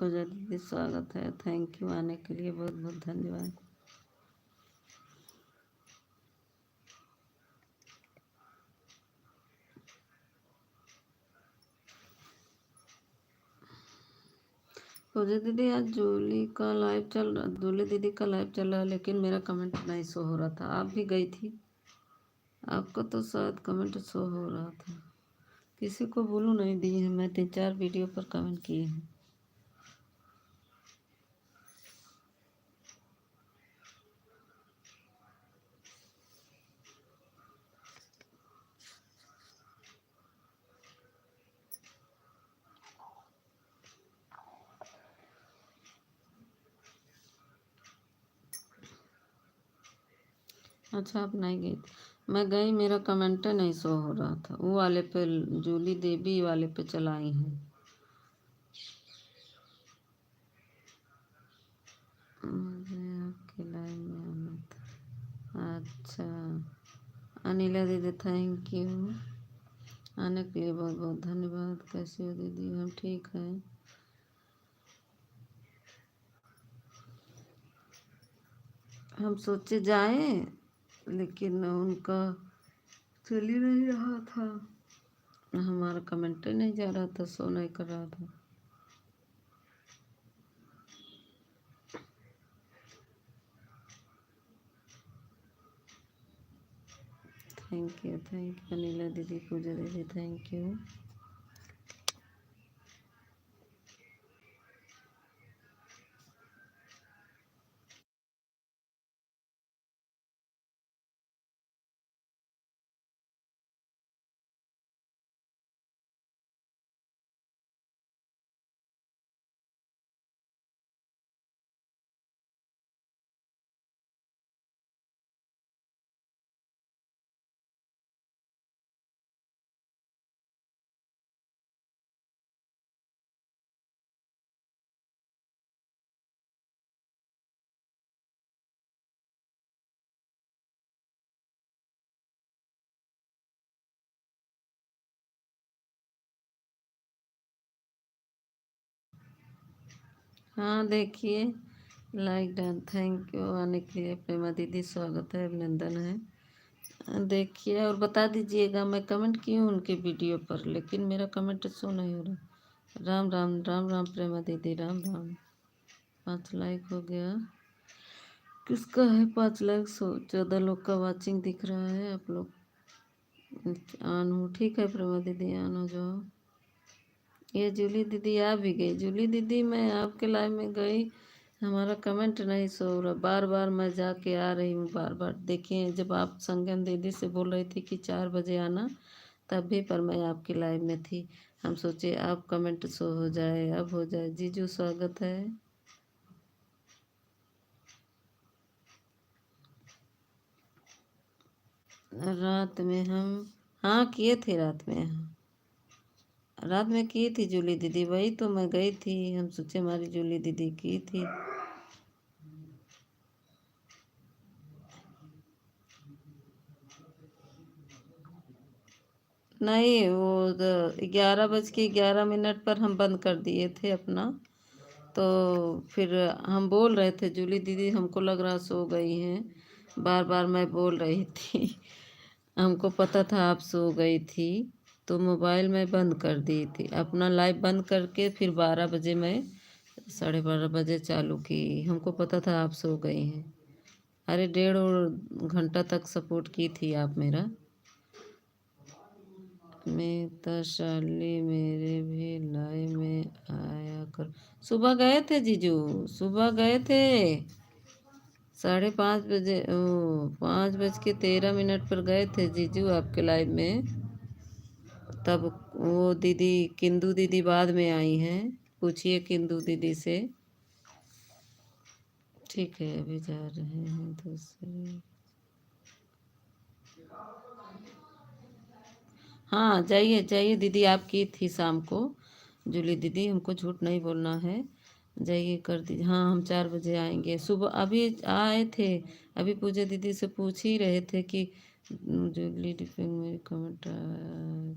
पूजा दीदी स्वागत है, थैंक यू आने के लिए, बहुत बहुत धन्यवाद। पूजा दीदी आज जूली का लाइव चल रहा, जूली दीदी का लाइव चल रहा है, लेकिन मेरा कमेंट नहीं शो हो रहा था। आप भी गई थी, आपका तो शायद कमेंट शो हो रहा था। किसी को बोलूँ नहीं दी है, मैं 3-4 वीडियो पर कमेंट किए हैं। अच्छा आप नहीं गई थी, मैं गई, मेरा कमेंट नहीं शो हो रहा था। वो वाले पे, जूली देवी वाले पे चलाई हैं। मुझे आपके लाइव में आना था। अच्छा अनिला दीदी थैंक यू, आने के लिए बहुत बहुत धन्यवाद। कैसी हो दीदी? हम ठीक हैं। हम सोचे जाएं, लेकिन उनका चल ही नहीं रहा था, हमारा कमेंट ही नहीं जा रहा था, शो नहीं कर रहा था। थैंक यू अनिला दीदी, पूजा दीदी थैंक यू। हाँ देखिए, लाइक डन, थैंक यू आने के लिए। प्रेमा दीदी स्वागत है, अभिनंदन है। देखिए और बता दीजिएगा, मैं कमेंट की हूँ उनके वीडियो पर, लेकिन मेरा कमेंट शो नहीं हो रहा। राम राम राम राम प्रेमा दीदी, राम राम। 5 लाइक हो गया। किसका है 5 लाइक? 14 लोग का वाचिंग दिख रहा है। आप लोग ऑन हो? ठीक है प्रेमा दीदी, ऑन हो जाओ। ये जूली दीदी आ भी गई। जूली दीदी मैं आपके लाइव में गई, हमारा कमेंट नहीं शो हो रहा। बार बार मैं जाके आ रही हूँ, बार बार। देखिए जब आप संगम दीदी से बोल रही थी कि 4 बजे आना, तब भी पर मैं आपकी लाइव में थी। हम सोचे अब कमेंट शो हो जाए, अब हो जाए। जीजू स्वागत है। रात में हम, हाँ किए थे रात में, रात में की थी जूली दीदी, वही तो मैं गई थी। हम सोचे हमारी जूली दीदी की थी। नहीं वो 11:11 पर हम बंद कर दिए थे अपना। तो फिर हम बोल रहे थे, जूली दीदी हमको लग रहा सो गई हैं, बार बार मैं बोल रही थी। हमको पता था आप सो गई थी, तो मोबाइल में बंद कर दी थी अपना लाइव, बंद करके फिर 12 बजे मैं 12:30 बजे चालू की। हमको पता था आप सो गई हैं। अरे 1.5 घंटा तक सपोर्ट की थी आप मेरा। मिताशाली मेरे भी लाइव में आया कर। सुबह गए थे जीजू, सुबह गए थे 5:30 बजे, ओ 5:13 पर गए थे जीजू आपके लाइव में। तब वो दीदी किंदू दीदी बाद में आई हैं, पूछिए किंदू दीदी से। ठीक है अभी जा रहे हैं दूसरे। हाँ जाइए जाइए दीदी, आप की थी शाम को जूली दीदी, हमको झूठ नहीं बोलना है। जाइए कर दीजिए। हाँ हम 4 बजे आएंगे। सुबह अभी आए थे, अभी पूजा दीदी से पूछ ही रहे थे कि जूली दीदी मेरी कमेंट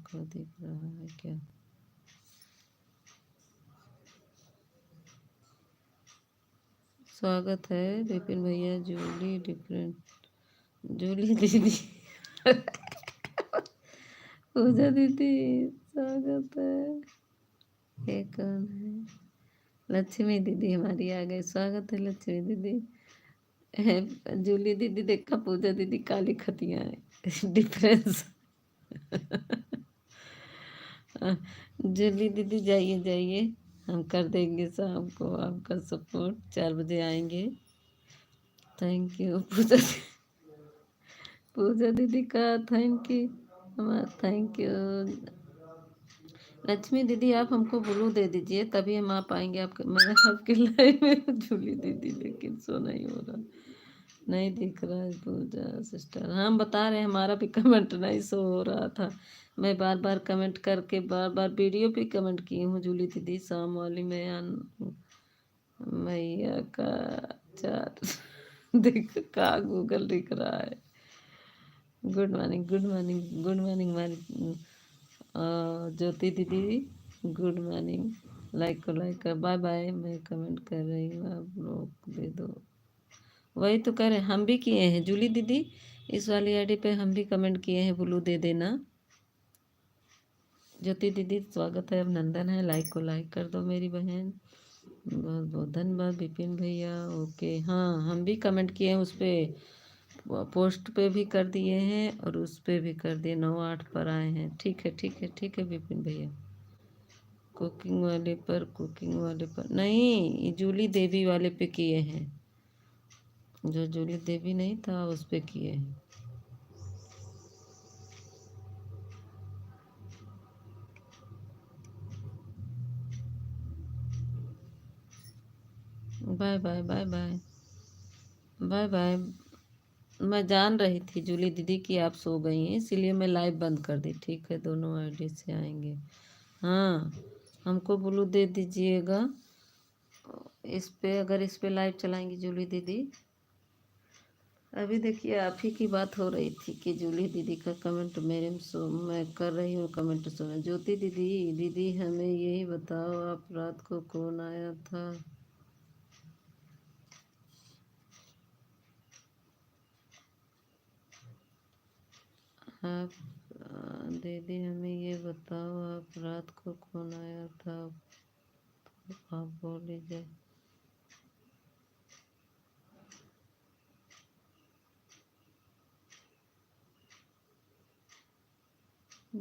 को दिख रहा है क्या। स्वागत है विपिन भैया। जूली डिफरेंट, जूली दीदी पूजा दीदी स्वागत है। ये कौन है? लक्ष्मी दीदी हमारी आ गई, स्वागत है लक्ष्मी दीदी। जूली दीदी देखा, पूजा दीदी काली खतियाँ है डिफरेंस जूली दीदी जाइए जाइए, हम कर देंगे शाम को आपका सपोर्ट, 4 बजे आएंगे। थैंक यू पूजा दीदी का थैंक यू, हमारा थैंक यू। लक्ष्मी दीदी आप हमको ब्लू दे दीजिए तभी हम आ पाएंगे आपके, मैं आपके लाइव में। जूली दीदी लेकिन सो नहीं हो रहा, नहीं दिख रहा है पूजा सिस्टर। हम बता रहे हैं हमारा भी कमेंट नहीं शो हो रहा था, मैं बार बार कमेंट करके बार बार वीडियो पे कमेंट की हूँ। जूली दीदी शाम वाली में मैया का 4 देख का गूगल दिख रहा है। Good morning good morning good morning हमारी ज्योति दीदी, गुड मॉर्निंग। लाइक को लाइक कर, बाय बाय। मैं कमेंट कर रही हूँ, आप लोग दे दो। वही तो कह रहे हैं, हम भी किए हैं जूली दीदी, इस वाली आईडी पे हम भी कमेंट किए हैं, ब्लू दे देना। ज्योति दीदी स्वागत है, अभिनंदन है, लाइक को लाइक कर दो मेरी बहन। बहुत बहुत धन्यवाद विपिन भैया। ओके हाँ, हम भी कमेंट किए हैं उस पर, पोस्ट पे भी कर दिए हैं और उस पे भी कर दिए, 9-8 पर आए हैं। ठीक है ठीक है ठीक है विपिन भैया। कुकिंग वाले पर नहीं, जूली देवी वाले पे किए हैं, जो जूली देवी नहीं था उस पे किए हैं। Bye bye bye bye bye bye. मैं जान रही थी जूली दीदी की आप सो गई हैं, इसीलिए मैं लाइव बंद कर दी। ठीक है, दोनों आईडी से आएंगे। हाँ, हमको ब्लू दे दीजिएगा इस पे, अगर इस पे लाइव चलाएंगी जूली दीदी। अभी देखिए आप ही की बात हो रही थी कि जूली दीदी का कमेंट मेरे में सो, मैं कर रही हूँ कमेंट सुना। ज्योति दीदी, दीदी हमें यही बताओ आप रात को कौन आया था? आप दीदी हमें ये बताओ आप रात को कौन आया था? आप बोल लीजिए।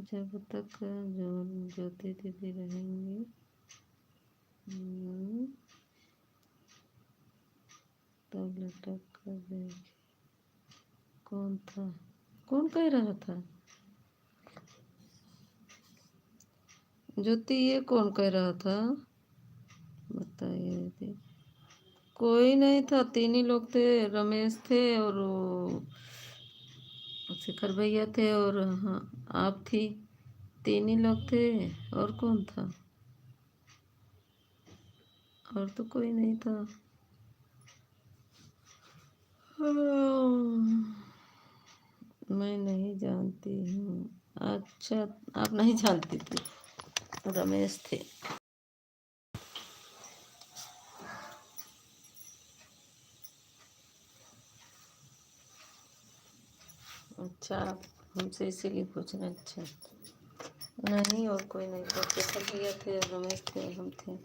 जब तक जो ज्योति दीदी रहेंगी तब लटक कर देख। कौन था? कौन कह रहा था? ज्योति ये कौन कह रहा था बताइए दीदी। कोई नहीं था, 3 ही लोग थे, रमेश थे और शेखर भैया थे और हाँ आप थी, 3 ही लोग थे। और कौन था? और तो कोई नहीं था। मैं नहीं जानती हूँ। अच्छा, आप नहीं जानती थी? रमेश थे। अच्छा, आप हमसे इसीलिए पूछ रहे हैं। अच्छा, नहीं और कोई नहीं था, शेखर भैया थे, रमेश थे, हम थे,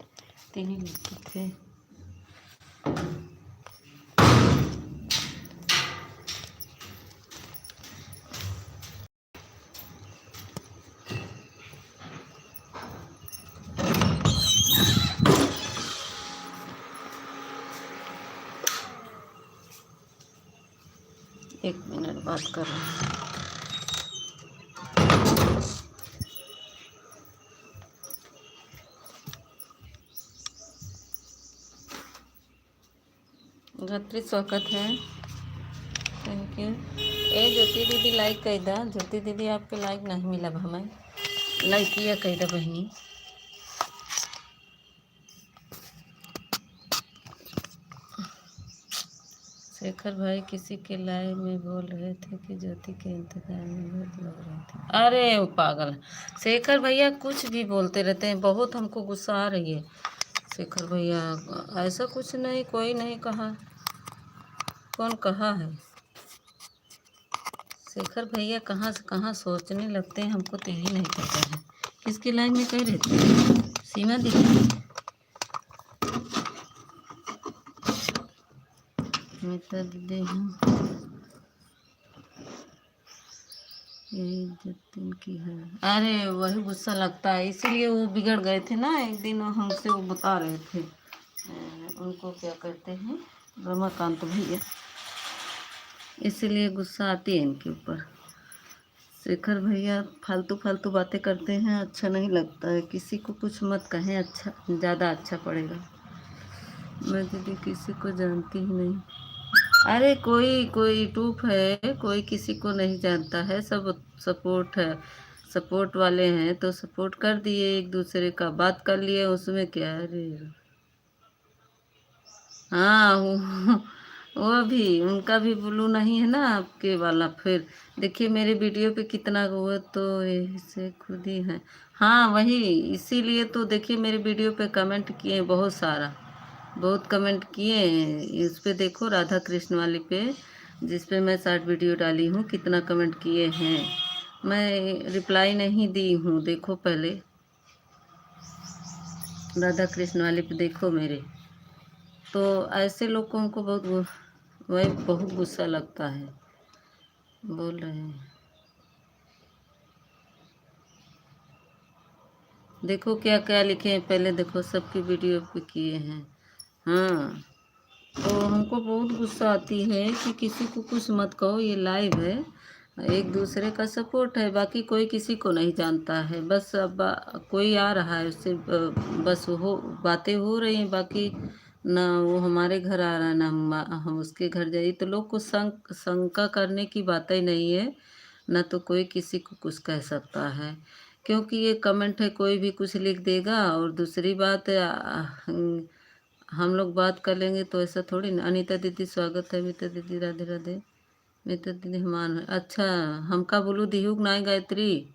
3 ही लोग थे। एक मिनट बात कर रहे हैं। घत्री स्वागत है, थैंक यू। ए ज्योति दीदी लाइक कही दा। ज्योति दीदी आपके लाइक नहीं मिला हमें, लाइक किया कही दा बहनी। शेखर भाई किसी के लाइव में बोल रहे थे कि ज्योति के इंतजार में बहुत लग रहे थे। अरे वो पागल शेखर भैया कुछ भी बोलते रहते हैं, बहुत हमको गुस्सा आ रही है। शेखर भैया ऐसा कुछ नहीं, कोई नहीं कहा। कौन कहा है? शेखर भैया कहाँ से कहाँ सोचने लगते हैं, हमको तो यही नहीं पता है। किसकी लाइन में कह रहते हैं? सीमा दीदी, मित्र दीदी हूँ, यही इज्जत इनकी है। अरे वही गुस्सा लगता है, इसीलिए वो बिगड़ गए थे ना। एक दिन हमसे वो बता रहे थे, उनको क्या कहते हैं, रमाकांत भैया, इसीलिए गुस्सा आती है इनके ऊपर। शेखर भैया फालतू फालतू बातें करते हैं, अच्छा नहीं लगता है। किसी को कुछ मत कहें, अच्छा ज़्यादा अच्छा पड़ेगा। मैं दीदी किसी को जानती ही नहीं। अरे कोई कोई यूट्यूब है, कोई किसी को नहीं जानता है, सब सपोर्ट है। सपोर्ट वाले हैं तो सपोर्ट कर दिए, एक दूसरे का बात कर लिए, उसमें क्या है। अरे हाँ वो भी उनका भी ब्लू नहीं है ना आपके वाला। फिर देखिए मेरे वीडियो पे कितना हुआ, तो इससे खुद ही है। हाँ वही, इसीलिए तो देखिए मेरे वीडियो पे कमेंट किए बहुत सारा, बहुत कमेंट किए हैं। इस पे देखो राधा कृष्ण वाली पे, जिस पे मैं शॉर्ट वीडियो डाली हूँ, कितना कमेंट किए हैं। मैं रिप्लाई नहीं दी हूँ, देखो पहले राधा कृष्ण वाले पे देखो मेरे। तो ऐसे लोग को हमको वही बहुत गुस्सा लगता है। बोल रहे हैं देखो क्या क्या लिखे हैं, पहले देखो सबकी वीडियो पे किए हैं। हाँ तो हमको बहुत गुस्सा आती है कि किसी को कुछ मत कहो, ये लाइव है, एक दूसरे का सपोर्ट है, बाकी कोई किसी को नहीं जानता है। बस अब कोई आ रहा है उससे बस हो बातें हो रही हैं, बाकी ना वो हमारे घर आ रहा है, ना हम उसके घर जाइए। तो लोग को शंका करने की बात ही नहीं है, ना तो कोई किसी को कुछ कह सकता है, क्योंकि ये कमेंट है, कोई भी कुछ लिख देगा। और दूसरी बात है, हम लोग बात कर लेंगे तो ऐसा थोड़ी ना। अनीता दीदी स्वागत है, मित्र दीदी राधे राधे। मित्र दीदी हमान अच्छा, हमका बोलू दिहुक नाय गायत्री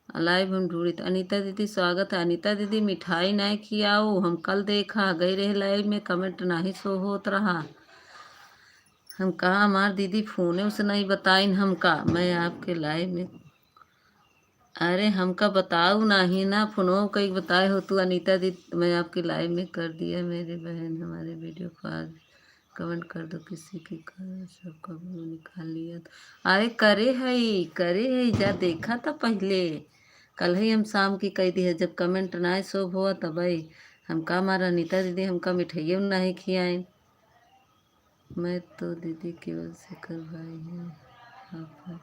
लाइव हम ढूंढी। तो अनीता दीदी स्वागत है। अनीता दीदी मिठाई नहीं खियाओ, हम कल देखा गई रहे लाइव में, कमेंट नहीं शो होत रहा। हम कहा हमार दीदी फोने उसे नहीं बताइन हमका, मैं आपके लाइव में। अरे हमका बताओ नहीं ना, फोनो कहीं बताए हो तू अनीता दीदी, मैं आपकी लाइव में कर दिया। मेरी बहन हमारे वीडियो को आज कमेंट कर दो, किसी की कर सबका वो निकाल लिया तो। अरे करे है जा देखा था पहले, कल ही हम शाम की कही दी है, जब कमेंट ना शोभ हुआ तब ही हम कहा हमारा अनीता दीदी हमका मिठाइयों नहीं खियाएं। मैं तो दीदी केवल शेखर भाई हैं आप।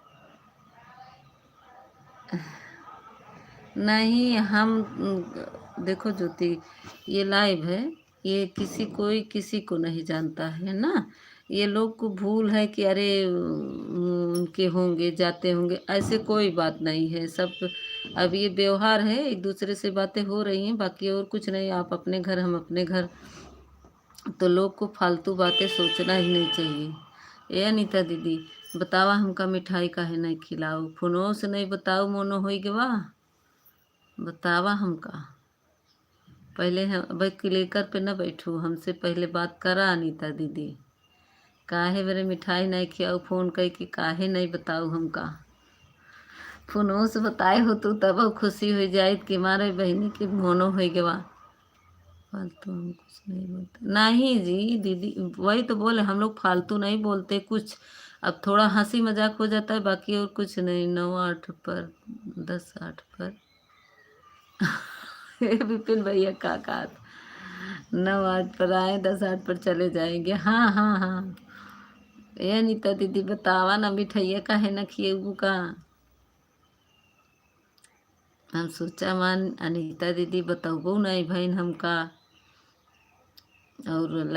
नहीं हम देखो ज्योति, ये लाइव है, ये किसी को नहीं जानता है ना। ये लोग को भूल है कि अरे उनके होंगे जाते होंगे, ऐसे कोई बात नहीं है। सब अब ये व्यवहार है, एक दूसरे से बातें हो रही हैं, बाकी और कुछ नहीं। आप अपने घर, हम अपने घर, तो लोग को फालतू बातें सोचना ही नहीं चाहिए। ए अनीता दीदी बतावा हमका मिठाई काहे नहीं खिलाओ, फोनो से नहीं बताओ मोनो हो गवा, बतावा हमका। पहले हम भाई क्लिकर पे न बैठू, हमसे पहले बात करा अनीता दीदी। काहे मेरे मिठाई नहीं खियाओ, फोन कह के काहे नहीं बताऊ हमका। फोनो से बताए हो तू तब खुशी हो जाए कि हमारे बहनी के मोनो हो गवा। फालतू हम कुछ नहीं बोलते नहीं जी दीदी, वही तो बोले हम लोग फालतू नहीं बोलते कुछ। अब थोड़ा हंसी मजाक हो जाता है, बाकी और कुछ नहीं। 9-8 पर 10-8 पर विपिन भैया का कहा था, 9-8 पर आए, 10-8 पर चले जाएंगे। हाँ हाँ हाँ। ये अनीता दीदी बतावा ना मिठाइया काहे ना खिएबू का। हम सोचा मान अनीता दीदी बताबो नहीं बहन हमका, और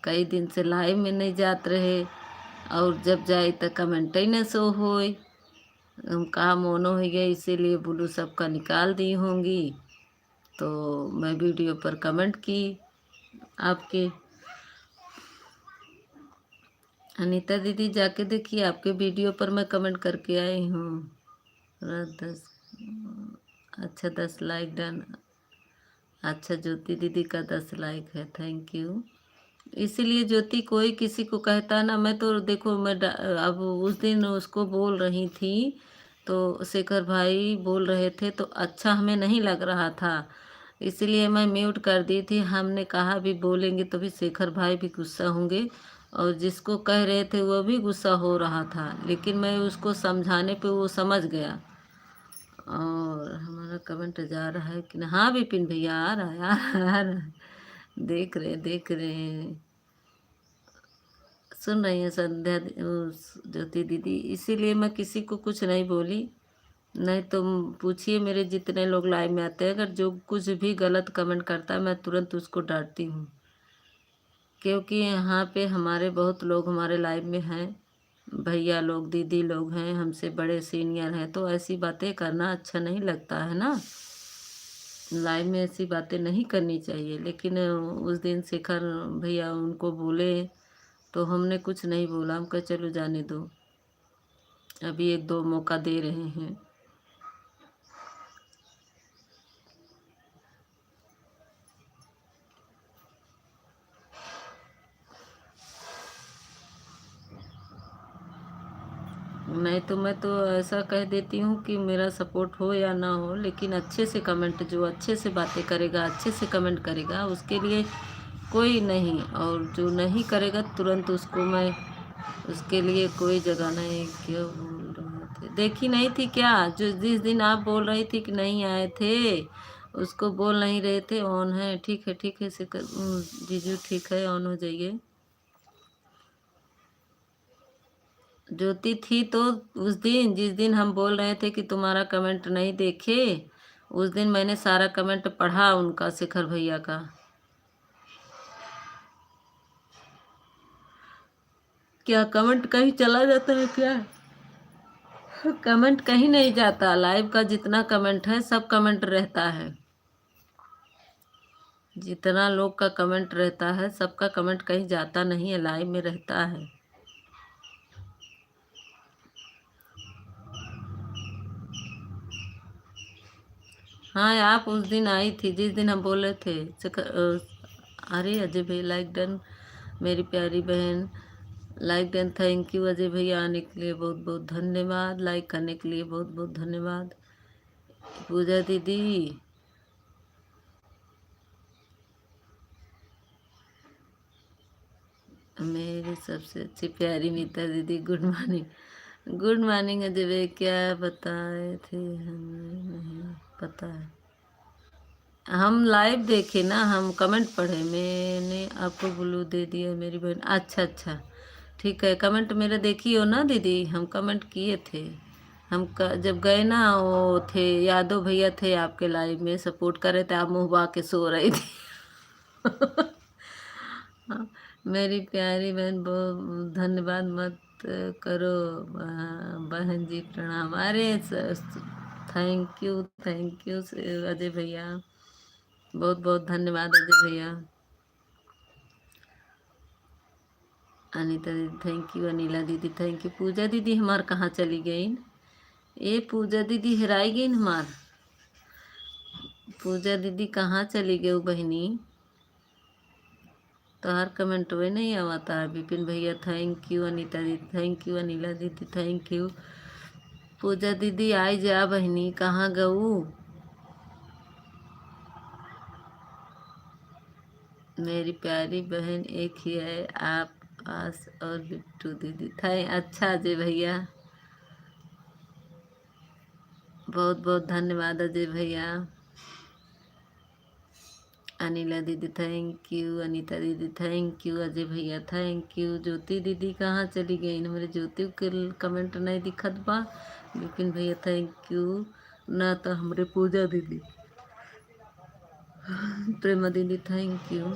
कई दिन से लाइव में नहीं जात रहे, और जब जाए तो कमेंट ही न शो होए। हम कहा मोनो हो गया, इसीलिए ब्लू सबका निकाल दी होंगी। तो मैं वीडियो पर कमेंट की आपके। अनीता दीदी जाके देखिए, आपके वीडियो पर मैं कमेंट करके आई हूँ। रात 10 अच्छा 10 लाइक डन। अच्छा, ज्योति दीदी का 10 लाइक है, थैंक यू। इसीलिए ज्योति कोई किसी को कहता ना, मैं तो देखो अब उस दिन उसको बोल रही थी, तो शेखर भाई बोल रहे थे तो अच्छा हमें नहीं लग रहा था, इसीलिए मैं म्यूट कर दी थी। हमने कहा भी बोलेंगे तो भी शेखर भाई भी गुस्सा होंगे, और जिसको कह रहे थे वो भी गुस्सा हो रहा था, लेकिन मैं उसको समझाने पे वो समझ गया। और हमारा कमेंट जा रहा है कि ना, हाँ विपिन भैया आ रहा है, आ रहा है, आ रहा है। देख रहे हैं, सुन रही हैं संध्या ज्योति दीदी, इसीलिए मैं किसी को कुछ नहीं बोली। नहीं तो पूछिए मेरे जितने लोग लाइव में आते हैं, अगर जो कुछ भी गलत कमेंट करता है मैं तुरंत उसको डांटती हूँ, क्योंकि यहाँ पे हमारे बहुत लोग हमारे लाइव में हैं, भैया लोग दीदी लोग हैं, हमसे बड़े सीनियर हैं, तो ऐसी बातें करना अच्छा नहीं लगता है ना। लाइव में ऐसी बातें नहीं करनी चाहिए, लेकिन उस दिन शेखर भैया उनको बोले तो हमने कुछ नहीं बोला, हम कहे चलो जाने दो, अभी एक दो मौका दे रहे हैं। नहीं तो मैं तो ऐसा कह देती हूँ कि मेरा सपोर्ट हो या ना हो, लेकिन अच्छे से कमेंट, जो अच्छे से बातें करेगा, अच्छे से कमेंट करेगा, उसके लिए कोई नहीं, और जो नहीं करेगा तुरंत उसको मैं, उसके लिए कोई जगह नहीं। क्यों बोल रहे थे, देखी नहीं थी क्या, जो जिस दिन आप बोल रही थी कि नहीं आए थे, उसको बोल नहीं रहे थे ऑन है, ठीक है जीजू ठीक है, ऑन हो जाइए। ज्योति थी तो उस दिन, जिस दिन हम बोल रहे थे कि तुम्हारा कमेंट नहीं देखे, उस दिन मैंने सारा कमेंट पढ़ा उनका, शेखर भैया का। क्या कमेंट कहीं चला जाता है क्या? कमेंट कहीं नहीं जाता, लाइव का जितना कमेंट है सब कमेंट रहता है, जितना लोग का कमेंट रहता है सबका कमेंट कहीं जाता नहीं है, लाइव में रहता है। हाँ, आप उस दिन आई थी जिस दिन हम बोले थे। अरे अजय भाई लाइक डन, मेरी प्यारी बहन like done, thank you Ajay भैया, आने के लिए बहुत बहुत धन्यवाद, लाइक करने के लिए बहुत बहुत धन्यवाद। पूजा दीदी, मेरी सबसे अच्छी प्यारी मीता दीदी, good morning. Good morning Ajay भाई, क्या बताए थे हमें नहीं पता है। हम लाइव देखे ना, हम कमेंट पढ़े, मैंने आपको ब्लू दे दिया मेरी बहन। अच्छा, ठीक है, कमेंट मेरा देखी हो ना दीदी, हम कमेंट किए थे। जब गए ना, वो थे यादव भैया थे आपके लाइव में, सपोर्ट कर रहे थे, आप मुँह बा के सो रही थी। हाँ, मेरी प्यारी बहन, बहुत धन्यवाद मत करो बहन जी, प्रणाम। अरे थैंक यू अजय भैया, बहुत बहुत धन्यवाद अजय भैया। अनीता दीदी थैंक यू, अनिला दीदी थैंक यू। पूजा दीदी हमार कहाँ चली गई? ये पूजा दीदी हेराई गई हमार, पूजा दीदी कहाँ चली गई बहनी? तो हर कमेंट में नहीं आता है। विपिन भैया थैंक यू, अनीता दीदी थैंक यू, अनिला दीदी थैंक यू। पूजा दीदी आई जा बहनी, कहाँ गऊ? मेरी प्यारी बहन एक ही है, आप आस और बिट्टू दीदी अच्छा अजय भैया, बहुत बहुत धन्यवाद अजय भैया। अनिला दीदी थैंक यू, अनीता दीदी थैंक यू, अजय भैया थैंक यू। ज्योति दीदी कहाँ चली गई? मेरे ज्योति के कमेंट नहीं दिखत बा। विपिन भैया थैंक यू, ना तो हमारे पूजा दीदी, प्रेमा दीदी थैंक यू।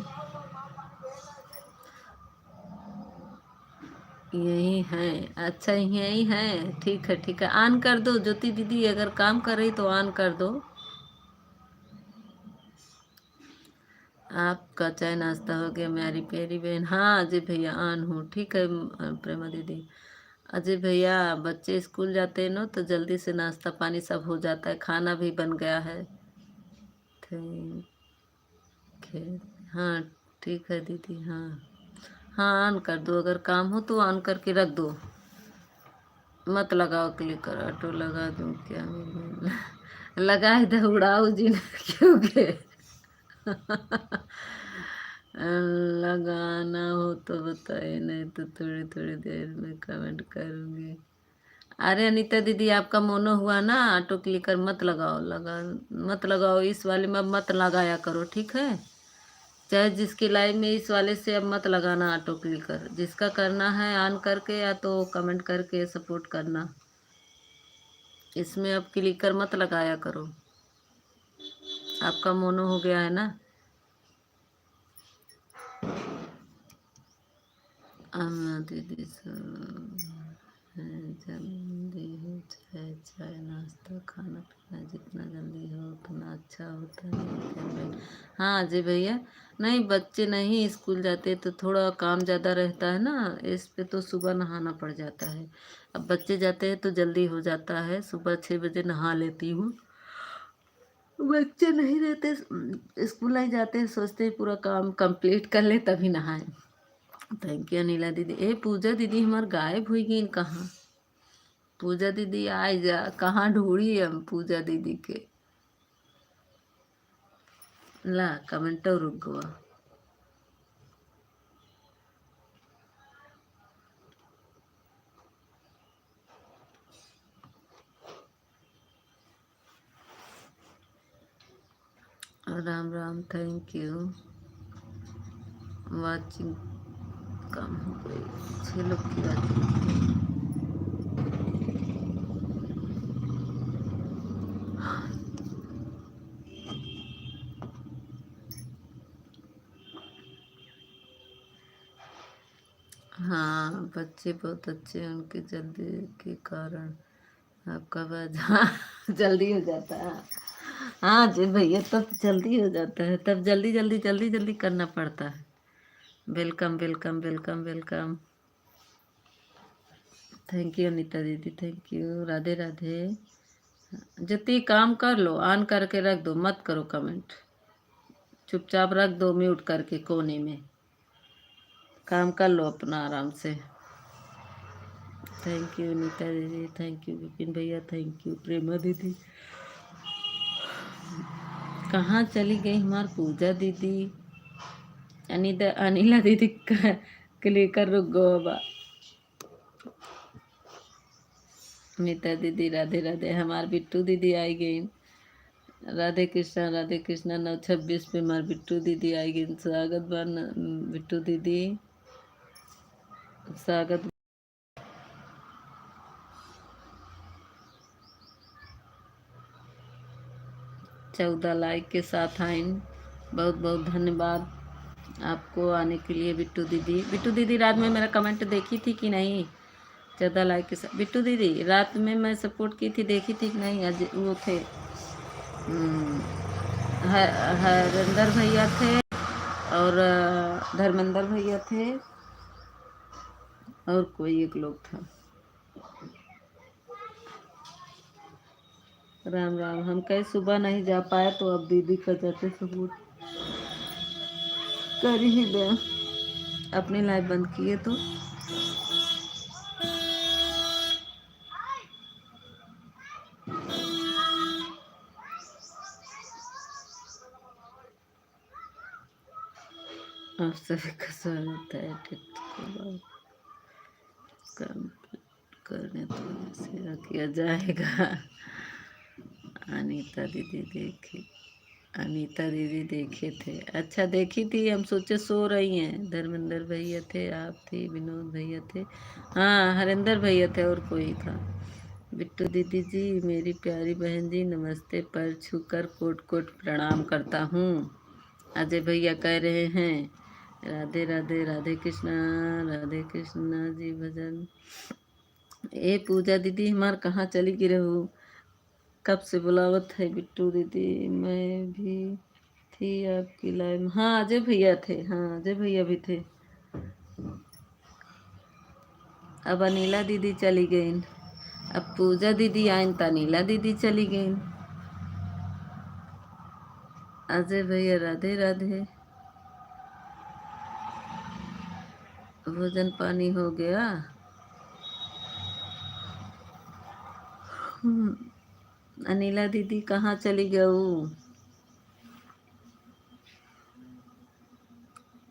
यही है, अच्छा यही है, ठीक है, ऑन कर दो ज्योति दीदी, अगर काम कर रही तो ऑन कर दो। आपका चाय नाश्ता हो गया मेरी प्यारी बहन? हाँ अजय भैया ऑन हूँ, ठीक है प्रेमा दीदी। अजय भैया बच्चे स्कूल जाते हैं ना, तो जल्दी से नाश्ता पानी सब हो जाता है, खाना भी बन गया है। थैंक है। हाँ ठीक है दीदी। हाँ हाँ ऑन कर दो, अगर काम हो तो ऑन करके रख दो, मत लगाओ क्लिकर। ऑटो लगा दूँ क्या लगा दे उड़ाऊ जी ने क्योंकि लगाना हो तो बताइए, नहीं तो थोड़ी थोड़ी देर में कमेंट करूँगी। अरे अनीता दीदी आपका मोनो हुआ ना, ऑटो क्लिकर मत लगाओ, मत लगाओ, इस वाले में अब मत लगाया करो, ठीक है। चाहे जिसकी लाइव में इस वाले से अब मत लगाना ऑटो क्लिकर, जिसका करना है ऑन करके या तो कमेंट करके सपोर्ट करना, इसमें अब क्लिकर मत लगाया करो, आपका मोनो हो गया है ना। दीदी जल्दी हो चाहे चाय नाश्ता खाना पीना जितना जल्दी हो उतना अच्छा होता है। हाँ जी भैया, नहीं बच्चे नहीं स्कूल जाते तो थोड़ा काम ज़्यादा रहता है ना, इस पे तो सुबह नहाना पड़ जाता है। अब बच्चे जाते हैं तो जल्दी हो जाता है, सुबह 6 बजे नहा लेती हूँ। बच्चे नहीं रहते, स्कूल नहीं जाते, सोचते हैं पूरा काम कंप्लीट कर ले तभी नहाए। थैंक यू नीला दीदी। ए पूजा दीदी हमार गायब हुई गई कहाँ? पूजा दीदी आए जा, कहाँ ढूंढी हम पूजा दीदी के? ला कमेंट रुक गवा। Ram Ram, thank you. Watching कम हो गई, 6 लोग की वाचिंग। हाँ बच्चे बहुत अच्छे हैं, उनके जल्दी के कारण आपका बाज हाँ जल्दी हो जाता है। हाँ जी भैया तब जल्दी हो जाता है, तब जल्दी जल्दी जल्दी जल्दी करना पड़ता है। Welcome welcome welcome welcome. Thank you Anita दीदी, थैंक यू। राधे राधे। जितनी काम कर लो ऑन करके रख दो, मत करो कमेंट, चुपचाप रख दो म्यूट करके कोने में, काम कर लो अपना आराम से। थैंक यू अनीता दीदी, थैंक यू विपिन भैया, थैंक यू प्रेमा दीदी। कहाँ चली गई हमार पूजा दीदी? अनिता अनिला दीदी क्लिकर रुक गो बा। अनीता दीदी राधे राधे। हमार बिट्टू दीदी आई गई। राधे कृष्णा 926 पे हमार बिट्टू दीदी आई गई। स्वागत बा बिट्टू दीदी, स्वागत। 14 लाइक के साथ आइन, बहुत बहुत धन्यवाद आपको आने के लिए बिट्टू दीदी। बिट्टू दीदी रात में मेरा कमेंट देखी थी कि नहीं? 14 लाइक के साथ बिट्टू दीदी रात में मैं सपोर्ट की थी, देखी थी कि नहीं? आज वो थे हरिंदर भैया थे और धर्मेंद्र भैया थे और कोई एक लोग था। राम राम। हम कहीं सुबह नहीं जा पाए तो अब दीदी का जाते सपोर्ट कर ही दे, अपनी लाइफ बंद किए तो। आप सभी का स्वागत है। कंप्लीट करने तो सेवा किया जाएगा। अनीता दीदी देखी, अनीता दीदी देखे थे, अच्छा देखी थी, हम सोचे सो रही हैं। धर्मेंद्र भैया थे, आप थी, विनोद भैया थे, हाँ हरिंदर भैया थे और कोई था। बिट्टू दीदी जी मेरी प्यारी बहन जी नमस्ते, पैर छूकर कोट कोट प्रणाम करता हूँ। अजय भैया कह रहे हैं राधे राधे, राधे कृष्णा जी भजन। ए पूजा दीदी हमार कहाँ चली गिरे हो? कब से बुलावत है बिट्टू दीदी, मैं भी थी आपकी लाइव में। हाँ अजय भैया थे, हाँ अजय भैया भी थे। अब अनिला दीदी चली गई, अब पूजा दीदी आइन तो अनिला दीदी चली गई। अजय भैया राधे राधे। भोजन पानी हो गया? अनिला दीदी कहाँ चली गऊ?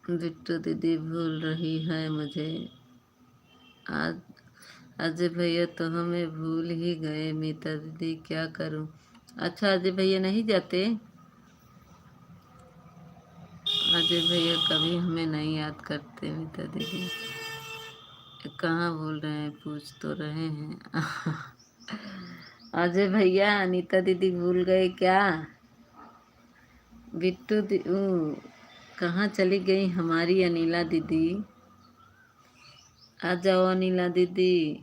बिट्टू दीदी भूल रही है मुझे। आज अजय भैया तो हमें भूल ही गए। मीता दीदी क्या करूं? अच्छा, अजय भैया नहीं जाते? अजय भैया कभी हमें नहीं याद करते। मीता दीदी कहाँ भूल रहे हैं, पूछ तो रहे हैं। अजय भैया अनीता दीदी भूल गए क्या? बिट्टू दी कहाँ चली गई हमारी अनिला दीदी? आ जाओ अनिला दीदी।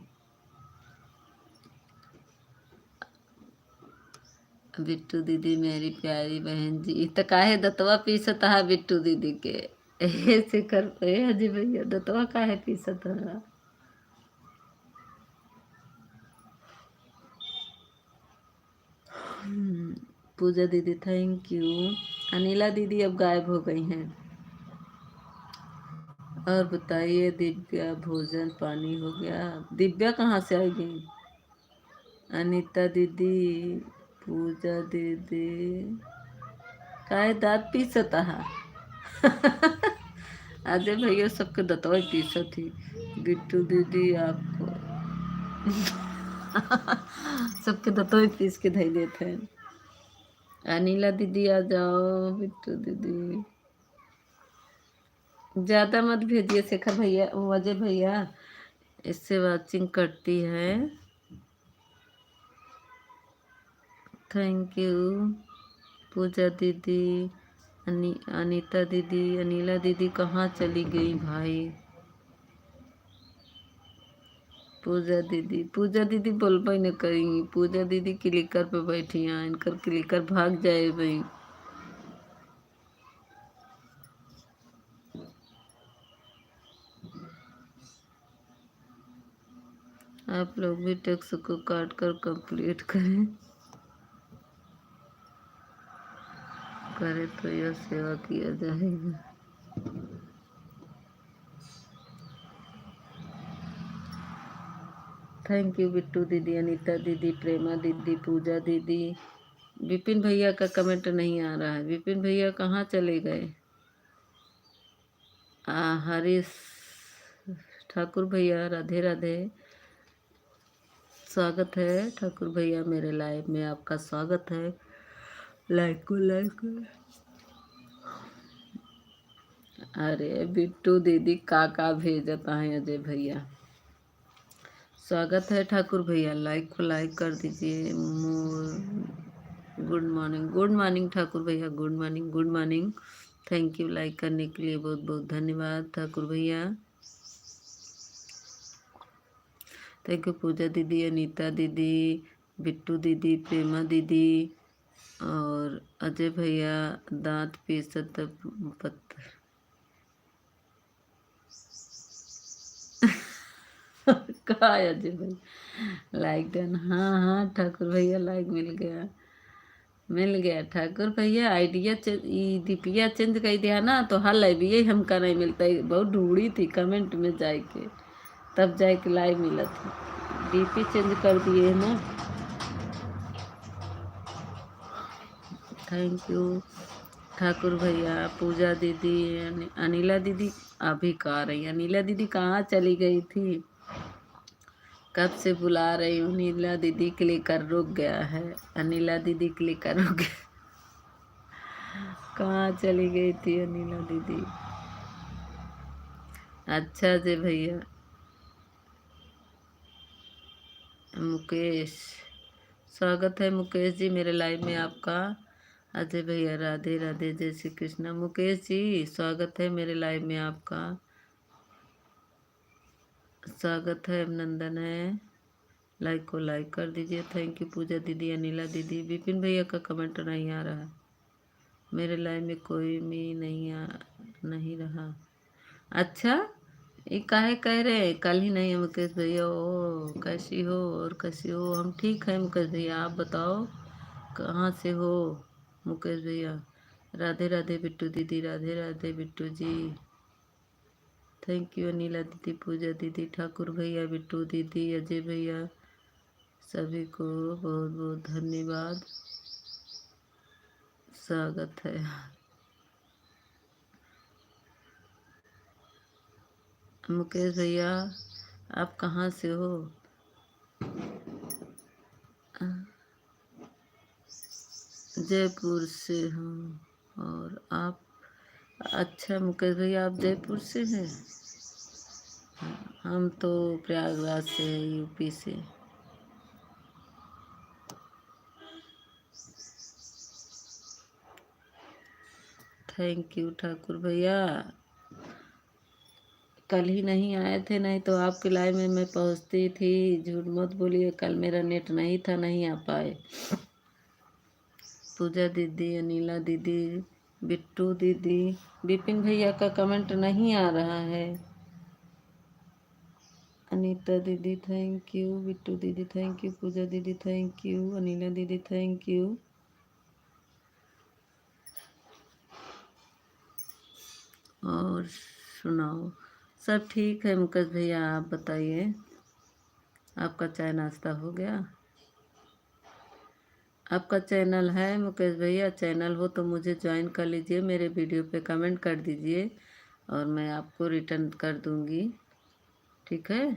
बिट्टू दीदी मेरी प्यारी बहन जी तो काहे दतवा पीसत है बिट्टू दीदी के? ऐसे कर पे अजय भैया दतवा काहे पीसत है? पूजा दीदी थैंक यू। अनिला दीदी अब गायब हो गई हैं। और बताइए दिव्या, भोजन पानी हो गया? दिव्या कहाँ से आएगी? अनीता दीदी, पूजा दीदी काय दाँत पीसत है? अजय भैया सबके दतवा पीसत थी। बिट्टू दीदी आपको सबके दतवा पीस के धई देते हैं। अनिला दीदी आ जाओ। बिट्टू दीदी ज्यादा मत भेजिए शेखर भैया, अजय भैया, इससे वाचिंग कटती है। Thank you. पूजा दीदी, अनीता दीदी, अनिला दीदी कहाँ चली गई भाई? पूजा दीदी बोल पाई न करेंगी। पूजा दीदी क्लिकर पे बैठी हैं, इनकर क्लिकर भाग जाए भाई। आप लोग भी टेक्स्ट को काट कर कंप्लीट करें। करे तो यह सेवा किया जाएगा। थैंक यू बिट्टू दीदी, अनीता दीदी, प्रेमा दीदी, पूजा दीदी। विपिन भैया का कमेंट नहीं आ रहा है। विपिन भैया कहाँ चले गए? हरीश ठाकुर भैया राधे राधे। स्वागत है ठाकुर भैया, मेरे लाइव में आपका स्वागत है। लाइक को लाइक। अरे बिट्टू दीदी काका भेजता है अजय भैया। स्वागत है ठाकुर भैया, लाइक को लाइक कर दीजिए। Good morning, good morning Thakur भैया, good morning, good morning. Thank you like करने के लिए, बहुत बहुत धन्यवाद ठाकुर भैया। थैंक यू पूजा दीदी, अनीता दीदी, बिट्टू दीदी, प्रेमा दीदी और अजय भैया। दांत पीसत पत्थर कहा अजय भाई? Like done. हाँ हाँ ठाकुर भैया, लाइक मिल गया, मिल गया ठाकुर भैया। आइडिया डीपिया चेंज कर दिया ना तो हल है भी, यही हमका नहीं मिलता है। बहुत ढूंढी थी कमेंट में जाके, तब जाके लाइव मिला था। डीपी चेंज कर दिए है ना। थैंक यू ठाकुर भैया। पूजा दीदी, अनिला दीदी अभी कहाँ रही? अनिला दीदी कहाँ चली गई थी? कब से बुला रही हूँ। अनिला दीदी क्लिकर रुक गया है। अनिला दीदी क्लिकर रुक गया। कहाँ चली गई थी अनिला दीदी? अच्छा जी भैया। मुकेश, स्वागत है मुकेश जी मेरे लाइव में आपका। अजय भैया राधे राधे, जय श्री कृष्णा। मुकेश जी स्वागत है मेरे लाइव में आपका, स्वागत है, अभिनंदन है। लाइक को लाइक कर दीजिए। थैंक यू पूजा दीदी, अनिला दीदी। विपिन भैया का कमेंट नहीं आ रहा, मेरे लाइव में कोई भी नहीं रहा। अच्छा, ये काहे कह रहे हैं कल ही नहीं है मुकेश भैया? ओ कैसी हो और कैसी हो? हम ठीक है मुकेश भैया, आप बताओ कहाँ से हो मुकेश भैया? राधे राधे बिट्टू दीदी, राधे राधे बिट्टू जी। थैंक यू अनिला दीदी, पूजा दीदी, ठाकुर भैया, बिट्टू दीदी, अजय भैया, सभी को बहुत बहुत धन्यवाद, स्वागत है। मुकेश भैया आप कहाँ से हो? जयपुर से हूँ। और आप? अच्छा मुकेश भैया आप जयपुर से हैं? हम तो प्रयागराज से हैं, यूपी से। थैंक यू ठाकुर भैया। कल ही नहीं आए थे, नहीं तो आपके लाइव में मैं पहुंचती थी। झूठ मत बोलिए, कल मेरा नेट नहीं था, नहीं आ पाए। पूजा दीदी, अनिला दीदी, बिट्टू दीदी, विपिन भैया का कमेंट नहीं आ रहा है। अनीता दीदी थैंक यू, बिट्टू दीदी थैंक यू, पूजा दीदी थैंक यू, अनिला दीदी थैंक यू। और सुनाओ, सब ठीक है मुकेश भैया, आप बताइए आपका चाय नाश्ता हो गया? आपका चैनल है मुकेश भैया? चैनल हो तो मुझे ज्वाइन कर लीजिए, मेरे वीडियो पे कमेंट कर दीजिए और मैं आपको रिटर्न कर दूंगी, ठीक है?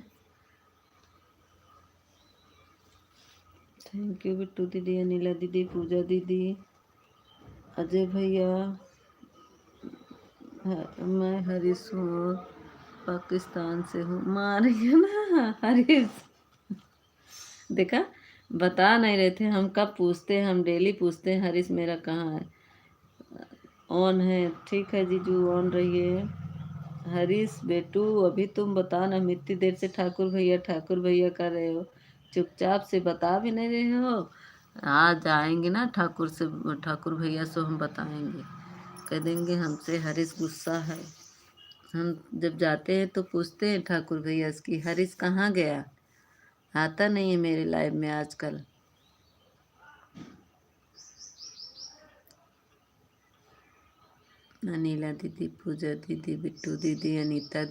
थैंक यू बिट्टू दीदी, अनिला दीदी, पूजा दीदी, अजय भैया। मैं हरीश हूँ, पाकिस्तान से हूँ। मारिए ना हरीश। देखा, बता नहीं रहे थे हम, कब पूछते हैं, हम डेली पूछते हैं हरीश मेरा कहाँ है। ऑन है, ठीक है जीजू ऑन रहिए। हरीश बेटू अभी तुम बता ना, हम इतनी देर से ठाकुर भैया कर रहे हो, चुपचाप से बता भी नहीं रहे हो। आज आएंगे ना ठाकुर भैया से हम बताएंगे, कह देंगे हमसे हरीश गुस्सा है। हम जब जाते हैं तो पूछते हैं ठाकुर भैया की हरीश कहाँ गया, आता नहीं है मेरे लाइव में आजकल। अनिला दीदी, पूजा दीदी, बिट्टू दीदी, अनीता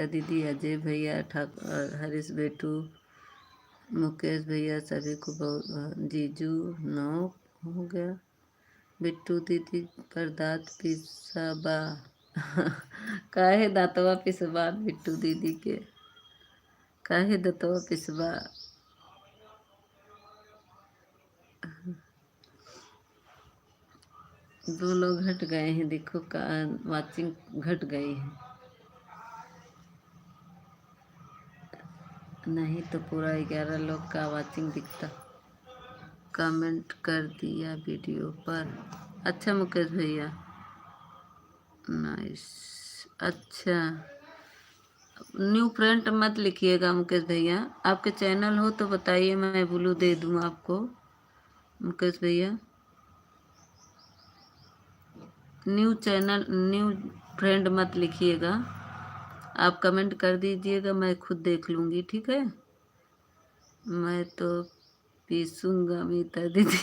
दीदी, अजय भैया, ठाकुर, हरीश बेटू, मुकेश भैया, सभी को बहुत, जीजू नौ हो गया, बिट्टू दीदी पर दांत पिसबा। काहे दांतवा पिसबा बिट्टू दीदी के, काहे दांतवा पिसबा? दो लोग घट गए हैं, देखो का वाचिंग घट गई है। नहीं तो पूरा 11 लोग का वाचिंग दिखता। कमेंट कर दिया वीडियो पर। अच्छा मुकेश भैया, नाइस। अच्छा, न्यू फ्रेंड मत लिखिएगा मुकेश भैया, आपके चैनल हो तो बताइए, मैं ब्लू दे दूँ आपको। मुकेश भैया न्यू फ्रेंड मत लिखिएगा, आप कमेंट कर दीजिएगा, मैं खुद देख लूँगी, ठीक है? मैं तो पीसूंगा मीता दीदी।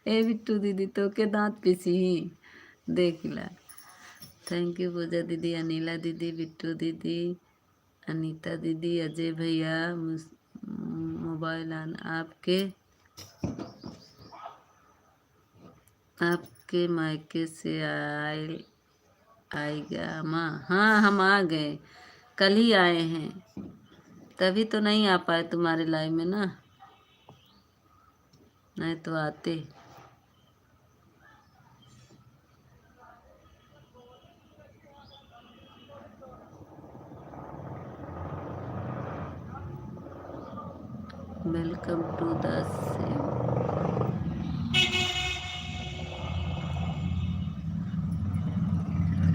ए बिट्टू दीदी तो के दांत पीसी देख ला। थैंक यू पूजा दीदी, अनिला दीदी, बिट्टू दीदी, अनीता दीदी, अजय भैया। मोबाइल आन आपके मायके से आएगा माँ? हाँ हम आ गए, कल ही आए हैं, तभी तो नहीं आ पाए तुम्हारे लाइव में ना, नहीं तो आते। Welcome to the same.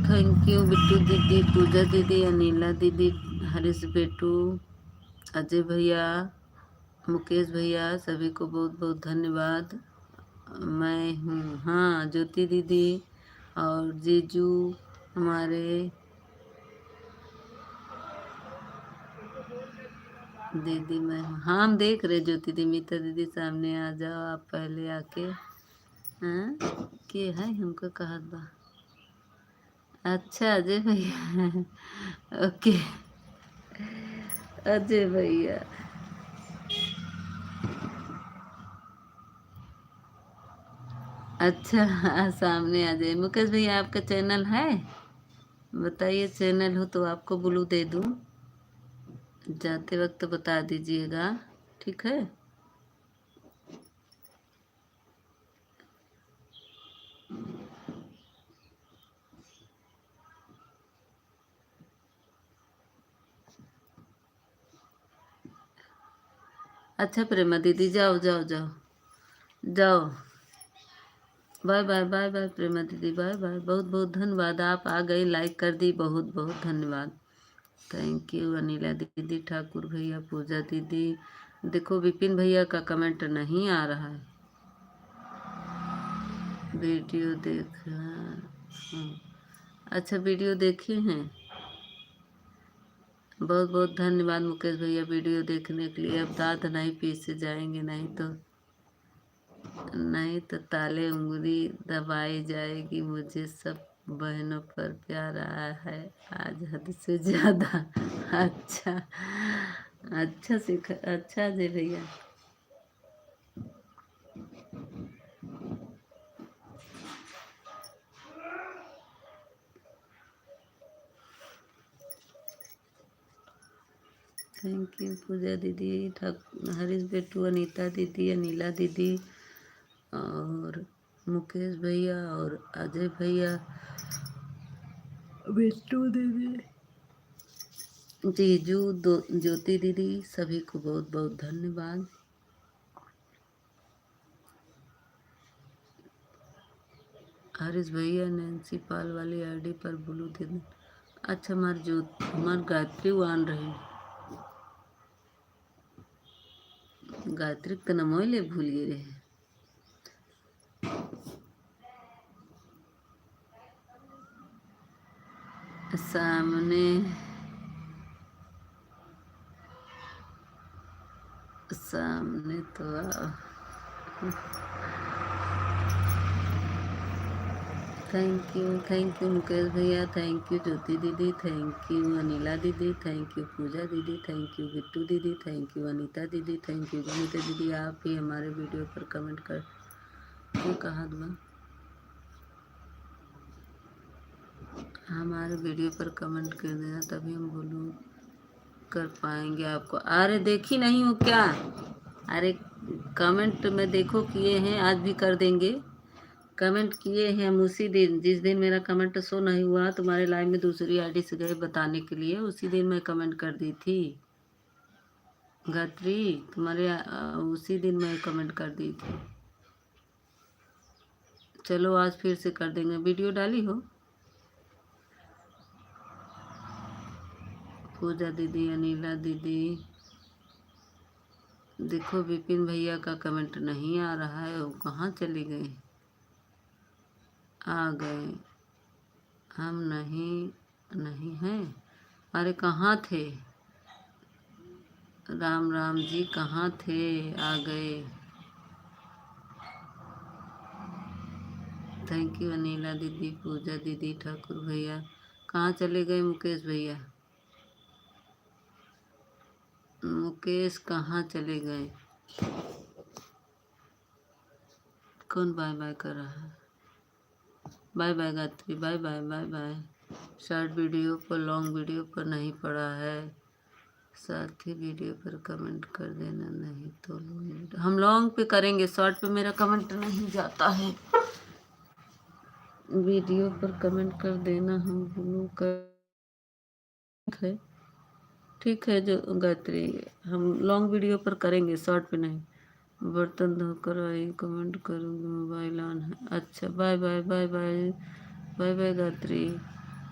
Thank you Bittu दीदी, पूजा दीदी, अनिला दीदी, हरीश बेटू, अजय भैया, मुकेश भैया, सभी को बहुत बहुत धन्यवाद। मैं हूँ, हाँ ज्योति दीदी और जीजू हमारे दीदी, मैं हूँ, हाँ हम देख रहे ज्योति दीदी, मीता दीदी सामने आ जाओ आप पहले आके। हाँ के है हमको कहत बा, अच्छा अजय भैया। ओके। अजय भैया। अच्छा सामने आ जाए। मुकेश भैया आपका चैनल है? बताइए चैनल हो तो आपको ब्लू दे दूं। जाते वक्त बता दीजिएगा, ठीक है। अच्छा प्रेमा दीदी जाओ जाओ जाओ जाओ। बाय बाय बाय बाय प्रेमा दीदी, बाय बाय। बहुत बहुत धन्यवाद, आप आ गई, लाइक कर दी, बहुत बहुत धन्यवाद। थैंक यू अनिला दीदी, ठाकुर भैया, पूजा दीदी। देखो विपिन भैया का कमेंट नहीं आ रहा है। वीडियो देखा। अच्छा वीडियो देखे हैं। बहुत बहुत धन्यवाद मुकेश भैया वीडियो देखने के लिए। अब दांत नहीं पीसे जाएंगे, नहीं तो ताले उंगली दबाई जाएगी। मुझे सब बहनों पर प्यार आया है आज हद से ज्यादा। अच्छा। अच्छा सीख, अच्छा जी भैया। थैंक यू पूजा दीदी, हरीश बेटू, अनीता दीदी, अनिला दीदी और मुकेश भैया और अजय भैया, बेटू दीदी, जीजू, ज्योति दीदी, सभी को बहुत बहुत धन्यवाद। हरीश भैया नैन्सी पाल वाली आईडी पर ब्लू दे दें। अच्छा हमार गायत्री आन रही। गायत्री का नमो ले भूल गए रहे। सामने सामने तो आओ। थैंक यू मुकेश भैया, थैंक यू ज्योति दीदी, थैंक यू अनिला दीदी, थैंक यू पूजा दीदी, थैंक यू बिट्टू दीदी, थैंक यू अनीता दीदी, थैंक यू गीता दीदी। आप भी हमारे वीडियो पर कमेंट कर क्यों कहा दुआ। हमारे वीडियो पर कमेंट कर देना तभी हम बोलूँ कर पाएंगे आपको। अरे देखी नहीं हो क्या? अरे कमेंट में देखो किए हैं, आज भी कर देंगे। कमेंट किए हैं हम उसी दिन, जिस दिन मेरा कमेंट शो नहीं हुआ तुम्हारे लाइव में, दूसरी आईडी से गए बताने के लिए, उसी दिन मैं कमेंट कर दी थी गायत्री तुम्हारे। उसी दिन मैं कमेंट कर दी थी। चलो आज फिर से कर देंगे। वीडियो डाली हो पूजा दीदी, अनिला दीदी। देखो विपिन भैया का कमेंट नहीं आ रहा है, वो कहाँ चली गई। आ गए। हम नहीं हैं। अरे कहाँ थे? राम राम जी कहाँ थे? आ गए। थैंक यू अनिला दीदी, पूजा दीदी, ठाकुर भैया। कहाँ चले गए मुकेश भैया? मुकेश कहाँ चले गए? कौन बाय बाय कर रहा है? Bye bye Gayatri, bye bye bye bye. Short video पर लॉन्ग वीडियो पर नहीं पड़ा है। साथ ही वीडियो पर कमेंट कर देना, नहीं तो हम लॉन्ग पे करेंगे, शॉर्ट पे मेरा कमेंट नहीं जाता है। वीडियो पर कमेंट कर देना, हम ब्लू कर है। ठीक है जो गायत्री, हम लॉन्ग वीडियो पर करेंगे, शॉर्ट पे नहीं। बर्तन धोकर आई, कमेंट करूँगी, मोबाइल ऑन है। अच्छा bye bye bye bye bye bye Gayatri.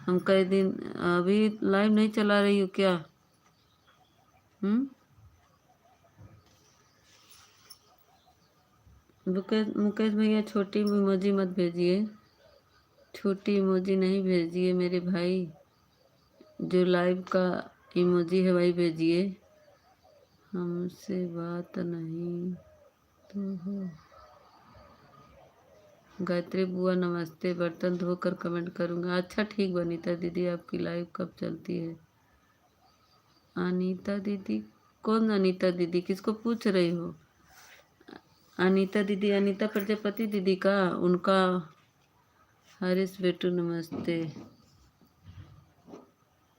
हम कई दिन अभी लाइव नहीं चला रही हो क्या? मुकेश भैया छोटी इमोजी मत भेजिए, छोटी इमोजी नहीं भेजिए मेरे भाई। जो लाइव का इमोजी है वही भेजिए। हमसे बात नहीं तो हो। गायत्री बुआ नमस्ते, बर्तन धोकर कमेंट करूँगा। अच्छा ठीक अनीता दीदी, आपकी लाइव कब चलती है? अनीता दीदी? कौन अनीता दीदी, किसको पूछ रही हो? अनीता दीदी, अनीता प्रजापति दीदी का, उनका। हरीश बेटू नमस्ते,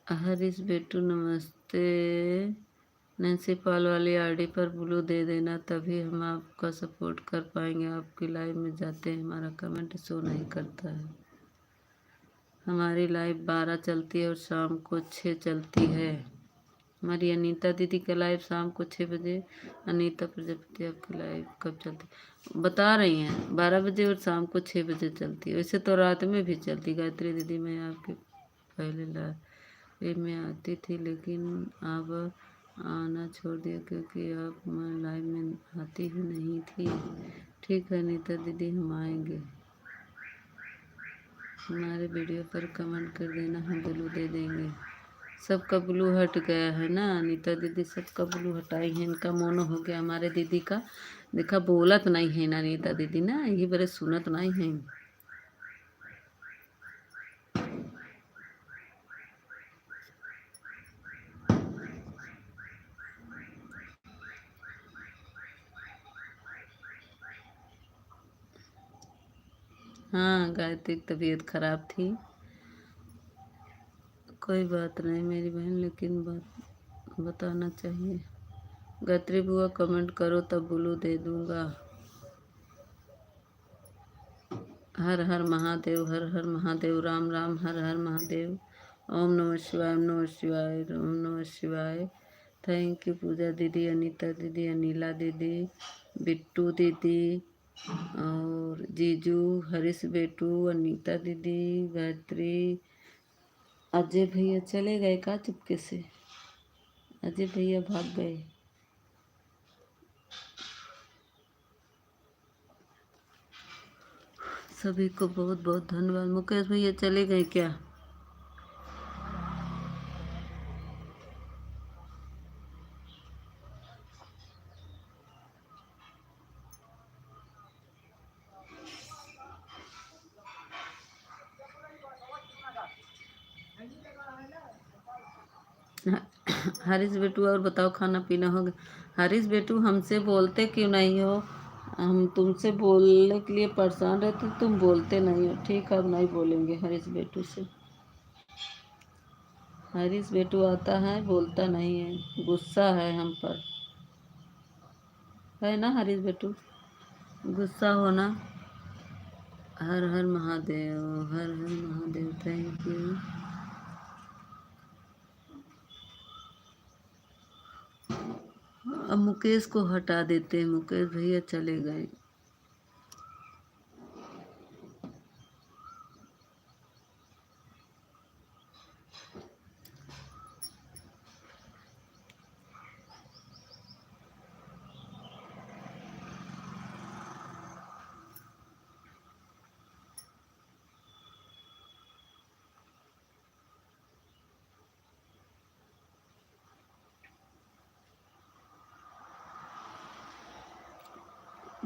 हरीश बेटू नमस्ते। नैन्सी पाल वाली आईडी पर ब्लू दे देना, तभी हम आपका सपोर्ट कर पाएंगे। आपकी लाइव में जाते हैं, हमारा कमेंट शो नहीं करता है। हमारी लाइव 12 चलती है और शाम को 6 चलती है। हमारी अनीता दीदी का लाइव शाम को 6 बजे। अनीता प्रजापति, आपकी लाइव कब चलती? बता रही हैं 12 बजे और शाम को 6 बजे चलती है। वैसे तो रात में भी चलती। गायत्री दीदी, मैं आपके पहले लाइव में आती थी, लेकिन अब आना छोड़ दिया क्योंकि अब मैं लाइव में आती ही नहीं थी। ठीक है अनीता दीदी, हम आएंगे। हमारे वीडियो पर कमेंट कर देना, हम ब्लू दे देंगे। सबका ब्लू हट गया है ना अनीता दीदी, सबका ब्लू हटाई है। इनका मोनो हो गया हमारे दीदी का। देखा, बोलत नहीं है ना अनीता दीदी ना, यही बड़े सुनत नहीं है। हाँ, गायत्री की तबीयत खराब थी। कोई बात नहीं मेरी बहन, लेकिन बात बताना चाहिए। गायत्री बुआ कमेंट करो तब ब्लू दे दूंगा। हर हर महादेव, हर हर महादेव, राम राम, हर हर महादेव। ओम नमः शिवाय, ओम नमः शिवाय, ओम नमः शिवाय। थैंक यू पूजा दीदी, अनीता दीदी, अनीला दीदी, बिट्टू दीदी और जीजू, हरीश बेटू, अनीता दीदी, गायत्री। अजय भैया चले गए का चुपके से? अजय भैया भाग गए। सभी को बहुत बहुत धन्यवाद। मुकेश भैया चले गए क्या? हरीश बेटू, और बताओ खाना पीना हो गया? हरीश बेटू, हमसे बोलते क्यों नहीं हो? हम तुमसे बोलने के लिए परेशान रहते, तुम बोलते नहीं हो। ठीक है, अब नहीं बोलेंगे हरीश बेटू से। हरीश बेटू आता है, बोलता नहीं है, गुस्सा है हम पर, है ना हरीश बेटू? गुस्सा होना। हर हर महादेव, हर हर महादेव, थैंक यू। अब मुकेश को हटा देते हैं, मुकेश भैया चले गए।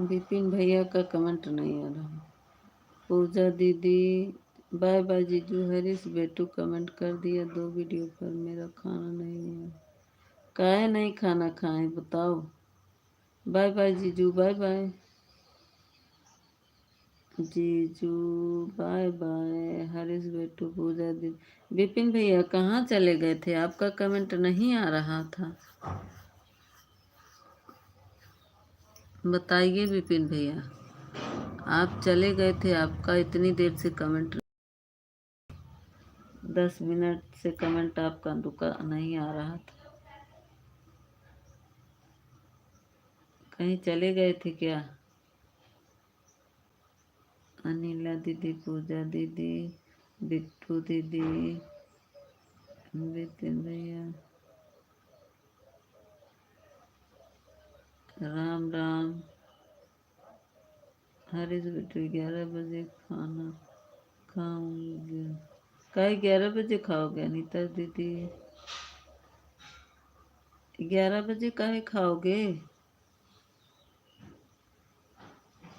विपिन भैया का कमेंट नहीं आ रहा। पूजा दीदी, बाय बाय जीजू। हरीश बेटू कमेंट कर दिया 2 वीडियो पर, मेरा खाना नहीं है। काहे नहीं खाना खाए बताओ? बाय बाय जीजू, बाय बाय जीजू, बाय बाय। हरीश बेटू, पूजा दीदी। विपिन भैया कहाँ चले गए थे? आपका कमेंट नहीं आ रहा था, बताइए विपिन भैया। आप चले गए थे, आपका इतनी देर से कमेंट, 10 मिनट से कमेंट आपका रुका नहीं आ रहा था। कहीं चले गए थे क्या? अनिला दीदी, पूजा दीदी, बिट्टू दीदी, विपिन भैया, राम राम। हरीश बेटू, 11 बजे खाना खाऊंगे। कहीं 11 बजे खाओगे अनीता दीदी? 11 बजे काहे खाओगे?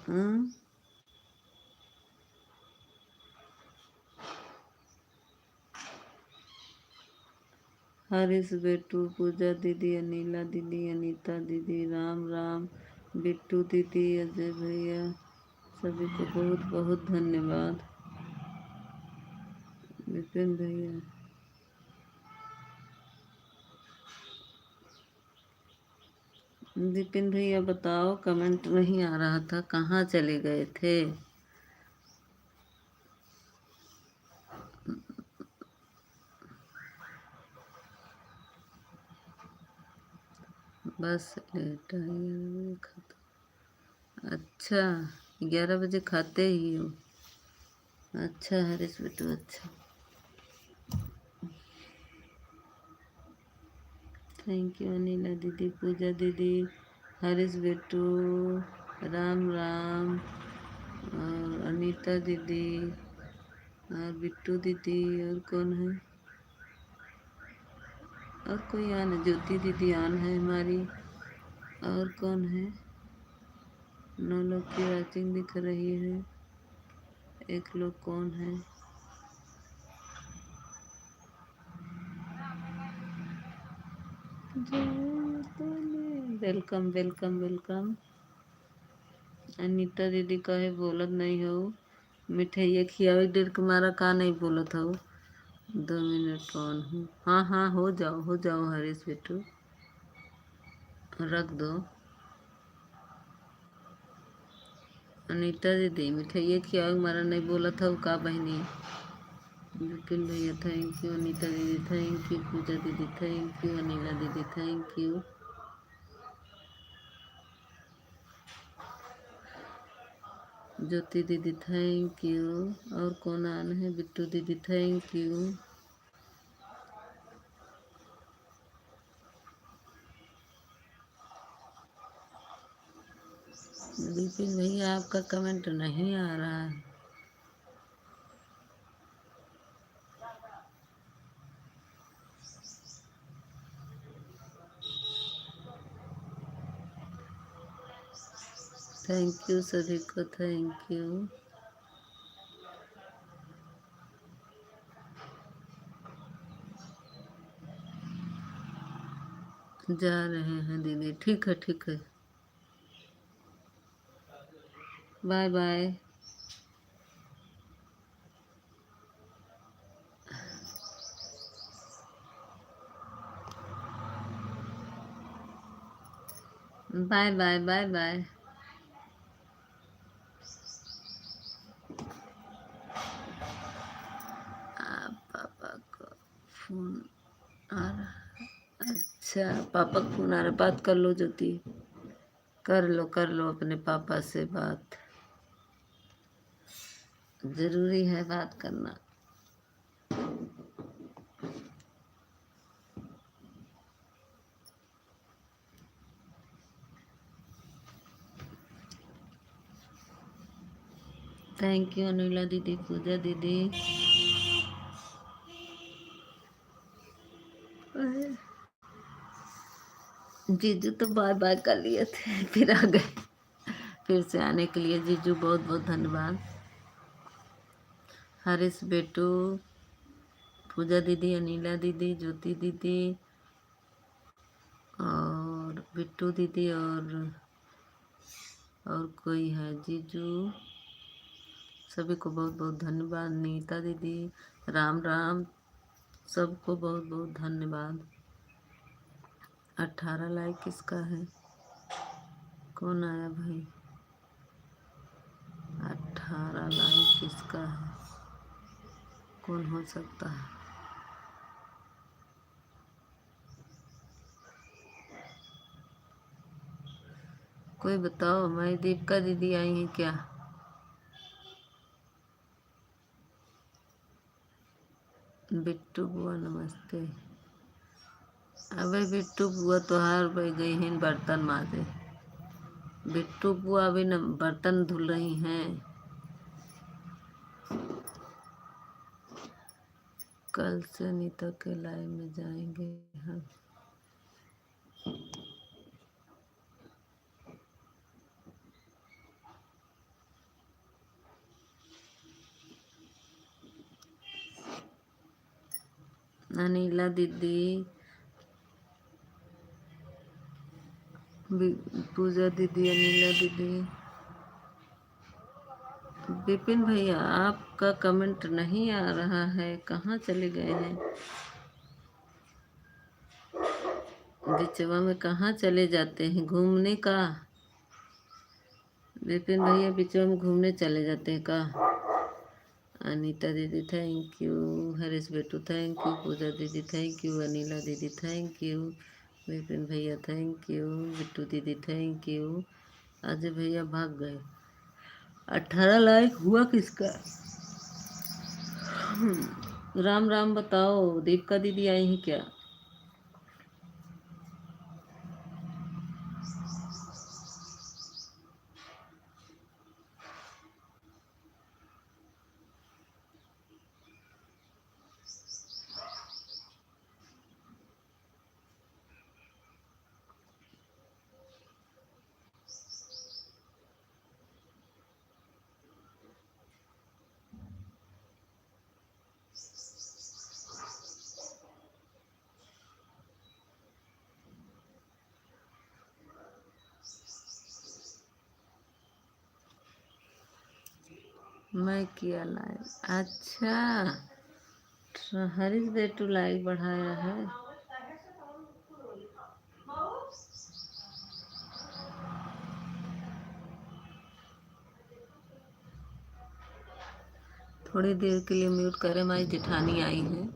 हाँ? हरीश बेटू, पूजा दीदी, अनिला दीदी, अनीता दीदी, राम राम, बिट्टू दीदी, अजय भैया, सभी को बहुत बहुत धन्यवाद। विपिन भैया, विपिन भैया बताओ, कमेंट नहीं आ रहा था, कहाँ चले गए थे? बस लेट आई खाता। अच्छा, 11 बजे खाते ही हो? अच्छा हरीश बेटू, अच्छा। थैंक यू अनिला दीदी, पूजा दीदी, हरीश बेटू, राम राम, और अनीता दीदी, और बिट्टू दीदी, और कौन है? और कोई आन है? ज्योति दीदी आन है हमारी। और कौन है? 9 लोग की वॉचिंग दिख रही है। एक लोग कौन है? Welcome welcome welcome. अनीता दीदी कहे बोलत नहीं हो, मिठाइया खियावे डेर के मारा का नहीं बोलत हो? 2 मिनट कौन हूँ? हाँ हाँ, हो जाओ हरीश बेटू, रख दो। अनीता दीदी मिठाइया खियावे मारा नहीं बोलत हो का बहनी? विपिन भैया थैंक यू, अनीता दीदी थैंक यू, पूजा दीदी थैंक यू, अनिला दीदी थैंक यू। ज्योति दीदी थैंक यू। और कौन आन है? बिट्टू दीदी थैंक यू। विपिन भैया आपका कमेंट नहीं आ रहा है। थैंक यू सभी को, थैंक यू। जा रहे हैं दीदी, ठीक है ठीक है, bye bye. Bye bye bye bye. पापा का फोन आ रहा है। अच्छा, पापा का फोन आ रहा है, बात कर लो ज्योति, कर लो अपने पापा से बात, जरूरी है बात करना। थैंक यू अनिला दीदी, पूजा दीदी। जीजू तो बाय बाय कर लिए थे, फिर आ गए। फिर से आने के लिए जीजू बहुत बहुत धन्यवाद। हरीश बेटू, पूजा दीदी, अनिला दीदी, ज्योति दीदी, और बिट्टू दीदी, और कोई है जीजू, सभी को बहुत बहुत धन्यवाद। नीता दीदी, राम राम, सबको बहुत बहुत धन्यवाद। 18 लाइक किसका है? कौन आया भाई? 18 लाइक किसका है? कौन हो सकता है? कोई बताओ, मैं दीपिका दीदी आई हैं क्या? बिट्टू बुआ नमस्ते। अबे बिट्टू बुआ तो हार बह गई हैं बर्तन माजे। बिट्टू बुआ अभी न बर्तन धुल रही हैं। कल से अनीता के लाइव में जाएंगे हम। अनिला दीदी, पूजा दीदी, अनिला दीदी। विपिन भैया आपका कमेंट नहीं आ रहा है, कहाँ चले गए हैं? बिचवा में कहाँ चले जाते हैं घूमने का? विपिन भैया बिचवा में घूमने चले जाते हैं का? अनीता दीदी थैंक यू, हरीश बेटू थैंक यू, पूजा दीदी थैंक यू, अनिला दीदी थैंक यू, विपिन भैया थैंक यू, बिट्टू दीदी थैंक यू। अजय भैया भाग गए। 18 लाइक हुआ किसका? राम राम बताओ, दीपिका दीदी आई हैं क्या? मैं किया लाइक। अच्छा, हरीश बेटू लाइक बढ़ाया है। थोड़ी देर के लिए म्यूट करें, हमारी जेठानी आई है।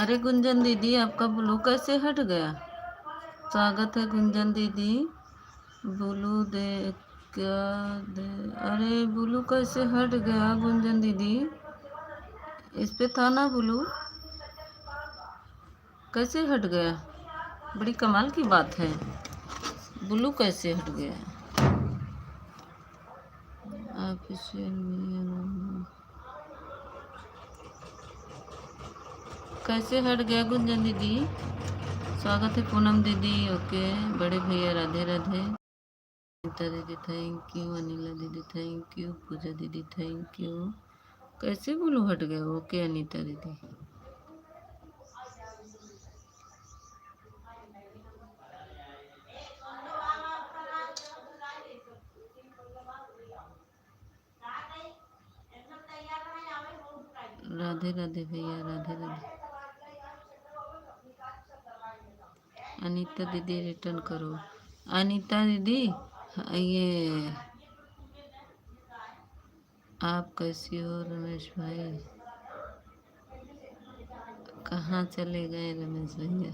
अरे गुंजन दीदी, आपका ब्लू कैसे हट गया? स्वागत है गुंजन दीदी। ब्लू दे क्या दे? अरे ब्लू कैसे हट गया गुंजन दीदी? इस पे था ना ब्लू, कैसे हट गया? बड़ी कमाल की बात है, ब्लू कैसे हट गया? ऑफिशियल कैसे हट गया गुंजन दीदी? स्वागत है पूनम दीदी। ओके, बड़े भैया राधे राधे। अनीता दीदी थैंक यू, अनिला दीदी थैंक यू, पूजा दीदी थैंक यू। कैसे ब्लू हट गया? ओके अनीता दीदी। राधे राधे भैया, राधे राधे। अनीता दीदी रिटर्न करो। अनीता दीदी ये आप कैसी हो? रमेश भाई कहाँ चले गए? रमेश भैया,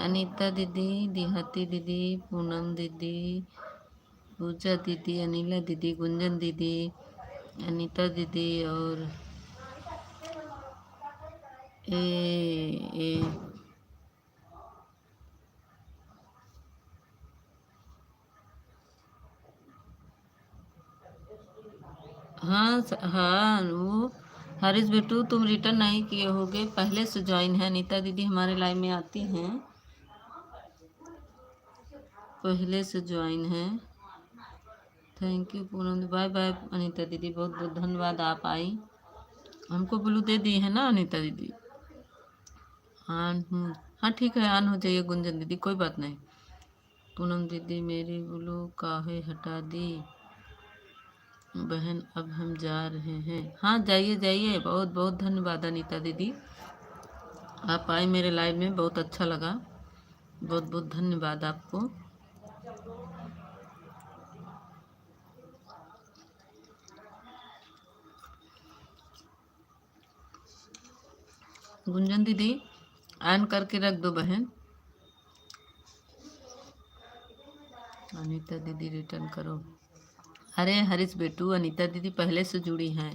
अनीता दीदी, देहाती दीदी, पूनम दीदी, पूजा दीदी, अनिला दीदी, गुंजन दीदी, अनीता दीदी और ए हाँ हाँ, वो हरीश बिट्टू तुम रिटर्न नहीं किए होगे, पहले से ज्वाइन है। अनीता दीदी हमारे लाइव में आती हैं, पहले से ज्वाइन है। Thank you Poonam, bye bye Anita दीदी, बहुत बहुत धन्यवाद आप आई। हमको ब्लू दे दी है ना अनीता दीदी? ऑन हूँ, हाँ ठीक है, ऑन हो जाइए गुंजन दीदी, कोई बात नहीं। पूनम दीदी मेरी ब्लू काहे हटा दी बहन, अब हम जा रहे हैं। हाँ जाइए जाइए, बहुत बहुत धन्यवाद अनीता दीदी, आप आए मेरे लाइव में, बहुत अच्छा लगा, बहुत बहुत धन्यवाद आपको। गुंजन दीदी ऑन करके रख दो बहन। अनीता दीदी रिटर्न करो। अरे हरीश बेटू, अनीता दीदी पहले से जुड़ी हैं।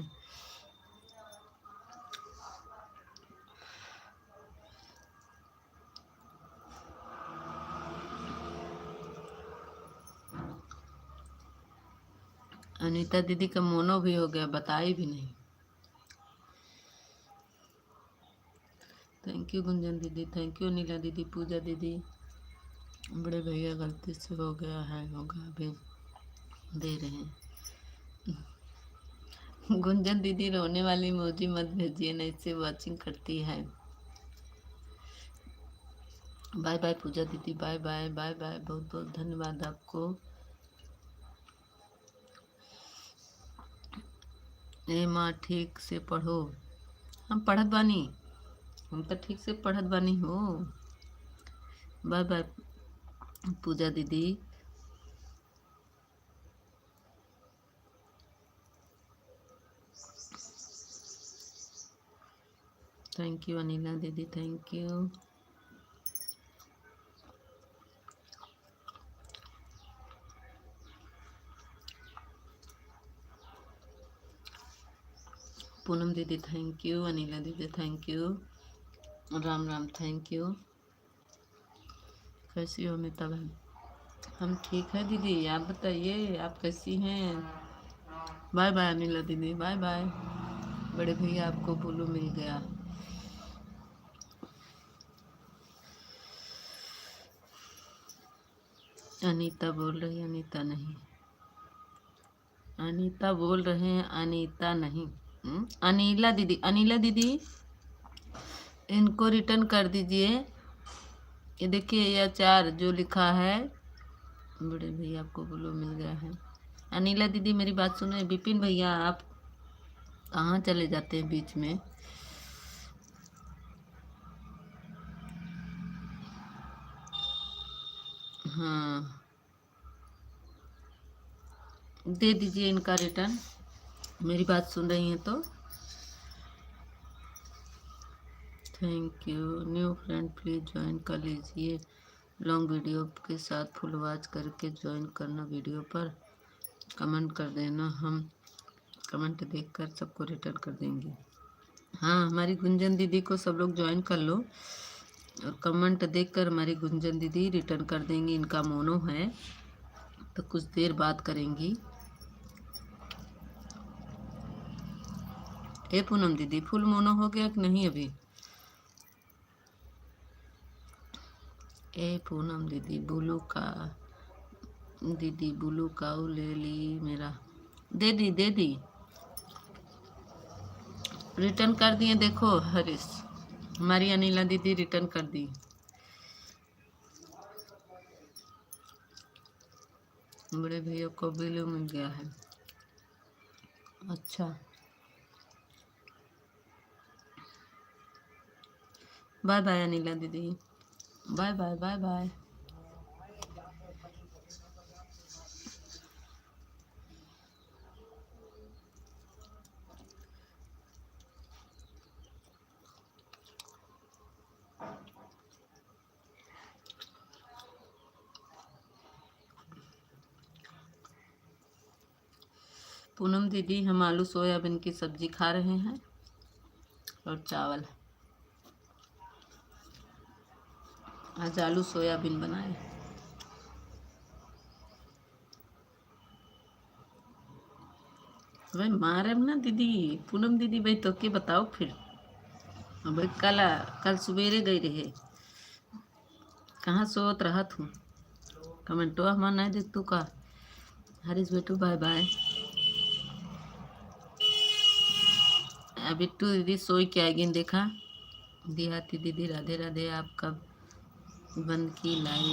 अनीता दीदी का मोनो भी हो गया, बताई भी नहीं। थैंक यू गुंजन दीदी, थैंक यू नीला दीदी, पूजा दीदी। बड़े भैया गलती से हो गया है, होगा अभी दे रहे हैं। गुंजन दीदी रोने वाली इमोजी मत भेजिए, नहीं से वॉचिंग करती है। बाय बाय पूजा दीदी, बाय बाय बाय बाय, बहुत बहुत धन्यवाद आपको। ए माँ ठीक से पढ़ो। हम पढ़त बानी, हम तो ठीक से पढ़त बानी हो। बाय बाय पूजा दीदी। थैंक यू अनिला दीदी, थैंक यू। पूनम दीदी थैंक यू, अनिला दीदी thank you, Ram Ram thank you. कैसी हो अमिता बहन? हम ठीक है दीदी, आप बताइए आप कैसी हैं? बाय बाय अनिला दीदी, बाय बाय। बड़े भैया आपको ब्लू मिल गया। अनीता बोल रही, अनीता नहीं, अनीता बोल रहे हैं, अनीता नहीं। अनिला दीदी, अनिला दीदी इनको रिटर्न कर दीजिए। ये देखिए ये अचार जो लिखा है, बड़े भैया आपको ब्लू मिल गया है। अनिला दीदी मेरी बात सुनो, विपिन भैया आप कहाँ चले जाते हैं बीच में? हाँ दे दीजिए इनका रिटर्न, मेरी बात सुन रही हैं तो। Thank you. New friend please join कर लीजिए, लॉन्ग वीडियो के साथ फुल वॉच करके ज्वाइन करना, वीडियो पर कमेंट कर देना, हम कमेंट देखकर सबको रिटर्न कर देंगे। हाँ, हमारी गुंजन दीदी को सब लोग ज्वाइन कर लो और कमेंट देखकर हमारी गुंजन दीदी रिटर्न कर देंगी। इनका मोनो है तो कुछ देर बाद करेंगी। ए पूनम दीदी, फुल मोनो हो गया कि नहीं अभी? ए पूनम दीदी, बुलू का दीदी बुलू काऊ ले ली मेरा। दे दी रिटर्न कर दिए। देखो हरीश, हमारी अनिला दीदी रिटर्न कर दी। बड़े भैया को बिल्लू मिल गया है। अच्छा, बाय बाय अनिला दीदी, bye bye bye bye. Poonam दीदी, हम आलू सोयाबीन की सब्जी खा रहे हैं और चावल। आज आलू सोयाबीन बनाए। भाई मारे ना दीदी, पूनम दीदी भाई तो के बताओ फिर। भाई कल सवेरे गई रहे, कहाँ सोत रहा तू? कमेंटो हमार नहीं देख तू का। हरीश बेटू बाय बाय। बिट्टू दीदी सोई के आएगी देखा। देहाती दीदी राधे राधे, आप कब बंद की लाइव?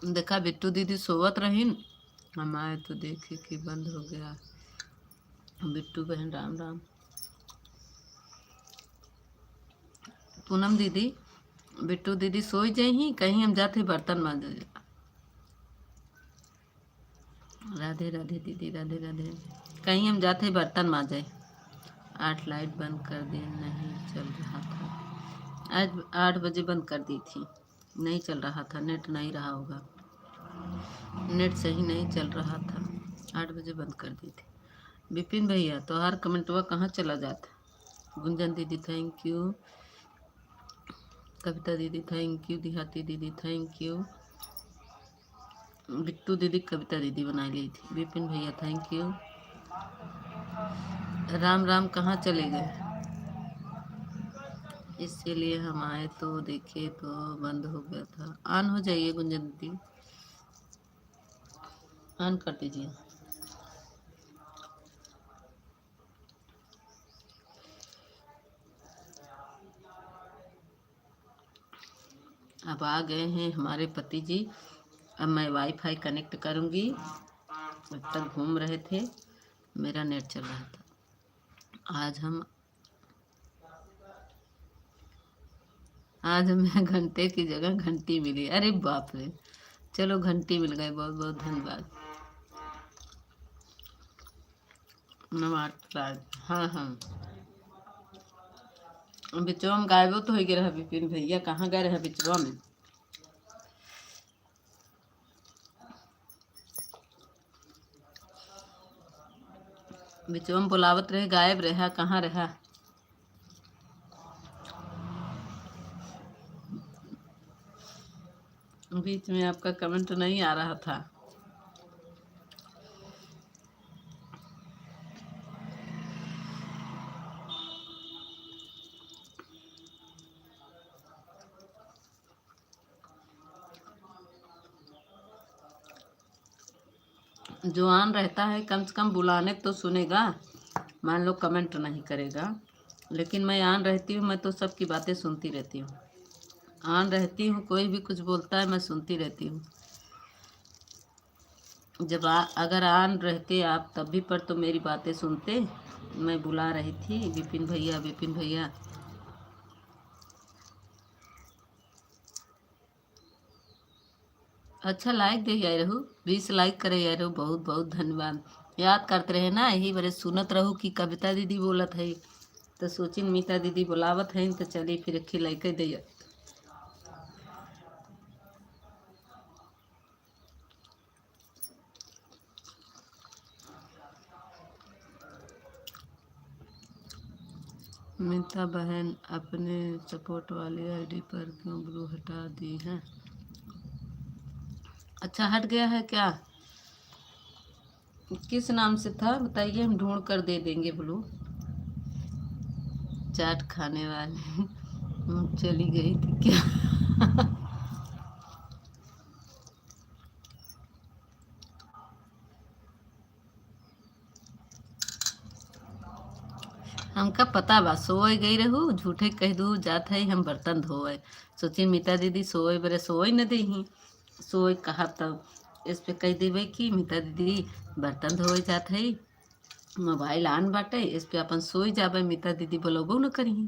देखा बिट्टू दीदी सोवत रही, हम आए तो देखे कि बंद हो गया। बिट्टू बहन राम राम। पूनम दीदी, बिट्टू दीदी सोई जाए ही, कहीं हम जाते बर्तन मांजे। राधे राधे दीदी, राधे राधे। कहीं हम जाते बर्तन मांजे। 8 लाइट बंद कर दी, नहीं चल रहा था। आज 8 बजे बंद कर दी थी, नहीं चल रहा था, नेट नहीं रहा होगा, नेट सही नहीं चल रहा था। 8 बजे बंद कर दी थी। विपिन भैया तो हर कमेंटवा कहाँ चला जाता? गुंजन दीदी थैंक यू, कविता दीदी थैंक यू, देहाती दीदी थैंक यू, बिट्टू दीदी कविता दीदी बनाई ली थी। विपिन भैया थैंक यू। राम राम कहाँ चले गए? इसीलिए हम आए तो देखे तो बंद हो गया था। ऑन हो जाइए गुंजन दीदी, ऑन कर दीजिए। अब आ गए हैं हमारे पति जी। अब मैं वाईफाई कनेक्ट करूँगी। अब तक घूम रहे थे, मेरा नेट चल रहा था। आज हमें घंटे की जगह घंटी मिली। अरे बाप रे, चलो घंटी मिल गई, बहुत बहुत धन्यवाद। नमस्कार। हाँ हाँ, बिचवा में गायबो तो हो गए रहा। विपिन भैया कहाँ गए रहे बिचवा में? बिचवा में बुलावत रहे, गायब रहा, कहाँ रहा? बीच में आपका कमेंट नहीं आ रहा था। जो ऑन रहता है कम से कम बुलाने तो सुनेगा, मान लो कमेंट नहीं करेगा। लेकिन मैं ऑन रहती हूँ, मैं तो सबकी बातें सुनती रहती हूँ। ऑन रहती हूँ, कोई भी कुछ बोलता है मैं सुनती रहती हूँ। जब अगर ऑन रहते आप तब भी पर तो मेरी बातें सुनते। मैं बुला रही थी विपिन भैया, विपिन भैया। अच्छा लाइक दे यार रहू, 20 लाइक करे यार रहू, बहुत बहुत धन्यवाद। याद करते रहे ना, यही बड़े सुनत रहू कि कविता दीदी बोलत है तो सोचिन मीता दीदी बुलावत है तो चली फिर एक लाइक दे। मीता बहन अपने सपोर्ट वाली आईडी पर क्यों ब्लू हटा दी है? अच्छा हट गया है क्या? किस नाम से था बताइए, हम ढूंढ कर दे देंगे ब्लू। चाट खाने वाली चली गई थी क्या? हमका पता बा सोए गई रहू, झूठे कह दू जात है हम बर्तन धोए। सोची मीता दीदी सोए बरे सोए न दही, सोए कहा तब इस पे कह देवे कि मीता दीदी बर्तन धोए जात है, मोबाइल आन बाटे इस पे अपन सोई जाबे, मीता दीदी बोलोबो न करी।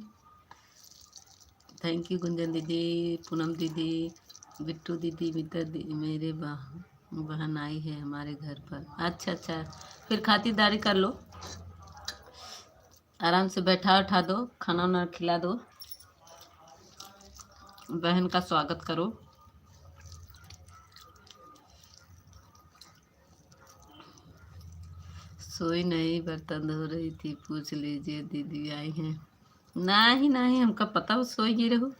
थैंक यू गुंजन दीदी, पूनम दीदी, बिट्टू दीदी, मीता दीदी मेरे बहन आई है हमारे घर पर। अच्छा अच्छा, फिर खातिरदारी कर लो, आराम से बैठा उठा दो, खाना वाना खिला दो, बहन का स्वागत करो। सोई नहीं बर्तन धो रही थी, पूछ लीजिए दीदी आई हैं। नहीं नहीं हमका पता वो सोई ही रहो,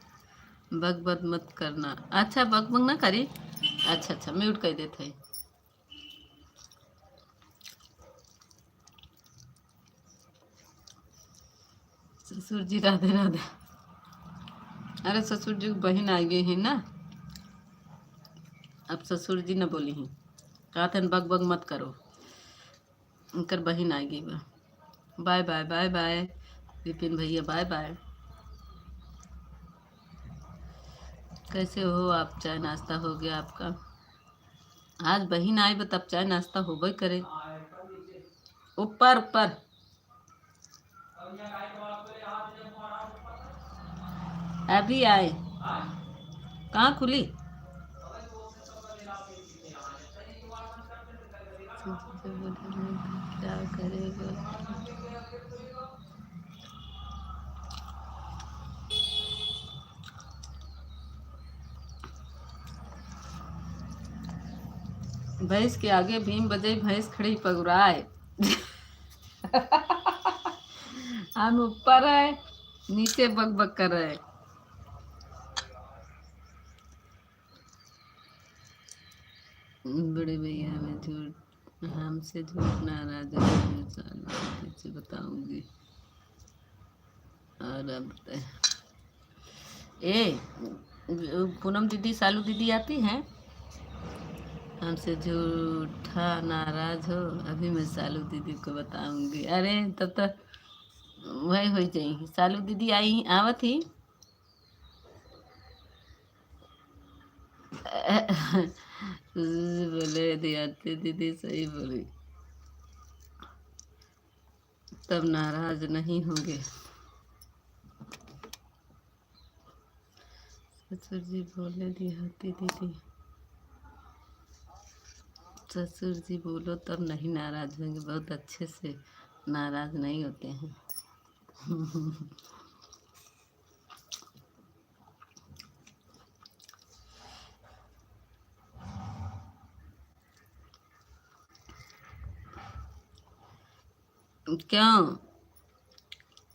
बग बग मत करना। अच्छा बग बग ना करी, अच्छा अच्छा म्यूट कर देते। ससुर जी राधे राधे। अरे ससुर जी बहन आ गई है ना, अब ससुर जी न बोली हैं, कहा था बग बग मत करो, उनकर बहन आ गई बा। Bye bye bye bye Vipin भैया, बाय बाय। कैसे हो आप? चाय नाश्ता हो गया आपका? आज बहन आई बा तब चाय नाश्ता होबे करे। ऊपर ऊपर अभी आए, कहाँ खुली? क्या करेगा? भैंस के आगे भीम बजे, भैंस खड़ी पगुराए। हम ऊपर है, नीचे बक बक कर रहे। बड़े भैया में झूठ, हमसे झूठ नाराज है, बताऊंगी। और अब ए पूनम दीदी सालू दीदी आती हैं, हमसे झूठा नाराज हो, अभी मैं सालू दीदी को बताऊंगी। अरे तब तक वही हो जाएगी। सालू दीदी आई आवत ही बोले दियाती दीदी सही बोली, तब नाराज नहीं होंगे। ससुर जी बोले दियाती दीदी, ससुर जी बोलो तब नहीं नाराज होंगे, बहुत अच्छे से नाराज नहीं होते हैं। क्यों?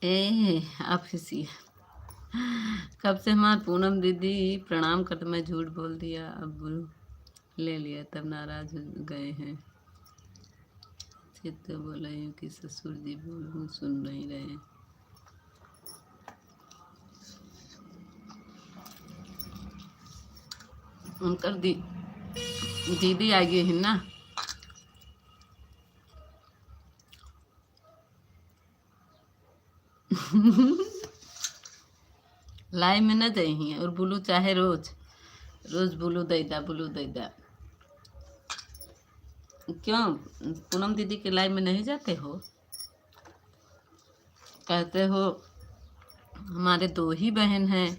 ए आप किसी कब से हमार पूनम दीदी प्रणाम करते, मैं झूठ बोल दिया, अब ले लिया तब नाराज हो गए हैं। चित्त बोल रही हूँ कि ससुर जी बोलूँ सुन नहीं रहे। उनकर दीदी आ गई है ना। लाई में न दही और बुलू चाहे रोज रोज बुलू दैदा बुलू दैदा। क्यों पूनम दीदी के लाई में नहीं जाते हो? कहते हो हमारे दो ही बहन हैं।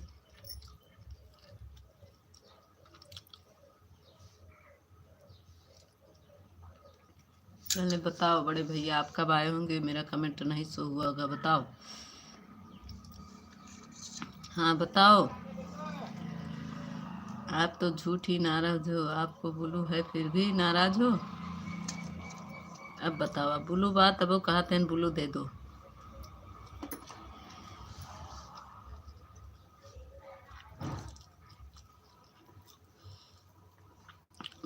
पहले बताओ बड़े भैया आप कब आए होंगे, मेरा कमेंट नहीं शो हुआ होगा, बताओ। हाँ बताओ, आप तो झूठ ही नाराज हो, आपको बुलू है फिर भी नाराज हो। अब बताओ, अब बुलू बात अब वो कहते हैं बुलू दे दो।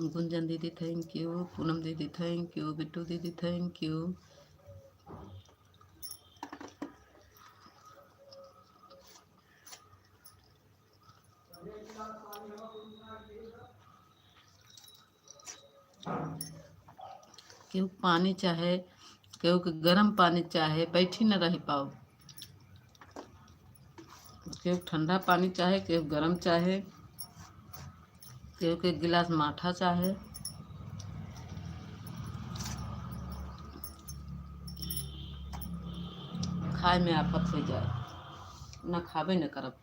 गुंजन दीदी थैंक यू, पूनम दीदी थैंक यू, बिट्टू दीदी थैंक यू। केहू पानी चाहे, केहू के गर्म पानी चाहे, बैठी न रह पाओ। केहू ठंडा पानी चाहे, केहू गर्म चाहे, केहू के गिलास माठा चाहे। खाए में आफत हो जाए, न खाबे न करब।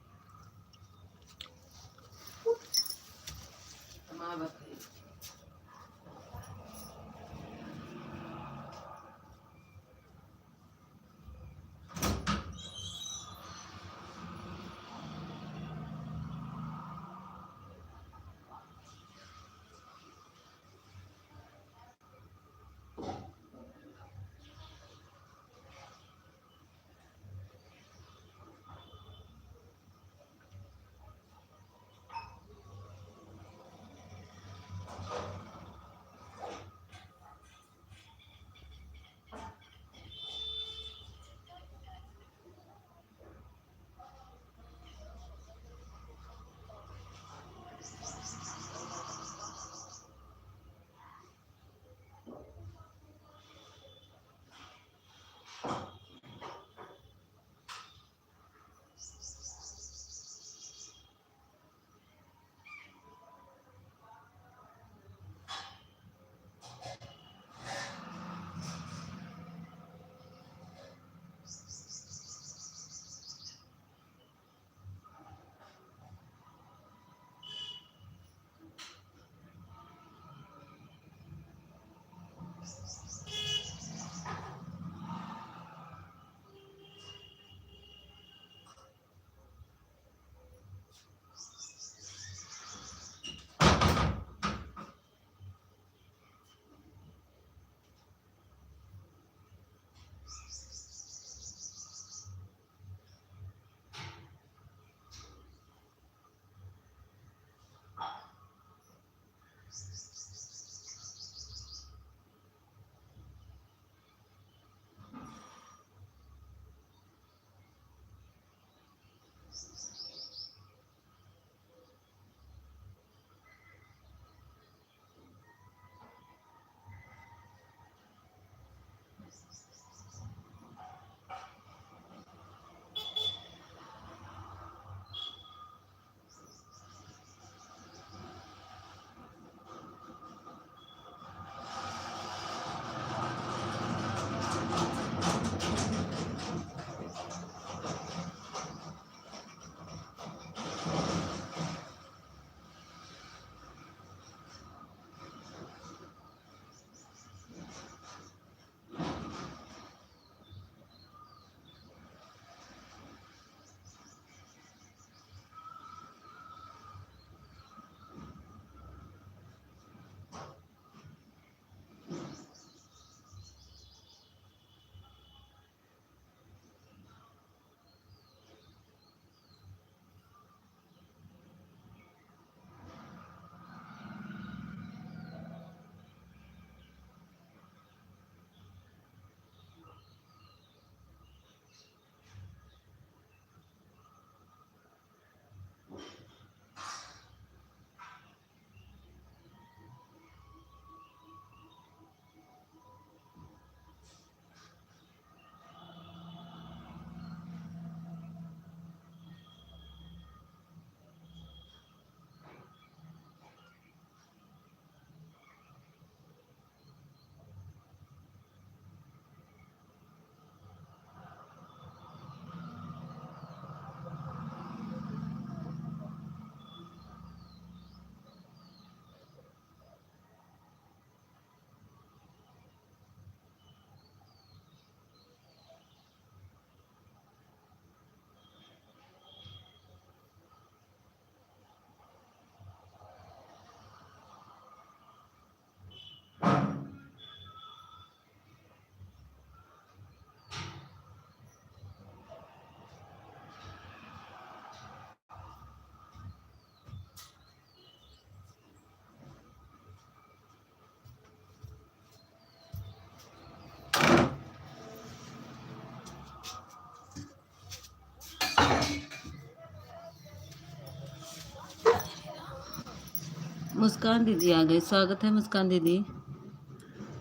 मुस्कान दीदी आ गई, स्वागत है मुस्कान दीदी।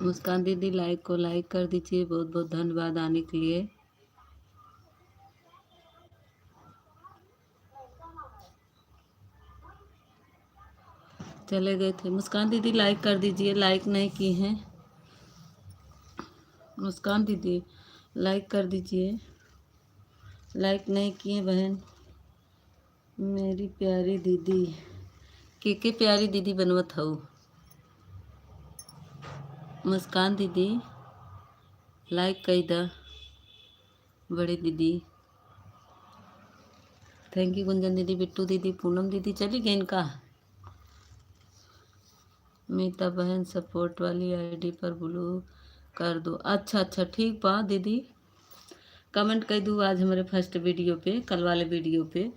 मुस्कान दीदी लाइक को लाइक कर दीजिए, बहुत बहुत धन्यवाद आने के लिए। चले गए थे। मुस्कान दीदी लाइक कर दीजिए, लाइक नहीं की हैं। मुस्कान दीदी लाइक कर दीजिए, लाइक नहीं किए बहन। मेरी प्यारी दीदी के प्यारी दीदी बनवत हूँ। मुस्कान दीदी लाइक कई दा बड़े दीदी। थैंक यू गुंजन दीदी, बिट्टू दीदी, पूनम दीदी चली गई इनका। मीता बहन सपोर्ट वाली आईडी पर ब्लू कर दो। अच्छा अच्छा ठीक बा दीदी, कमेंट कर दूँ आज हमारे फर्स्ट वीडियो पे, कल वाले वीडियो पे।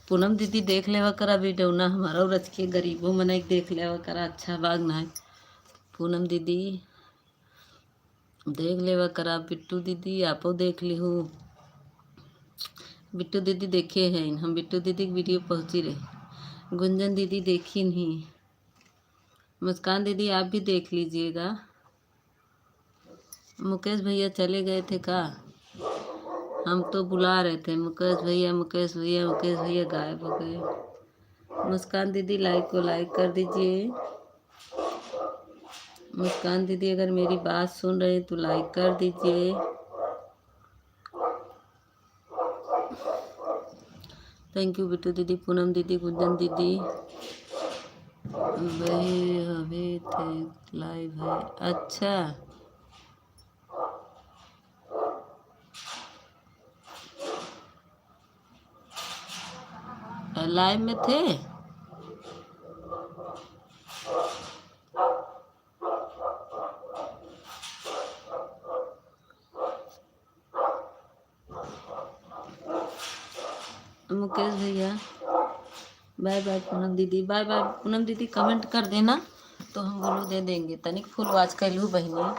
पूनम दीदी देख लेवा करा वीडियो ना हमारा, रच के गरीबों मन देख लेवा करा, अच्छा बाग ना है। पूनम दीदी देख लेवा करा। बिट्टू दीदी आपो देख ली हूँ। बिट्टू दीदी देखे हैं हम, बिट्टू दीदी की वीडियो पहुँची रहे। गुंजन दीदी देखी नहीं। मुस्कान दीदी आप भी देख लीजिएगा। मुकेश भैया चले गए थे का? हम तो बुला रहे थे मुकेश भैया, मुकेश भैया, मुकेश भैया गायब हो गए। मुस्कान दीदी लाइक को लाइक कर दीजिए। मुस्कान दीदी अगर मेरी बात सुन रहे तो लाइक कर दीजिए। थैंक यू बिट्टू दीदी, पूनम दीदी, गुंजन दीदी। वही अभी थे लाइव है। अच्छा लाइव में थे। मुकेश भैया बाय बाय। पूनम दीदी बाय बाय। पूनम दीदी कमेंट कर देना तो हम बोलो दे देंगे। तनिक फुल वाच कर लूँ बहनी।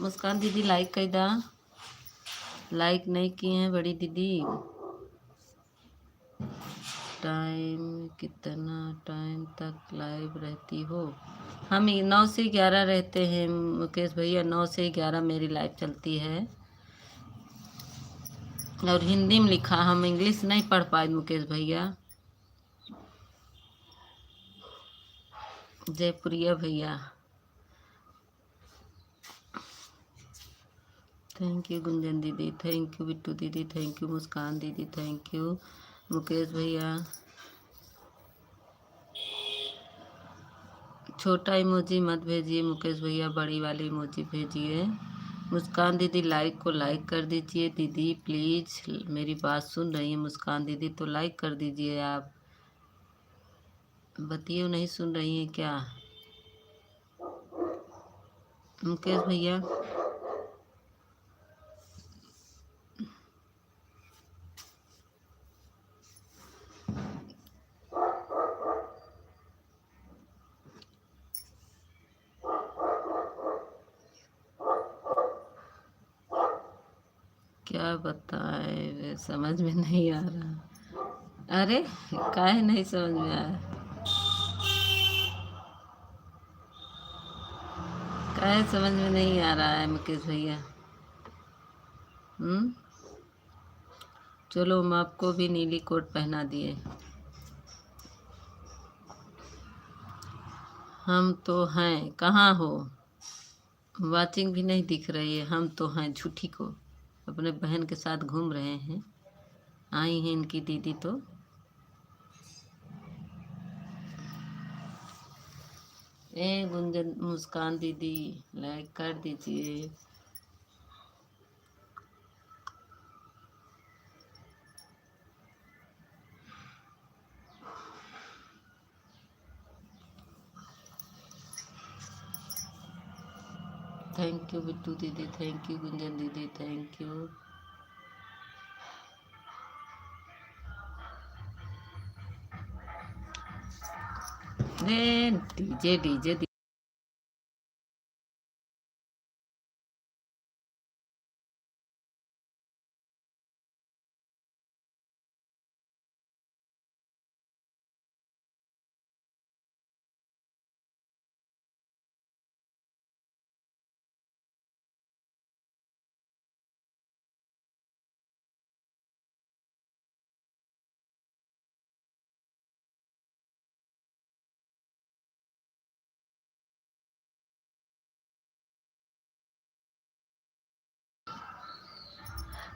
मुस्कान दीदी लाइक कर दा, लाइक नहीं किए हैं बड़ी दीदी। टाइम कितना टाइम तक लाइव रहती हो? हम 9 से 11 रहते हैं मुकेश भैया, 9 से 11 मेरी लाइव चलती है। और हिंदी में लिखा, हम इंग्लिश नहीं पढ़ पाए मुकेश भैया। जयपुरिया भैया थैंक यू। गुंजन दीदी थैंक यू। बिट्टू दीदी थैंक यू। मुस्कान दीदी थैंक यू। मुकेश भैया छोटा इमोजी मत भेजिए मुकेश भैया, बड़ी वाली इमोजी भेजिए। मुस्कान दीदी लाइक को लाइक कर दीजिए दीदी प्लीज़। मेरी बात सुन रही है मुस्कान दीदी तो लाइक कर दीजिए आप। बतियो नहीं सुन रही हैं क्या मुकेश भैया? क्या बताए समझ में नहीं आ रहा। अरे काहे नहीं समझ में आया? काहे समझ में नहीं आ रहा है मुकेश भैया? चलो हम आपको भी नीली कोट पहना दिए। हम तो हैं, कहाँ हो? वाचिंग भी नहीं दिख रही है। हम तो हैं झूठी को, अपने बहन के साथ घूम रहे हैं। आई हैं इनकी दीदी तो। ए गुंजन मुस्कान दीदी लाइक कर दीजिए। थैंक यू बिट्टू दीदी, थैंक यू गुंजन दीदी, थैंक यू। डीजे डीजे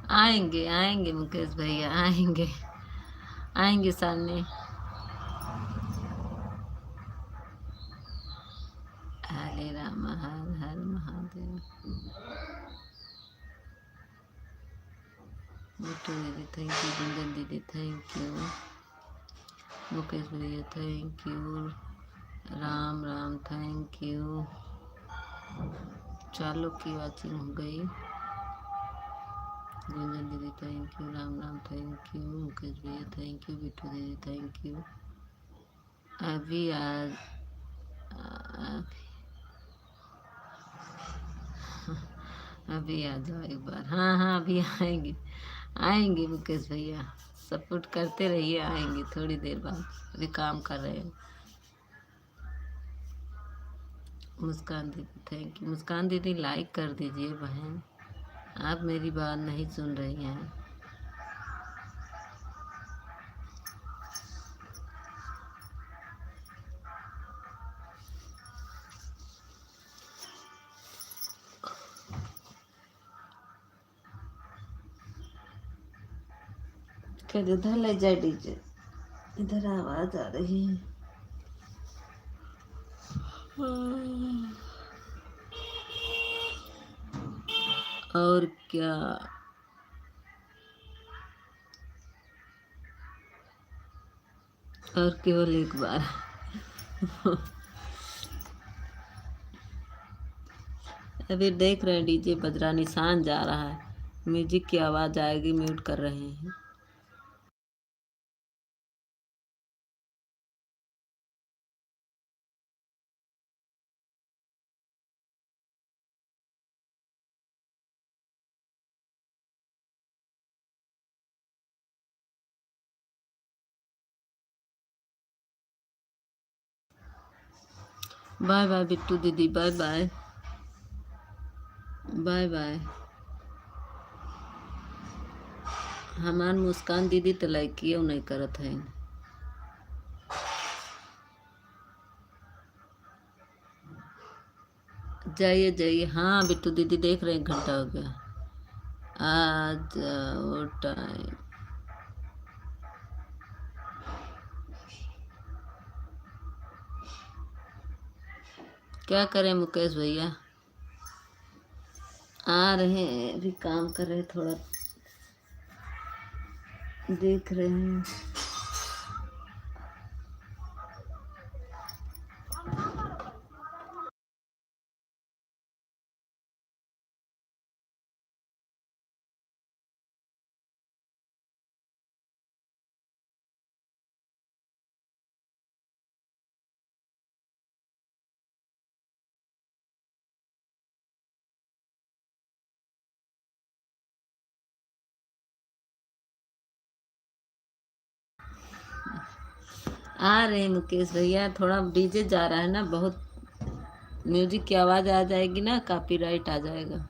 आएंगे आएंगे मुकेश भैया, आएंगे आएंगे सामने। हरे राम, हर हर महादेव। बिट्टू दीदी थैंक यू, गुंजन दीदी थैंक यू, मुकेश भैया thank you, Ram Ram thank you. चालू की वाचिंग हो गई। गुंजन दीदी thank you, Ram Ram thank you, Mukesh भैया थैंक यू, बिट्टू दीदी थैंक यू। अभी आज अभी आ जाओ एक बार। हाँ हाँ अभी आएंगे, आएंगे मुकेश भैया, सपोर्ट करते रहिए, आएंगे थोड़ी देर बाद, अभी काम कर रहे हैं। मुस्कान दीदी थैंक यू, मुस्कान दीदी लाइक कर दीजिए बहन, आप मेरी बात नहीं सुन रही हैं। क्या इधर ले जाए डीजे, इधर आवाज आ रही है। और क्या, और केवल एक बार। अभी देख रहे हैं डीजे बज रहा, निशान जा रहा है, म्यूजिक की आवाज आएगी, म्यूट कर रहे हैं। बाय बाय बिट्टू दीदी, बाय बाय, बाय बाय। हमार मुस्कान दीदी तो लाइक नहीं करत है। जाइए जाइए, हाँ बिट्टू दीदी देख रहे हैं, घंटा हो गया, आज वो टाइम। क्या करें मुकेश भैया, आ रहे हैं, अभी काम कर रहे हैं, थोड़ा देख रहे हैं। आ रहे हैं मुकेश भैया, थोड़ा डीजे जा रहा है ना, बहुत म्यूजिक की आवाज आ जाएगी ना, कॉपीराइट आ जाएगा।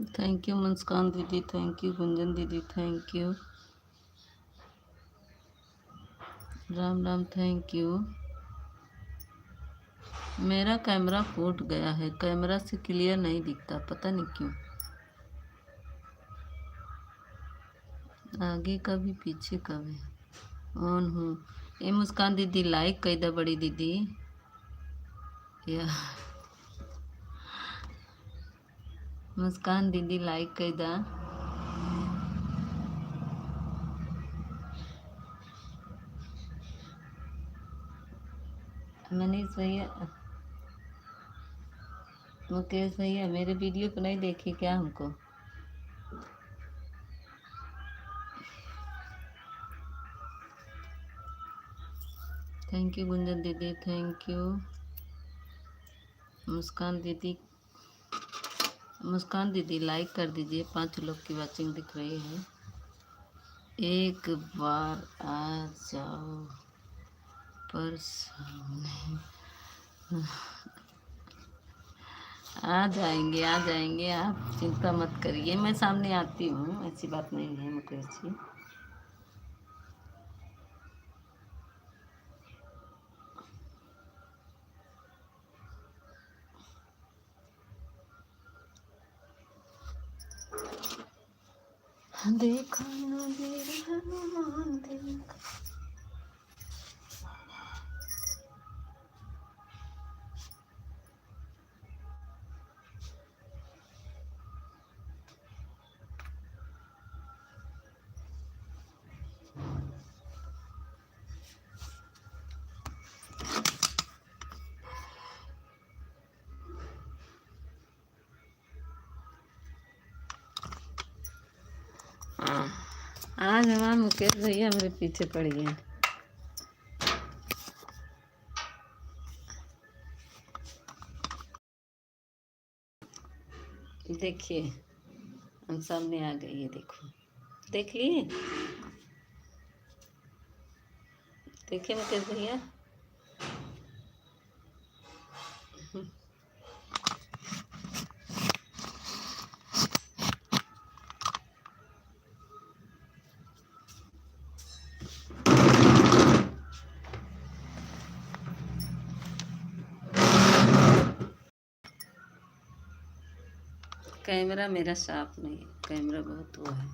थैंक यू मुस्कान दीदी, थैंक यू गुंजन दीदी, thank you. Ram Ram, thank you. मेरा कैमरा फूट गया है, कैमरा से क्लियर नहीं दिखता, पता नहीं क्यों। आगे का भी पीछे का भी ऑन हूँ। ये मुस्कान दीदी लाइक कर दे, बड़ी दीदी या मुस्कान दीदी लाइक कर दा। मनीष भैया, मुकेश भैया मेरे वीडियो को नहीं देखी क्या हमको? थैंक यू गुंजन दीदी, थैंक यू। मुस्कान दीदी लाइक कर दीजिए, 5 लोग की वाचिंग दिख रही है। एक बार आ जाओ पर सामने। आ जाएंगे आ जाएंगे, आप चिंता मत करिए, मैं सामने आती हूँ, ऐसी बात नहीं है मुकेश जी। देखा ना मेरा हनुमान देखा। आज हमारे मुकेश भैया मेरे पीछे पड़ गए। देखिए हम सामने आ गए, ये देखो, देख लिए? देखिए मुकेश भैया, कैमरा मेरा साफ नहीं है, कैमरा बहुत वो है।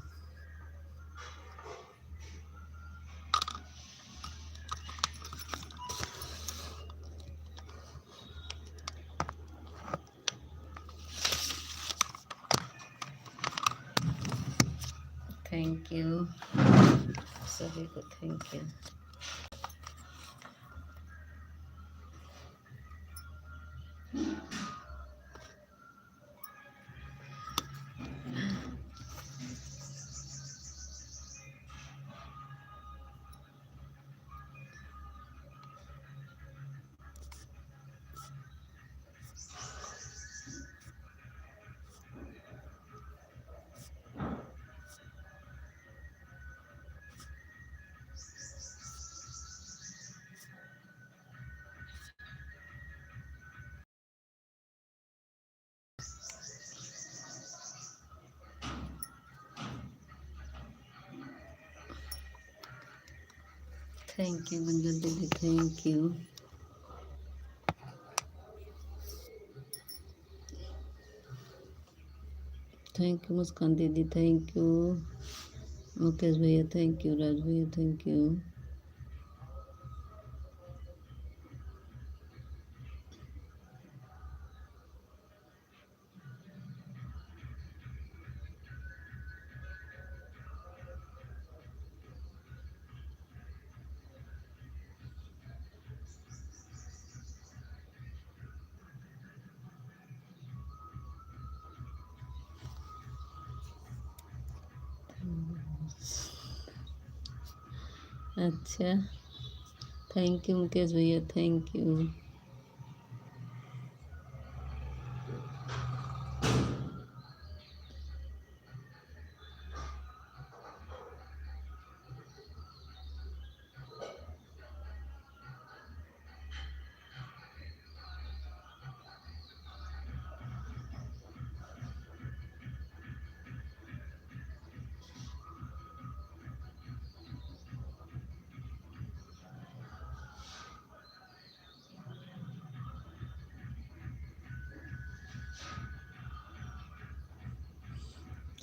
थैंक यू सभी को, thank you. Thank you Gunjan दीदी, थैंक यू। थैंक यू मुस्कान दीदी, थैंक यू। मुकेश भैया थैंक यू, राज भैया थैंक यू। अच्छा, थैंक यू मुकेश भैया, थैंक यू।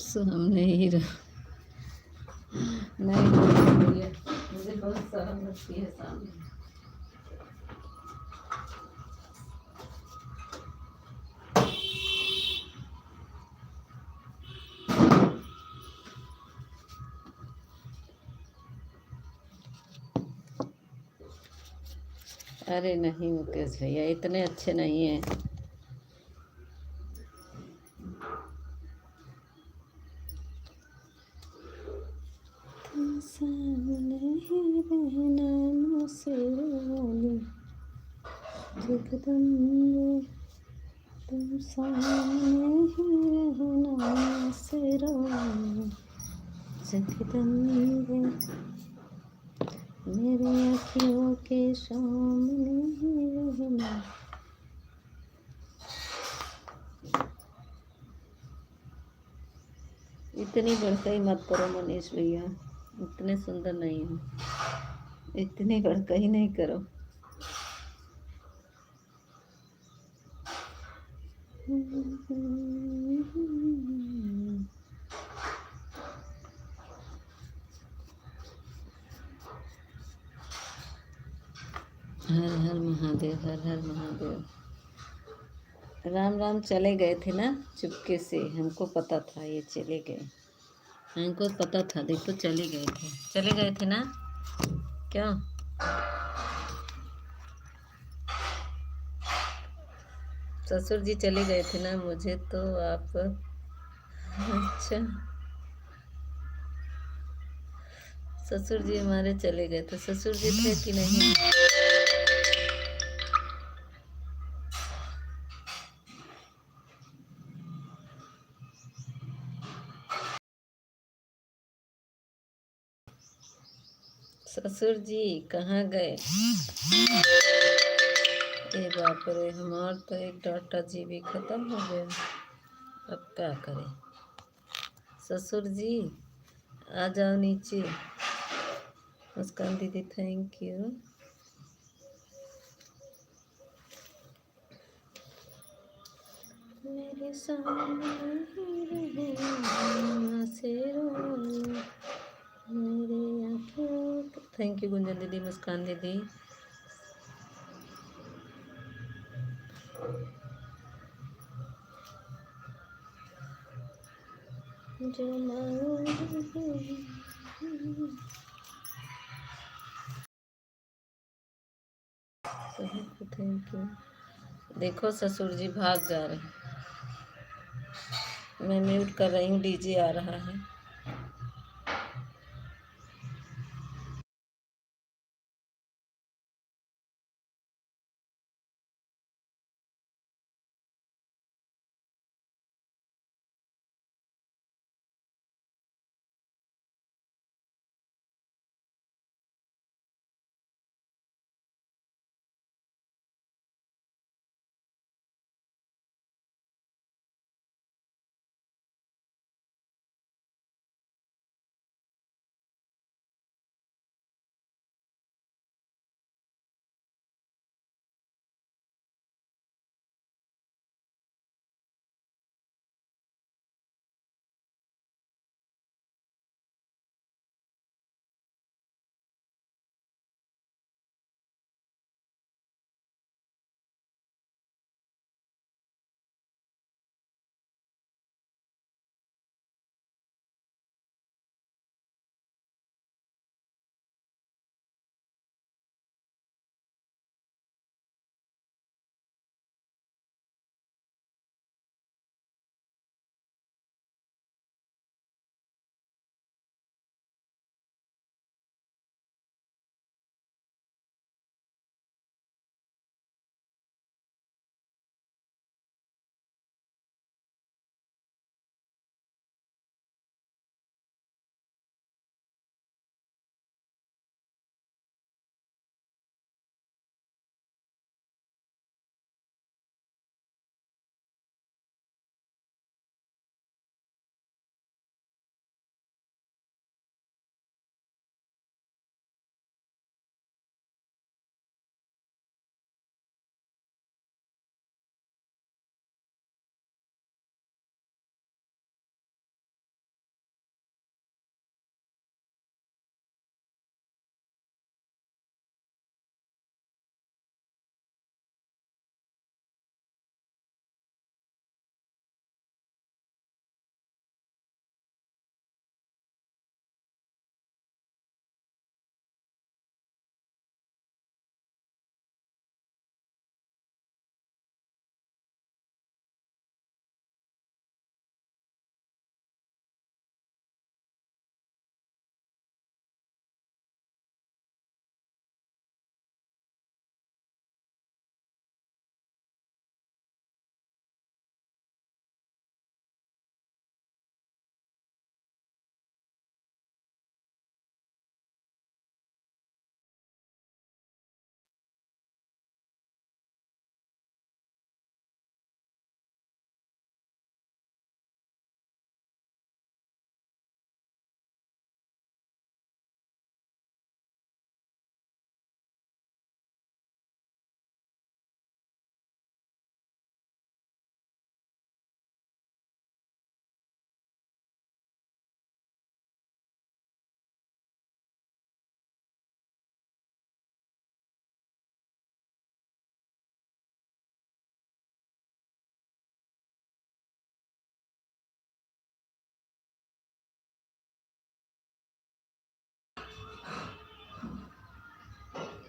सामने ही रहा। नहीं नहीं भैया, मुझे बहुत शर्म लगती है सामने। अरे नहीं मुकेश भैया, इतने अच्छे नहीं हैं। तुम सामने ही रहना मुझसे जगदम्बे, तुम सामने ही रहना मुझसे जगदम्बे, मेरी अखियों के सामने ही रहना। इतनी बड़काई मत करो मनीष भैया, इतने सुंदर नहीं हो, इतनी बड़काई नहीं करो। हर हर महादेव, हर हर महादेव। राम राम। चले गए थे ना चुपके से, हमको पता था ये चले गए, हमको पता था, देखो चले गए थे, चले गए थे ना। क्या ससुर जी चले गए थे ना, मुझे तो आप। अच्छा, ससुर जी हमारे चले गए थे, ससुर जी थे कि नहीं। ससुर जी कहाँ गए। ए बाप रे, हमार तो एक डाटा जीबी खत्म हो गया, अब क्या करें। ससुर जी आ जाओ नीचे। मुस्कान दीदी थैंक यू। मेरे सामने ही रहना से मेरे आँखों। थैंक यू गुंजन दीदी, मुस्कान दीदी। जो थैंक यू। देखो ससुर जी भाग जा रहे हैं, मैं म्यूट कर रही हूँ, डीजे आ रहा है।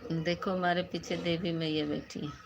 देखो हमारे पीछे देवी मैया बैठी है।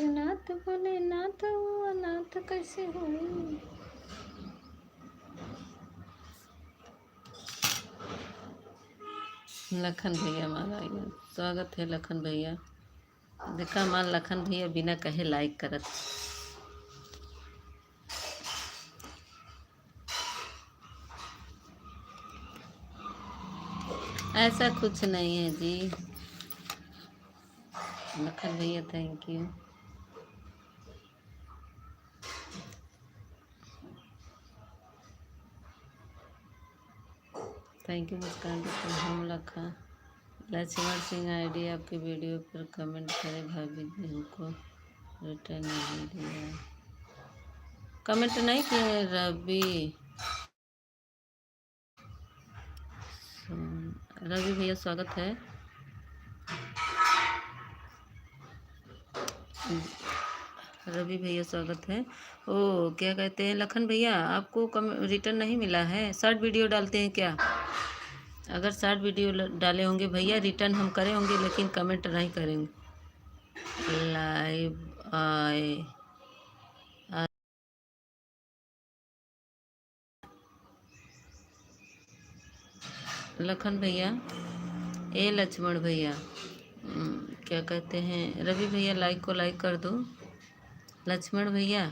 नाथ बोले नाथ हुआ नाथ कैसे हुई। लखन भैया हमारा आइए, स्वागत है लखन भैया। देखा मान लखन भैया बिना कहे लाइक करत। ऐसा कुछ नहीं है जी लखन भैया, थैंक यू। थैंक यू मुस्कान जी। हम लखा लक्ष्मण सिंह आईडी आपकी वीडियो पर कमेंट करें, भाभी जी हमको रिटर्न नहीं दिया। कमेंट नहीं किए रवि। रवि भैया स्वागत है। रवि भैया स्वागत है। ओ क्या कहते हैं लखन भैया, आपको रिटर्न नहीं मिला है? शॉर्ट वीडियो डालते हैं क्या? अगर शॉर्ट वीडियो डाले होंगे भैया रिटर्न हम करे होंगे, लेकिन कमेंट नहीं करेंगे। लाइव आए लखन भैया, ए लक्ष्मण भैया, क्या कहते हैं रवि भैया, लाइक को लाइक कर दो। लक्ष्मण भैया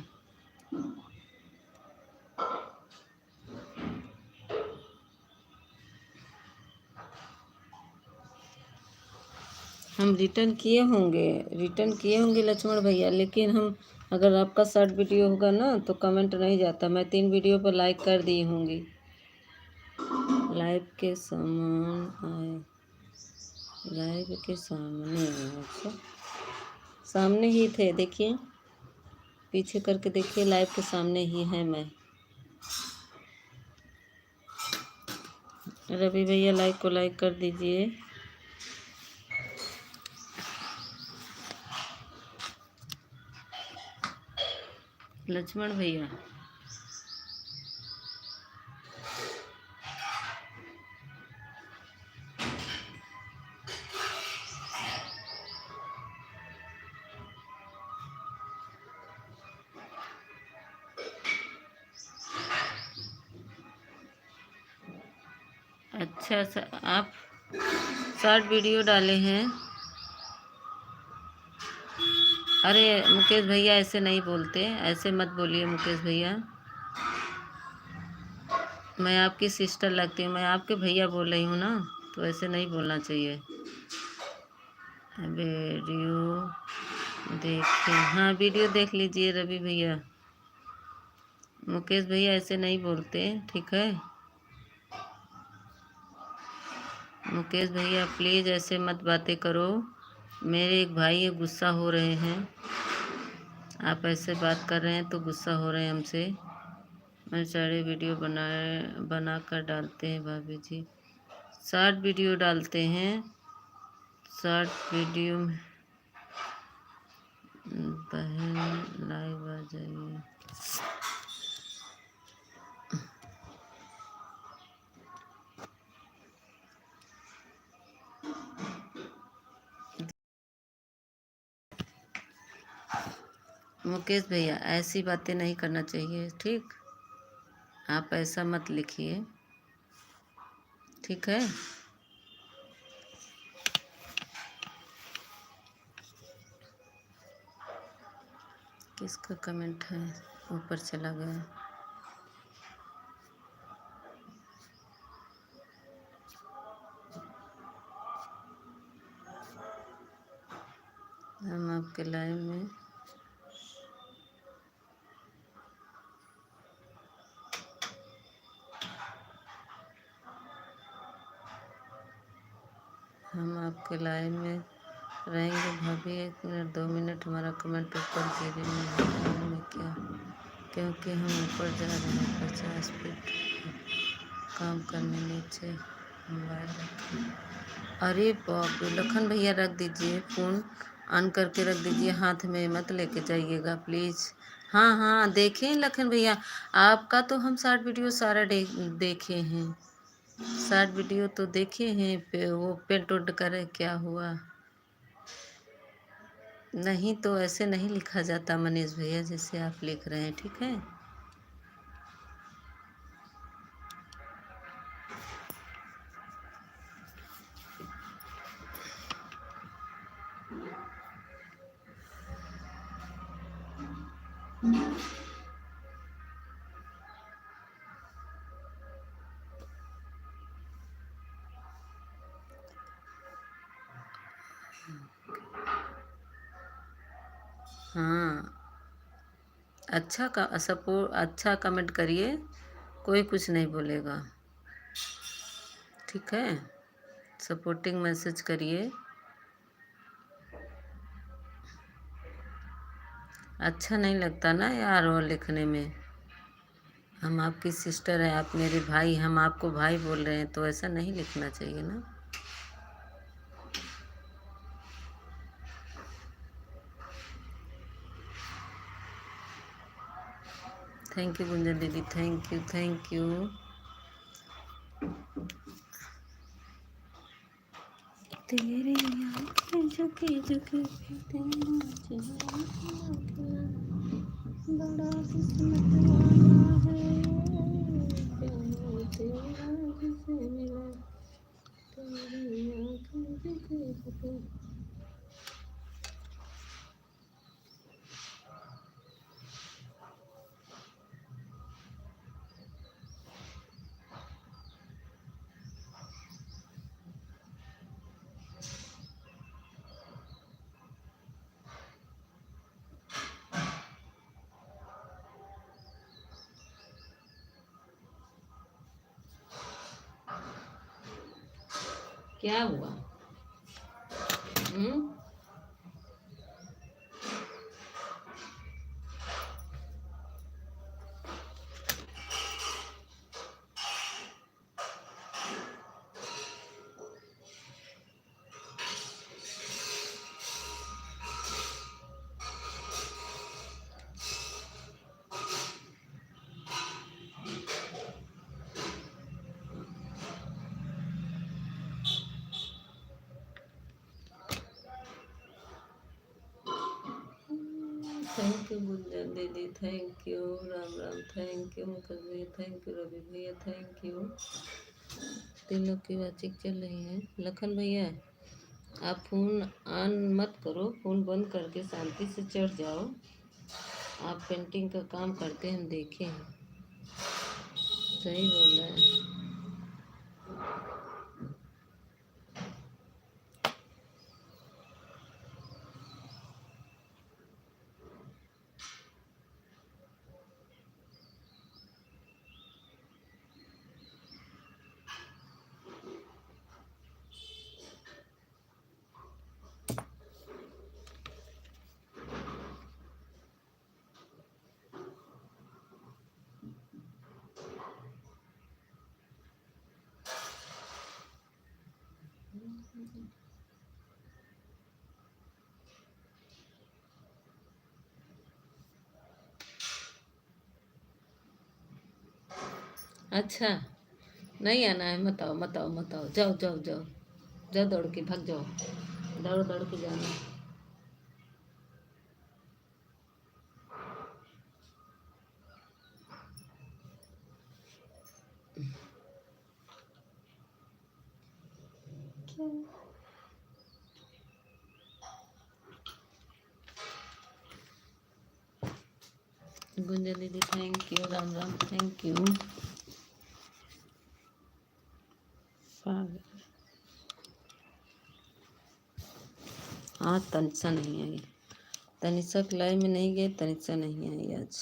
हम रिटर्न किए होंगे लक्ष्मण भैया, लेकिन हम अगर आपका शॉर्ट वीडियो होगा ना तो कमेंट नहीं जाता। मैं 3 वीडियो पर लाइक कर दी होंगी। लाइव के सामान आए, लाइव के सामने अच्छा सामने ही थे, देखिए पीछे करके देखिए, लाइव के सामने ही है मैं। रवि भैया लाइक को लाइक कर दीजिए। लक्ष्मण भैया अच्छा आप शॉर्ट वीडियो डाले हैं? अरे मुकेश भैया ऐसे नहीं बोलते, ऐसे मत बोलिए मुकेश भैया। मैं आपकी सिस्टर लगती हूँ, मैं आपके भैया बोल रही हूँ ना, तो ऐसे नहीं बोलना चाहिए। वीडियो देखिए, हाँ वीडियो देख लीजिए रवि भैया। मुकेश भैया ऐसे नहीं बोलते, ठीक है? मुकेश भैया प्लीज़ ऐसे मत बातें करो, मेरे एक भाई गुस्सा हो रहे हैं। आप ऐसे बात कर रहे हैं तो गुस्सा हो रहे हैं हमसे। मैं सारे वीडियो बना कर डालते हैं भाभी जी, शॉर्ट वीडियो डालते हैं। शॉर्ट वीडियो में बहन लाइव आ जाइए। मुकेश भैया ऐसी बातें नहीं करना चाहिए, ठीक? आप ऐसा मत लिखिए, ठीक है? किसका कमेंट है? ऊपर चला गया। हम आपके लाइव में आपके लाइन में रहेंगे भाभी। 1 मिनट 2 मिनट, हमारा कमेंट ऊपर गिरे में क्या, क्योंकि हम ऊपर जा रहे हैं। 50 फीट काम करने नीचे मोबाइल रखें। अरे बाप रे, लखन भैया रख दीजिए फ़ोन, ऑन करके रख दीजिए, हाथ में मत लेके जाइएगा प्लीज़। हाँ हाँ देखें लखन भैया, आपका तो हम शॉर्ट वीडियो सारा देखे हैं, शॉर्ट वीडियो तो देखे हैं। वो पेंट उंट करे क्या हुआ? नहीं तो ऐसे नहीं लिखा जाता मनीष भैया जैसे आप लिख रहे हैं, ठीक है। हाँ अच्छा का अच्छा कमेंट करिए, कोई कुछ नहीं बोलेगा, ठीक है। सपोर्टिंग मैसेज करिए। अच्छा नहीं लगता ना यार वो लिखने में। हम आपकी सिस्टर है, आप मेरे भाई, हम आपको भाई बोल रहे हैं, तो ऐसा नहीं लिखना चाहिए ना। थैंक यू गुंजन दीदी, थैंक यू थैंक यू। तेरी आँखें झुकी झुकी बड़ा किस्मत वाला है प्यार तेरा जिसे मिला, तेरी आँखें झुकी झुकी। क्या हुआ? हम्म। थैंक यू गुंजन दीदी, thank you. Ram Ram, thank you Mukesh भैया, थैंक यू रवि भैया, थैंक यू। तीनों की बातचीत चल रही है। लखन भैया आप फ़ोन ऑन मत करो, फ़ोन बंद करके शांति से चढ़ जाओ। आप पेंटिंग का काम करते हम देखे हैं, सही बोल रहे हैं। अच्छा नहीं आना है, मत आओ मत आओ मत आओ, जाओ जाओ जाओ जाओ, दौड़ के भाग जाओ, दौड़ दौड़ के जाना। क्या? गुंजन दीदी thank you, Ram Ram, thank you. हाँ तनिषा नहीं आई, तनिषा के लाइव में नहीं गए, तनिषा नहीं आई आज।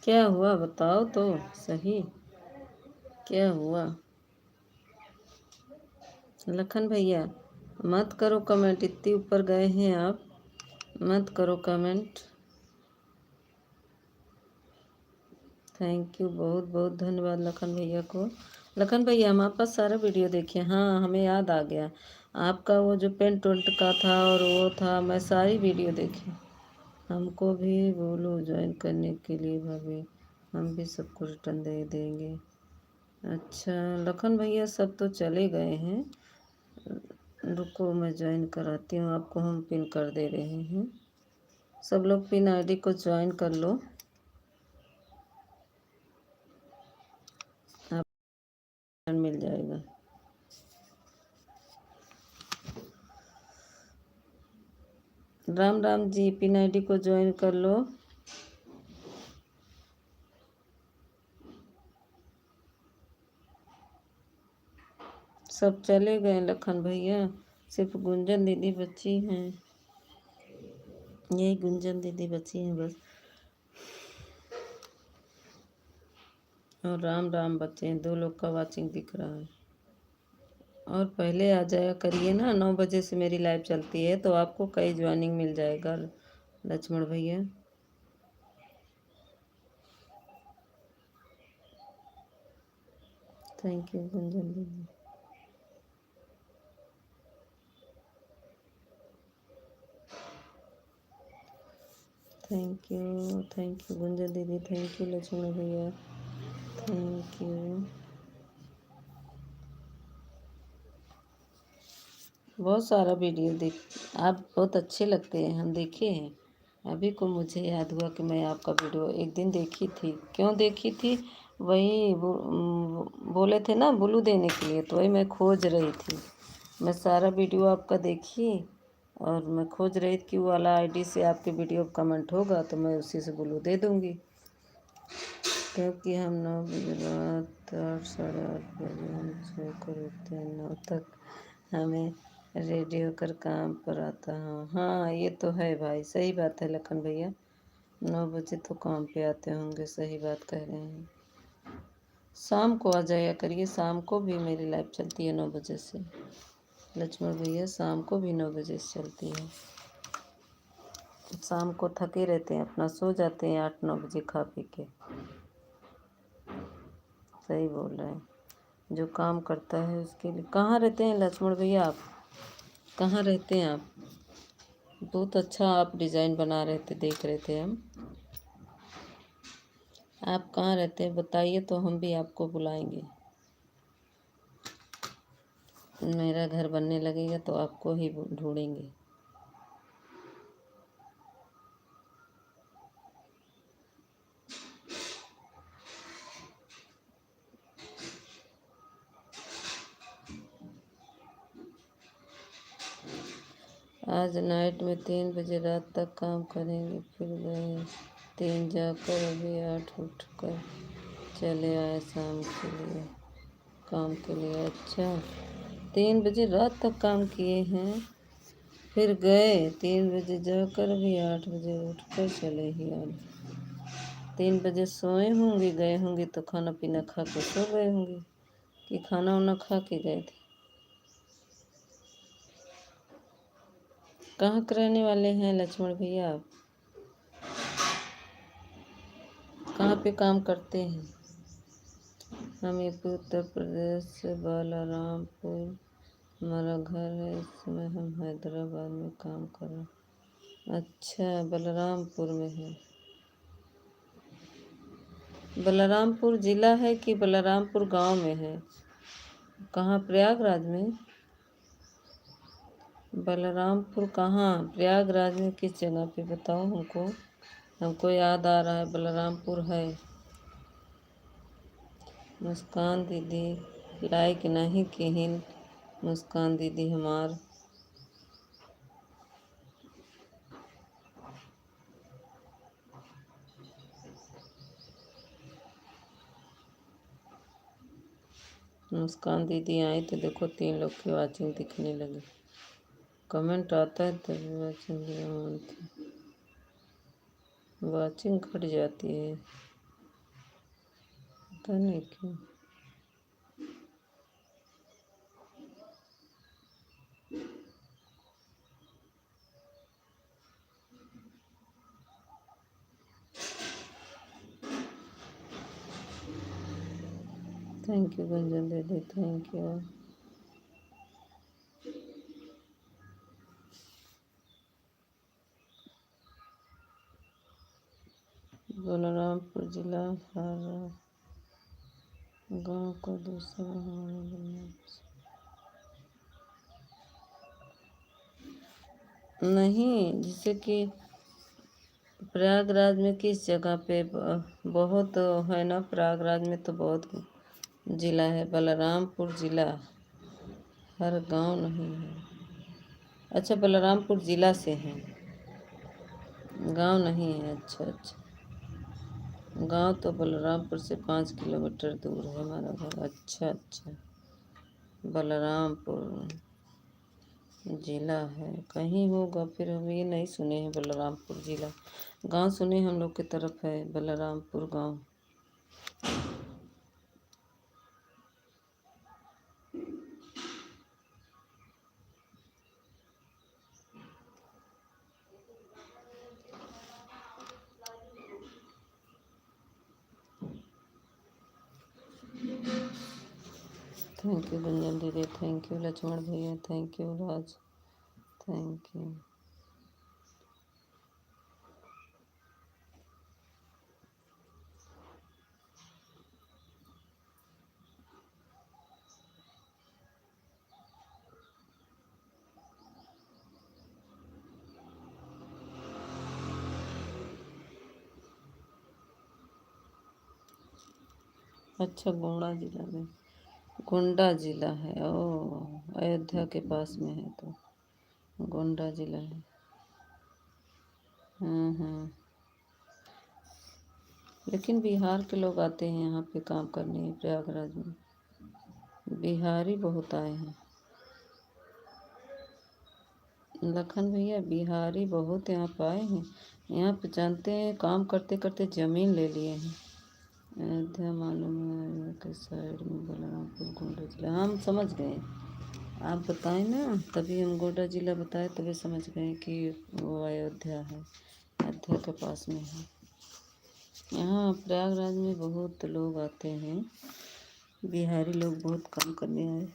क्या हुआ बताओ तो सही, क्या हुआ? लखन भैया मत करो कमेंट, इतनी ऊपर गए हैं आप, मत करो कमेंट। थैंक यू, बहुत बहुत धन्यवाद लखन भैया को। लखन भैया हमारे पास सारा वीडियो देखिए। हाँ हमें याद आ गया, आपका वो जो पेंट वेंट का था और वो था, मैं सारी वीडियो देखी। हमको भी बोलो ज्वाइन करने के लिए भाभी, हम भी सबको रिटर्न दे देंगे। अच्छा लखन भैया सब तो चले गए हैं, रुको मैं ज्वाइन कराती हूँ आपको, हम पिन कर दे रहे हैं। सब लोग पिन आईडी को ज्वाइन कर लो, आप मिल जाएगा। राम राम जी, पिन आईडी को ज्वाइन कर लो। सब चले गए लखन भैया, सिर्फ गुंजन दीदी बची हैं, यही गुंजन दीदी बची हैं बस, और राम राम बच्चे हैं, 2 लोग का वाचिंग दिख रहा है। और पहले आ जाया करिए ना, 9 बजे से मेरी लाइव चलती है तो आपको कई ज्वाइनिंग मिल जाएगा लक्ष्मण भैया। थैंक यू गुंजन दीदी। थैंक यू गुंजन दीदी, थैंक यू लक्ष्मण भैया, थैंक यू। बहुत सारा वीडियो देख, आप बहुत अच्छे लगते हैं, हम देखे हैं। अभी को मुझे याद हुआ कि मैं आपका वीडियो एक दिन देखी थी। क्यों देखी थी? वही बोले थे ना ब्लू देने के लिए, तो वही मैं खोज रही थी। मैं सारा वीडियो आपका देखी और मैं खोज रही थी कि वो वाला आईडी से आपके वीडियो कमेंट होगा तो मैं उसी से ब्लू दे दूँगी। क्योंकि हम 9 बजे रात 8 साढ़े 8 बजे हम सो कर उठते हैं, 9 तक हमें रेडी होकर काम पर आता हूँ। हाँ ये तो है भाई, सही बात है लखन भैया, 9 बजे तो काम पे आते होंगे, सही बात कह रहे हैं। शाम को आ जाया करिए, शाम को भी मेरी लाइव चलती है 9 बजे से लक्ष्मण भैया, शाम को भी 9 बजे से चलती है। शाम को थके रहते हैं, अपना सो जाते हैं 8-9 बजे खा पी के। सही बोल रहे हैं, जो काम करता है उसके लिए। कहाँ रहते हैं लक्ष्मण भैया आप, कहाँ रहते हैं आप? बहुत अच्छा आप डिज़ाइन बना रहे थे, देख रहे थे हम। आप कहाँ रहते हैं बताइए तो हम भी आपको बुलाएंगे। मेरा घर बनने लगेगा तो आपको ही ढूंढेंगे। आज नाइट में 3 बजे रात तक काम करेंगे, फिर गए 3 जाकर अभी 8 उठ कर चले आए शाम के लिए, काम के लिए। अच्छा 3 बजे रात तक काम किए हैं, फिर गए 3 बजे जाकर अभी 8 बजे उठ कर चले ही आए। 3 बजे सोए होंगे, गए होंगे तो खाना पीना खा के सो गए होंगे, कि खाना वाना खा के गए थे। कहाँ के रहने वाले हैं लक्ष्मण भैया आप, कहाँ पे काम करते हैं? हम यूपी उत्तर प्रदेश से बालारामपुर हमारा घर है, इस समय हम हैदराबाद में काम कर रहे हैं। अच्छा बलरामपुर में है, बलरामपुर ज़िला है कि बलरामपुर गांव में है? कहाँ प्रयागराज में? बलरामपुर कहाँ, प्रयागराज में किस जगह पे बताओ हमको, हमको याद आ रहा है बलरामपुर है। मुस्कान दीदी लाइक नहीं किहिन, मुस्कान दीदी हमार। मुस्कान दीदी आई तो देखो 3 लोग की वाचिंग दिखने लगी, कमेंट आता है तभी वाचिंग घट जाती है। पता नहीं क्यों। थैंक यू गुंजन दीदी, थैंक यू। बलरामपुर जिला हर गांव को दूसरा हमारे बनने नहीं, जैसे कि प्रयागराज में किस जगह पे बहुत है ना, प्रयागराज में तो बहुत जिला है। बलरामपुर जिला हर गांव नहीं है। अच्छा, बलरामपुर जिला से है, गांव नहीं है। अच्छा अच्छा, गांव तो बलरामपुर से 5 किलोमीटर दूर है हमारा घर। अच्छा अच्छा, बलरामपुर जिला है, कहीं होगा फिर। हम ये नहीं सुने हैं बलरामपुर जिला। गांव सुने हम लोग की तरफ है बलरामपुर गांव। थैंक यू गुंजन दीदी, थैंक यू लक्ष्मण भैया, thank you Raj, thank you. अच्छा, गोंडा जिला है। ओ, अयोध्या के पास में है तो गोंडा जिला है। हम्म। लेकिन बिहार के लोग आते हैं यहाँ पे काम करने, प्रयागराज में बिहारी बहुत आए हैं। लखन भैया, बिहारी बहुत यहाँ पे आए हैं। यहाँ पे जानते हैं, काम करते करते ज़मीन ले लिए हैं। अयोध्या मालूम है, अयोध्या के साइड में बलरामपुर गोंडा जिला। हम समझ गए, आप बताएं ना, तभी हम गोंडा जिला बताए, तभी समझ गए कि वो अयोध्या है, अयोध्या के पास में है। यहाँ प्रयागराज में बहुत लोग आते हैं, बिहारी लोग बहुत काम करने आए।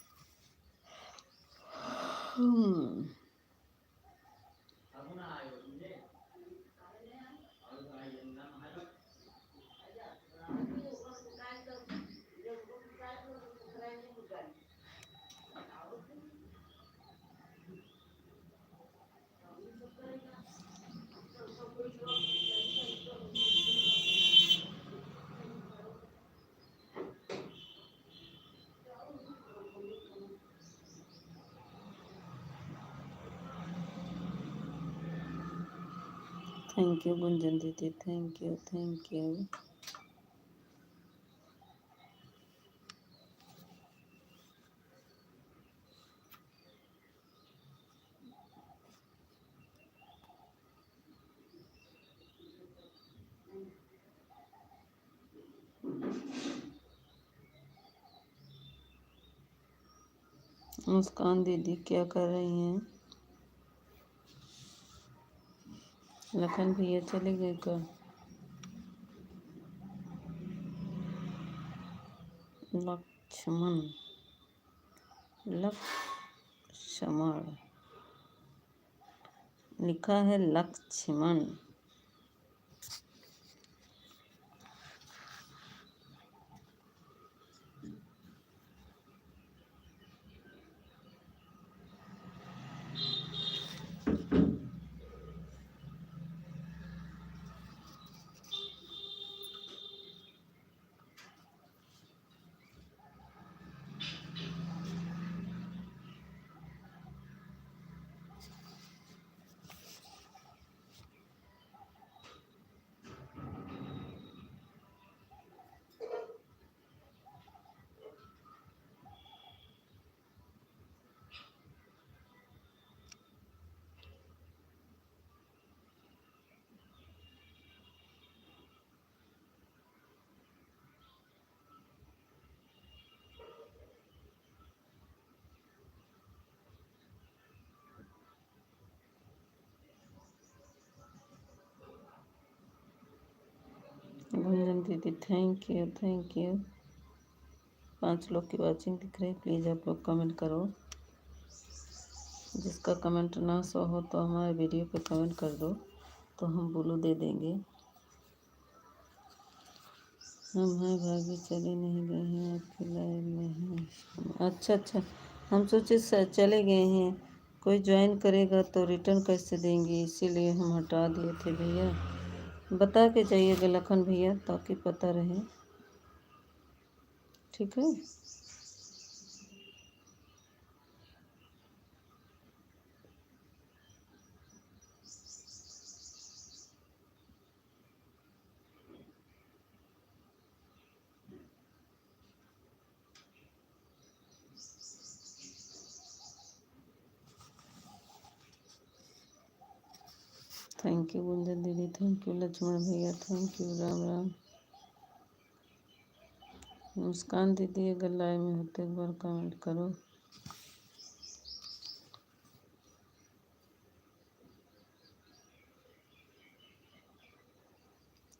थैंक यू गुंजन दीदी, थैंक यू थैंक यू। मुस्कान दीदी क्या कर रही हैं? लखन भैया चले गए क्या? लक्ष्मण, लक्ष्मण लिखा है, लक्ष्मण। गुंजन दीदी थैंक यू थैंक यू। 5 लोग की वॉचिंग दिख रही है, प्लीज़ आप लोग कमेंट करो। जिसका कमेंट ना सो हो तो हमारे वीडियो पे कमेंट कर दो, तो हम ब्लू दे देंगे। हम हैं भाभी, चले नहीं गए हैं, आपके लाइव में हैं। अच्छा अच्छा, हम सोचे चले गए हैं, कोई ज्वाइन करेगा तो रिटर्न कैसे देंगे, इसीलिए हम हटा दिए थे भैया। बता के जाइएगा लखन भैया, ताकि पता रहे, ठीक है। थैंक यू गुंजन दीदी, थैंक यू लक्ष्मण भैया, थैंक यू, राम राम। मुस्कान दीदी अगर लाइव में होते एक बार कमेंट करो।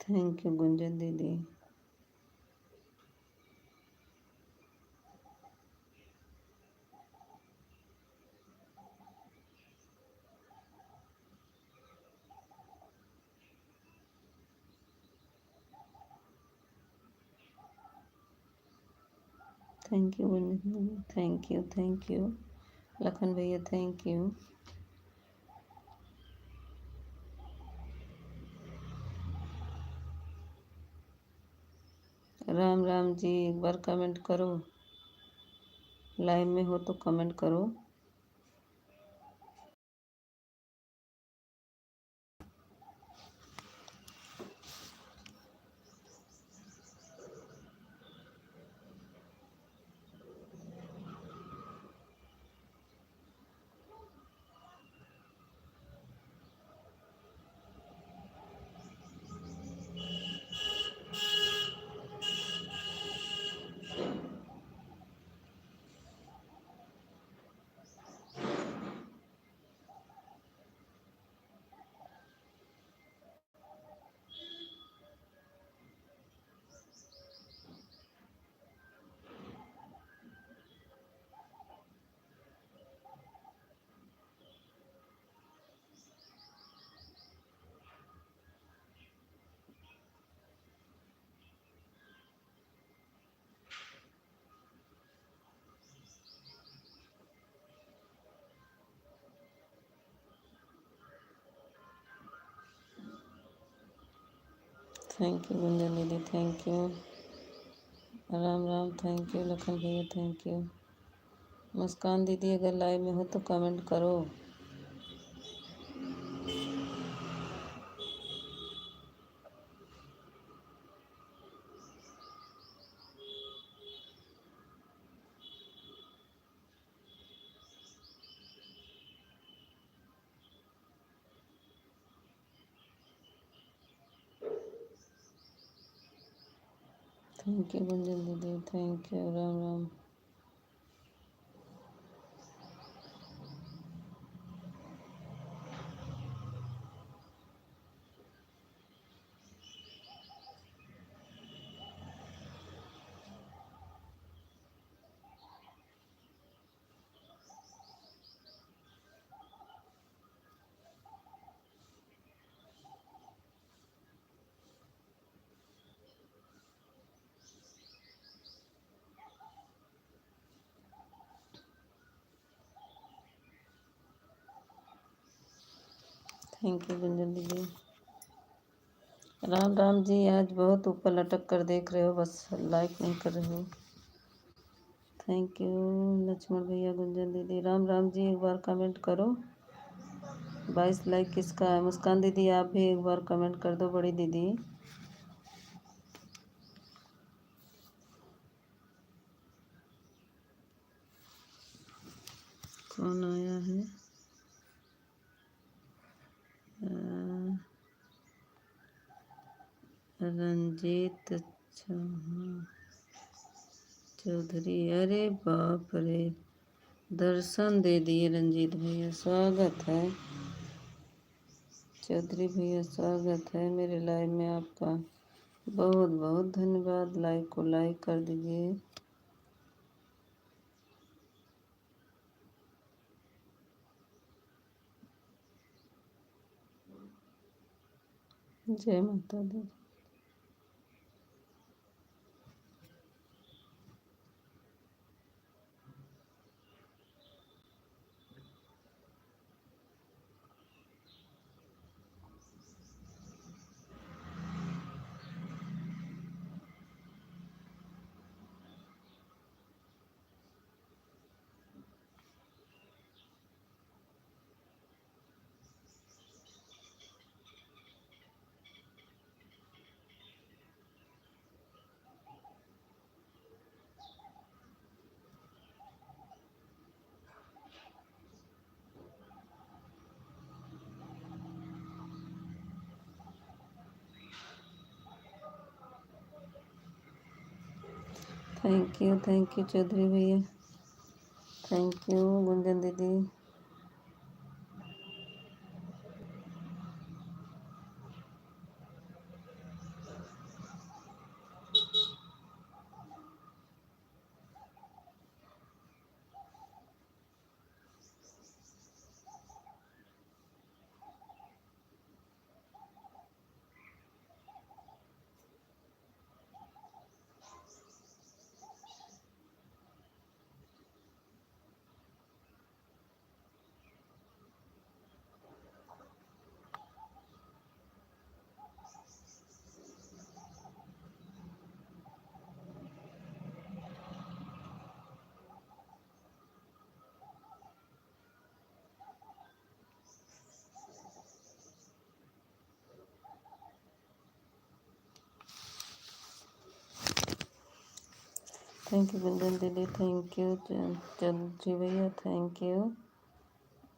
थैंक यू गुंजन दीदी। थैंक यू गुंजन दीदी, थैंक यू लखन भैया, थैंक यू। राम राम जी, एक बार कमेंट करो, लाइव में हो तो कमेंट करो। थैंक यू गुंजन दीदी, thank you, Ram Ram, thank you Lakhan भैया, थैंक यू। मुस्कान दीदी अगर लाइव में हो तो कमेंट करो। थैंक यू गुंजन दीदी, thank you, Ram Ram. Thank you Gunjan दीदी। राम राम जी, आज बहुत ऊपर लटक कर देख रहे हो, बस लाइक नहीं कर रहे हो। थैंक यू लक्ष्मण भैया, गुंजन दीदी, राम राम जी, एक बार कमेंट करो। 22 लाइक किसका है? मुस्कान दीदी आप भी एक बार कमेंट कर दो, बड़ी दीदी। कौन आया है? रंजीत चौधरी, अरे बाप रे, दर्शन दे दिए रंजीत भैया, स्वागत है। चौधरी भैया स्वागत है मेरे लाइव में आपका। बहुत बहुत धन्यवाद। लाइक को लाइक कर दीजिए। जय माता दी। थैंक यू चौधरी भैया। थैंक यू गुंजन दीदी। थैंक यू गुंजन दीदी। थैंक यू चौधरी भैया। Thank you.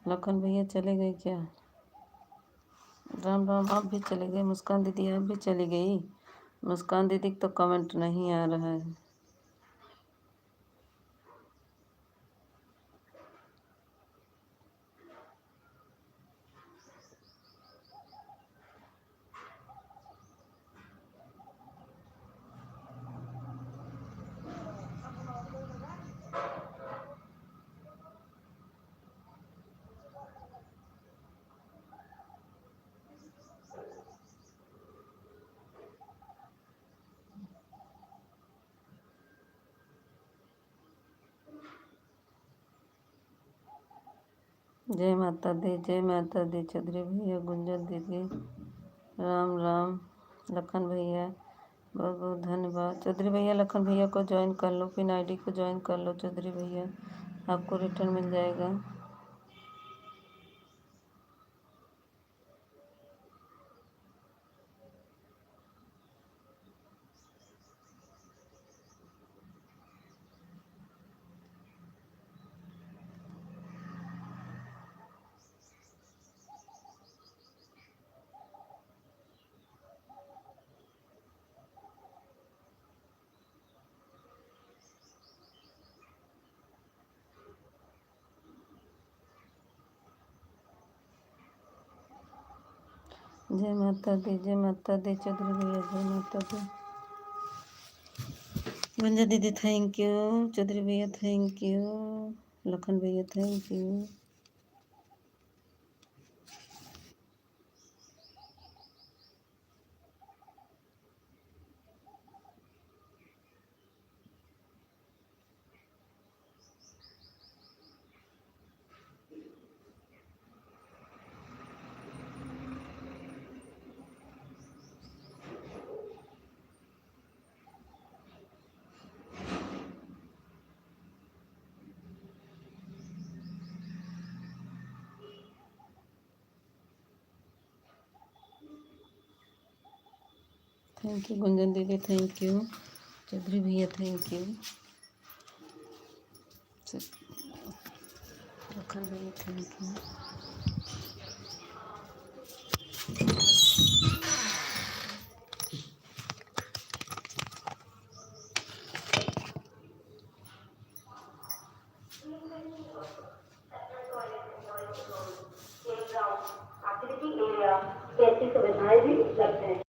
लखन भैया चले गए क्या? राम राम। आप भी चले गए? मुस्कान दीदी आप भी चली गई? मुस्कान दीदी तो कमेंट नहीं आ रहा है। जय माता दी। जय माता दी चौधरी भैया, गुंजन दीदी, राम राम। लखन भैया बहुत बहुत धन्यवाद। चौधरी भैया लखन भैया को ज्वाइन कर लो, पिन आईडी को ज्वाइन कर लो चौधरी भैया, आपको रिटर्न मिल जाएगा। जय माता दी। जय माता दी चौधरी भैया। जय माता दी। गुंजन दीदी थैंक यू। चौधरी भैया थैंक यू। लखन भैया thank you. Thank you Gunjan दीदी। थैंक यू चौधरी भैया। थैंक यू लखन भैया। Thank you. एक्टिविटी एरिया, ऐसी सुविधाएं भी उपलब्ध हैं।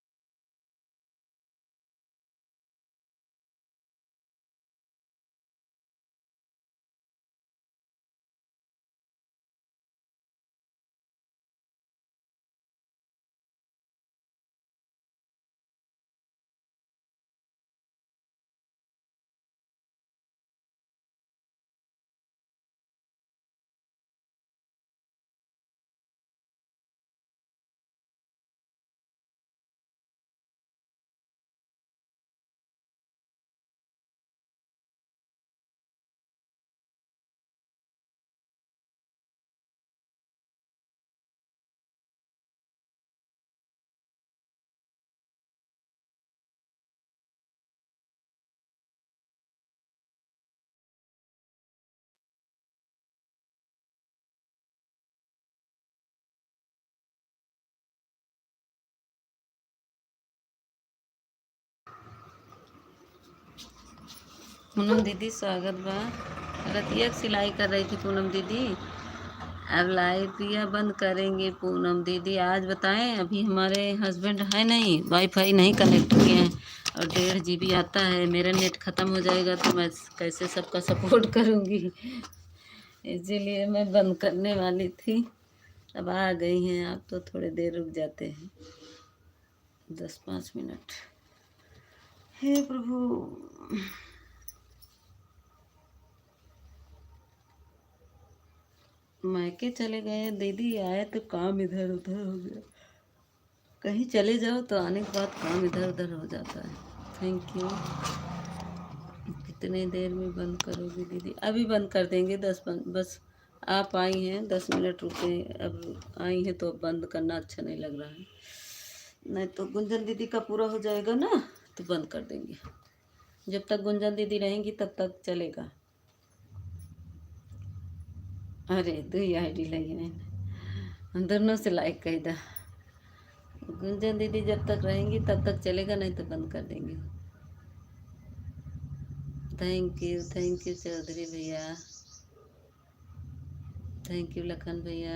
पूनम दीदी स्वागत बा। रतिया के सिलाई कर रही थी पूनम दीदी। अब लाइट या बंद करेंगे पूनम दीदी। आज बताएं, अभी हमारे हस्बैंड है नहीं, वाईफाई नहीं कनेक्ट किए हैं और 1.5 GB आता है। मेरा नेट ख़त्म हो जाएगा तो मैं कैसे सबका सपोर्ट करूँगी। इसीलिए मैं बंद करने वाली थी। अब आ गई हैं आप तो थोड़ी देर रुक जाते हैं, 10-5 मिनट। हे प्रभु। मायके चले गए दीदी, आए तो काम इधर उधर हो गया। कहीं चले जाओ तो आने के बाद काम इधर उधर हो जाता है। Thank you. कितने देर में बंद करोगी दीदी? अभी बंद कर देंगे, 10 बस। आप आई हैं, 10 मिनट रुके, अब आई हैं तो अब बंद करना अच्छा नहीं लग रहा है। नहीं तो गुंजन दीदी का पूरा हो जाएगा ना तो बंद कर देंगे। जब तक गुंजन दीदी रहेंगी तब तक चलेगा। अरे 2 ID लगी नहीं, दोनों से लाइक कही था। गुंजन दीदी जब तक रहेंगी तब तक चलेगा, नहीं तो बंद कर देंगे। थैंक यू चौधरी भैया। थैंक यू लखन भैया।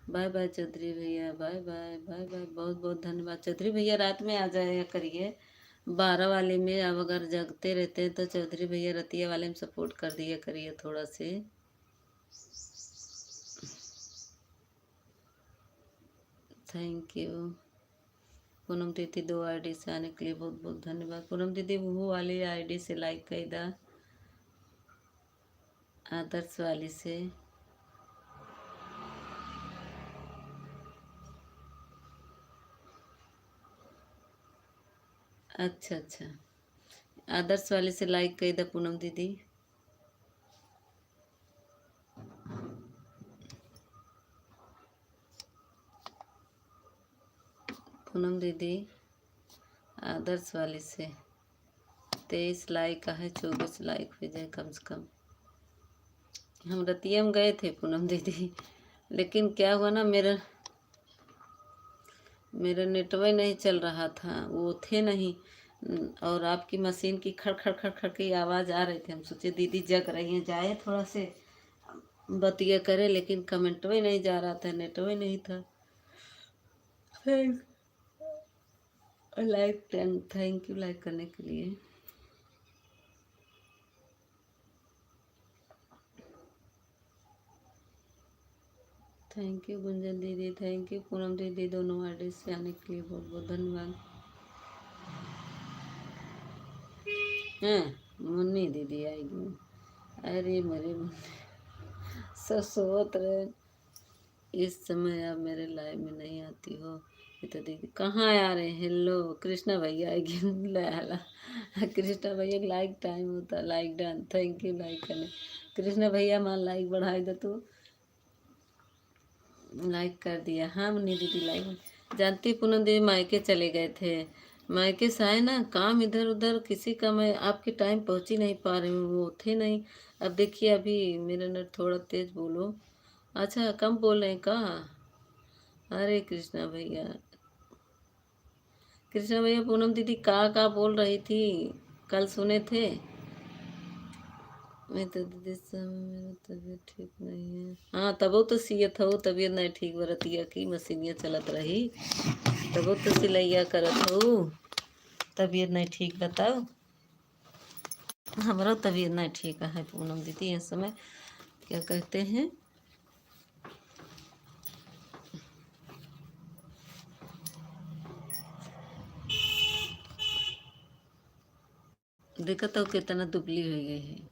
बाय बाय चौधरी भैया, बाय बाय बाय बाय। बहुत बहुत धन्यवाद चौधरी भैया। रात में आ जाया करिए 12 वाले में। अब अगर जगते रहते हैं तो चौधरी भैया रतिया वाले में सपोर्ट कर दिया करिए थोड़ा से। थैंक यू पूनम दीदी। 2 ID से आने के लिए बहुत बहुत धन्यवाद पूनम दीदी। वो वाली ID से लाइक कर दा, आदर्श वाली से। अच्छा अच्छा, आदर्श वाले से लाइक कर दा पूनम दीदी। पूनम दीदी आदर्श वाली से 23 लाइक का है, 24 लाइक हो जाए कम से कम। हम रतिया में गए थे पूनम दीदी, लेकिन क्या हुआ ना, मेरा नेटवर्क नहीं चल रहा था, वो थे नहीं। और आपकी मशीन की खड़ खड़ खड़ खड़ की आवाज़ आ रही थी। हम सोचे दीदी जग रही हैं, जाए थोड़ा से बतिया करे, लेकिन कमेंटवे नहीं जा रहा था, नेटवे नहीं था। लाइक थैंक यू लाइक करने के लिए। थैंक यू गुंजन दीदी, थैंक यू पूनम दीदी। दोनों ID से आने के लिए बहुत बहुत धन्यवाद। हैं मुन्नी दीदी आएगी। अरे मेरे मुन्नी सोत रहे इस समय आप मेरे लाइव में नहीं आती हो। ये तो दीदी कहाँ आ रहे हैं? हेलो कृष्णा भैया आएगी। ला कृष्णा भैया लाइक टाइम होता, like done. Thank you like करने कृष्णा भैया। मान लाइक बढ़ाई दो तो। लाइक कर दिया। हाँ मुन्नी दीदी लाइक। जानती पूनम दीदी मायके चले गए थे। मायके से आए ना, काम इधर उधर किसी का, मैं आपके टाइम पहुँच ही नहीं पा रही हूँ, वो थे नहीं। अब देखिए अभी मेरा नेट थोड़ा तेज बोलो। अच्छा कम बोल रहे हैं का? अरे कृष्णा भैया, कृष्णा भैया पूनम दीदी का बोल रही थी, कल सुने थे। मैं तो दीदी समय मेरा तबीयत ठीक नहीं है। हाँ तबो तो सियत हो, तबीयत नहीं ठीक बरतिया की मशीनिया चलत रही, तबो तो सिलैया करत हो। तबीयत नहीं ठीक बताओ। हमारा तबीयत नहीं ठीक है पूनम दीदी इस समय। क्या कहते हैं, देखा तो कितना दुबली हो गई है।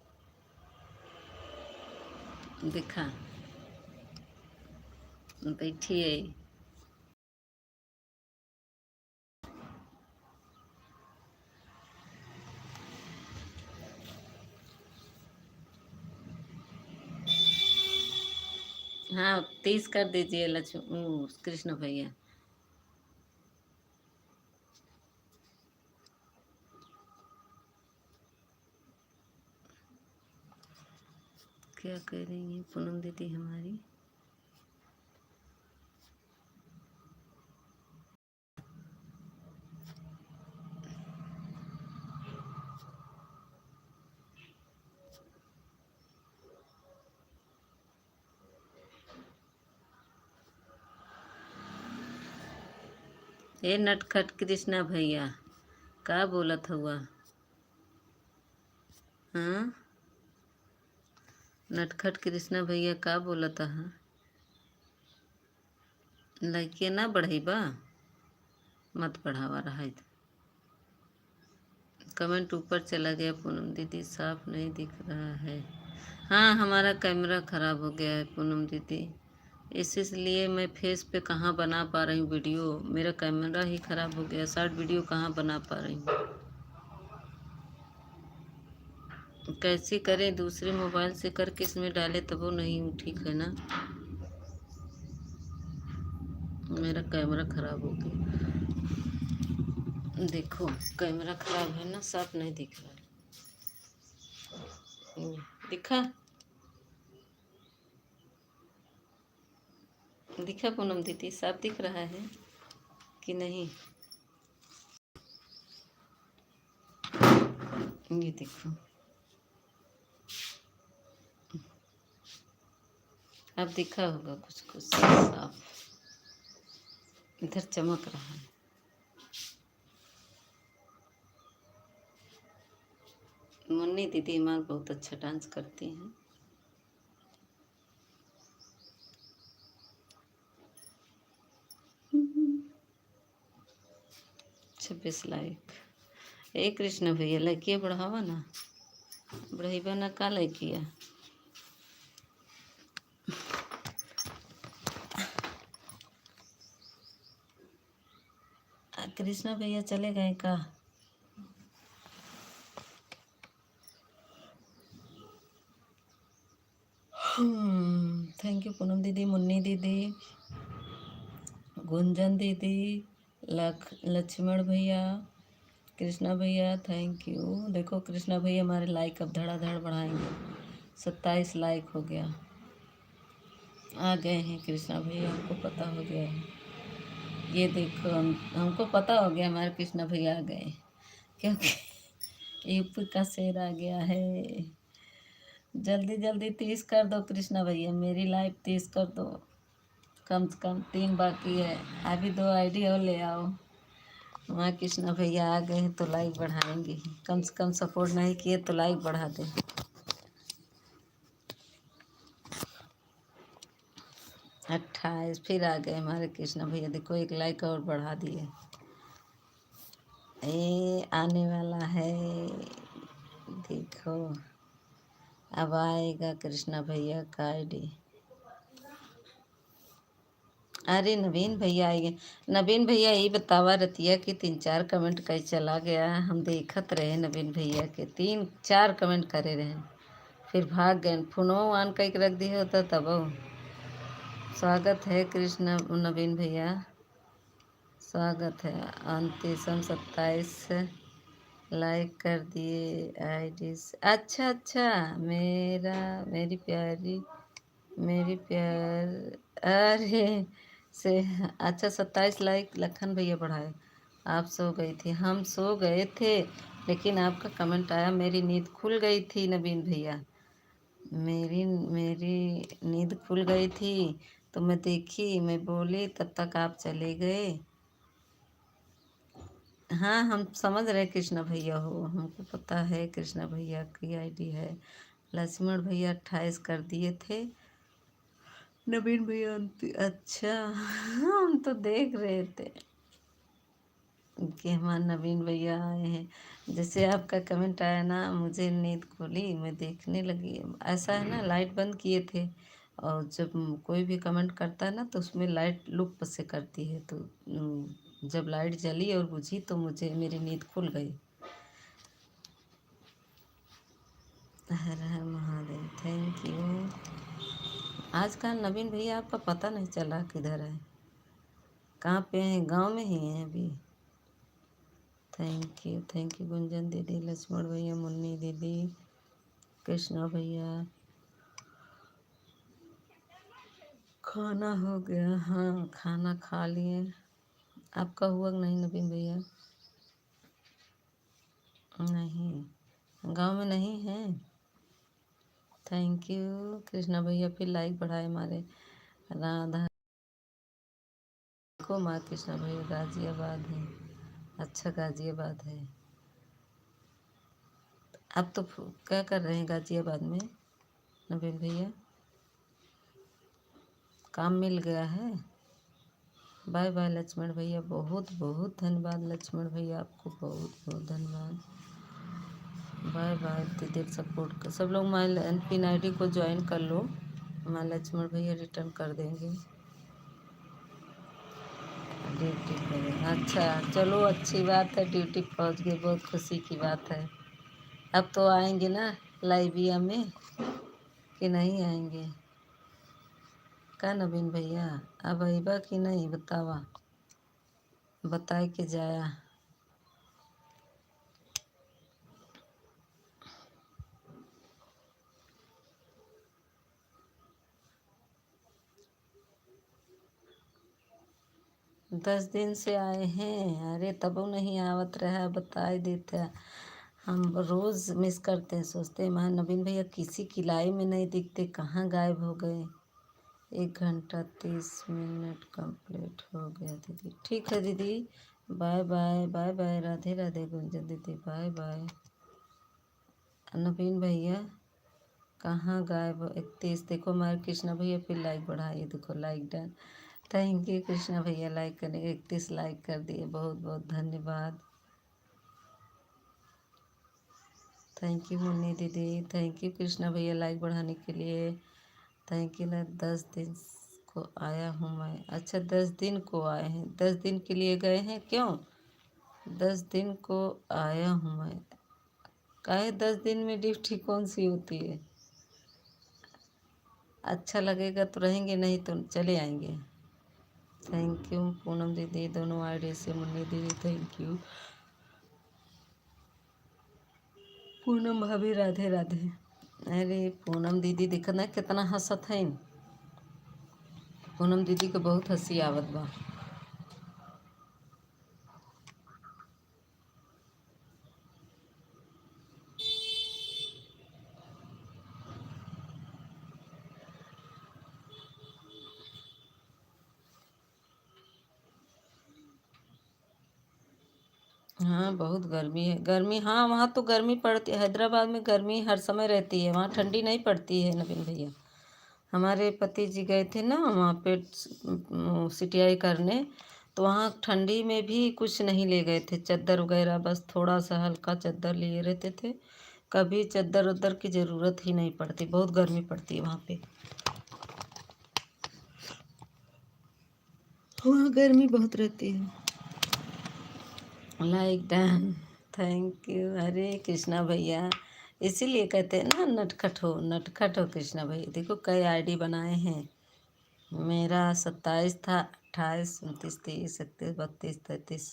देखा बैठी है। हाँ 30 कर दीजिए लक्ष्मी कृष्ण भैया। क्या कह रही हैं पूनम दीदी हमारी? ये नटखट कृष्णा भैया का बोलत हुआ? हाँ, नटखट कृष्णा भैया का बोलत हा? लइके ना बढ़ई बा, मत बढ़ावा रहा है। कमेंट ऊपर चला गया। पूनम दीदी साफ नहीं दिख रहा है। हाँ, हमारा कैमरा ख़राब हो गया है पूनम दीदी, इसलिए मैं फेस पे कहाँ बना पा रही हूँ वीडियो। मेरा कैमरा ही ख़राब हो गया, शॉर्ट वीडियो कहाँ बना पा रही हूँ। कैसे करें? दूसरे मोबाइल से करके इसमें डाले तब वो नहीं ठीक है ना। मेरा कैमरा ख़राब हो गया। देखो कैमरा ख़राब है ना, साफ नहीं दिख रहा। दिखा दिखा पूनम दीदी, साफ दिख रहा है कि नहीं? ये देखो, अब दिखा होगा कुछ कुछ साफ। इधर चमक रहा है। मुन्नी दीदी हमारे बहुत अच्छा डांस करती हैं। 26 लाइक। ए कृष्ण भैया लड़किया बढ़ावा ना, बढ़ाइबा ना का लड़किया। कृष्णा भैया चले गए का? थैंक यू पूनम दीदी, मुन्नी दीदी, गुंजन दीदी, लक्ष्मण भैया, कृष्णा भैया, थैंक यू। देखो कृष्णा भैया हमारे लाइक अब धड़ाधड़ बढ़ाएंगे। 27 लाइक हो गया। आ गए हैं कृष्णा भैया, हमको पता हो गया है। ये देखो हमको पता हो गया हमारे कृष्णा भैया आ गए, क्योंकि यूपी का शेर आ गया है। जल्दी जल्दी 30 कर दो कृष्णा भैया, मेरी लाइव 30 कर दो। कम से कम 3 बाकी है, अभी 2 आईडी और ले आओ। वहाँ कृष्णा भैया आ गए हैं तो लाइक बढ़ाएंगे। कम से कम सपोर्ट नहीं किए तो लाइक बढ़ा दे। 28 फिर आ गए हमारे कृष्णा भैया, देखो 1 लाइक और बढ़ा दिए। ये आने वाला है, देखो अब आएगा कृष्णा भैया का आईडी। अरे नवीन भैया आएंगे। नवीन भैया यही बतावा रतिया कि 3-4 कमेंट कहीं चला गया, हम देखत रहे नवीन भैया के 3-4 कमेंट करे रहे, फिर भाग गए। फोनो ऑन करके रख दिए होता तब। स्वागत है कृष्ण नवीन भैया, स्वागत है। 2927 लाइक कर दिए आईडी। अच्छा अच्छा, मेरा मेरी प्यार, अरे से अच्छा 27 लाइक लखन भैया बढ़ाए। आप सो गई थी, हम सो गए थे, लेकिन आपका कमेंट आया, मेरी नींद खुल गई थी नवीन भैया। मेरी मेरी नींद खुल गई थी तो मैं देखी, मैं बोली, तब तक आप चले गए। हाँ हम समझ रहे कृष्णा भैया हो, हमको पता है कृष्णा भैया की आईडी है। लक्ष्मण भैया 28 कर दिए थे, नवीन भैया अच्छा हम तो देख रहे थे कि हमारे नवीन भैया आए हैं। जैसे आपका कमेंट आया ना, मुझे नींद खुली, मैं देखने लगी। ऐसा है ना, लाइट बंद किए थे और जब कोई भी कमेंट करता है ना तो उसमें लाइट लुक से करती है, तो जब लाइट जली और बुझी तो मुझे मेरी नींद खुल गई। हर हर महादेव, थैंक यू। आजकल नवीन भैया आपका पता नहीं चला किधर है, कहाँ पे हैं? गांव में ही हैं अभी। थैंक यू गुंजन दीदी, लक्ष्मण भैया, मुन्नी दीदी, कृष्णा भैया। खाना हो गया? हाँ खाना खा लिए। आपका हुआ कि नहीं नवीन भैया? नहीं, गांव में नहीं है। थैंक यू कृष्णा भैया, फिर लाइक बढ़ाए हमारे। राधा देखो माँ कृष्णा भैया गाजियाबाद है। अच्छा गाजियाबाद है। आप तो क्या कर रहे हैं गाजियाबाद में नवीन भैया? काम मिल गया है? बाय बाय लक्ष्मण भैया, बहुत बहुत धन्यवाद लक्ष्मण भैया, आपको बहुत बहुत धन्यवाद। Bye bye. इतनी देर सपोर्ट कर सब लोग माई पिन ID को ज्वाइन कर लो। मैं लक्ष्मण भैया रिटर्न कर देंगे ड्यूटी पर। अच्छा चलो अच्छी बात है, ड्यूटी पहुंच गए, बहुत खुशी की बात है। अब तो आएंगे ना लाइबिया में कि नहीं आएंगे? का नवीन भैया अब अइबा कि नहीं बतावा, बताए के जाया। 10 दिन से आए हैं। अरे तब नहीं आवत रहा, बताए देते। हम रोज़ मिस करते हैं, सोचते हैं महा नवीन भैया किसी किलाई में नहीं दिखते, कहाँ गायब हो गए। 1 घंटा 30 मिनट कंप्लीट हो गया दीदी। ठीक है दीदी, bye bye bye bye, Radhe Radhe Gunjan दीदी, बाय बाय। नवीन भैया कहाँ गायब? 31 देखो हमारे कृष्णा भैया फिर लाइक बढ़ाइए, देखो like done. Thank you Krishna भैया, लाइक करने के 31 लाइक कर दिए, बहुत बहुत धन्यवाद। थैंक यू मुन्नी दीदी, थैंक यू कृष्णा भैया लाइक बढ़ाने के लिए, थैंक यू ना। 10 दिन को आया हूँ मैं। अच्छा 10 दिन को आए हैं, 10 दिन के लिए गए हैं क्यों? 10 दिन को आया हूँ मैं। काहे 10 दिन में ड्यूटी कौन सी होती है? अच्छा लगेगा तो रहेंगे, नहीं तो चले आएंगे। थैंक यू पूनम दीदी, दोनों ID से मुन्नी दीदी थैंक यू। पूनम भाभी राधे राधे। अरे पूनम दीदी देखा ना कितना हंसत है। पूनम दीदी के बहुत हंसी आवत बा। हाँ बहुत गर्मी है, गर्मी हाँ वहाँ तो गर्मी पड़ती है, हैदराबाद में गर्मी हर समय रहती है, वहाँ ठंडी नहीं पड़ती है नवीन भैया। हमारे पति जी गए थे ना वहाँ पे CTI करने, तो वहाँ ठंडी में भी कुछ नहीं ले गए थे, चादर वगैरह, बस थोड़ा सा हल्का चादर लिए रहते थे। कभी चादर उदर की ज़रूरत ही नहीं पड़ती, बहुत गर्मी पड़ती है वहाँ पे। वहाँ गर्मी बहुत रहती है। Like done, thank you. अरे कृष्णा भैया इसीलिए कहते हैं ना नटखट हो, नटखट हो कृष्णा भैया। देखो कई ID बनाए हैं। मेरा 27 था, 28 29 30 31 32 33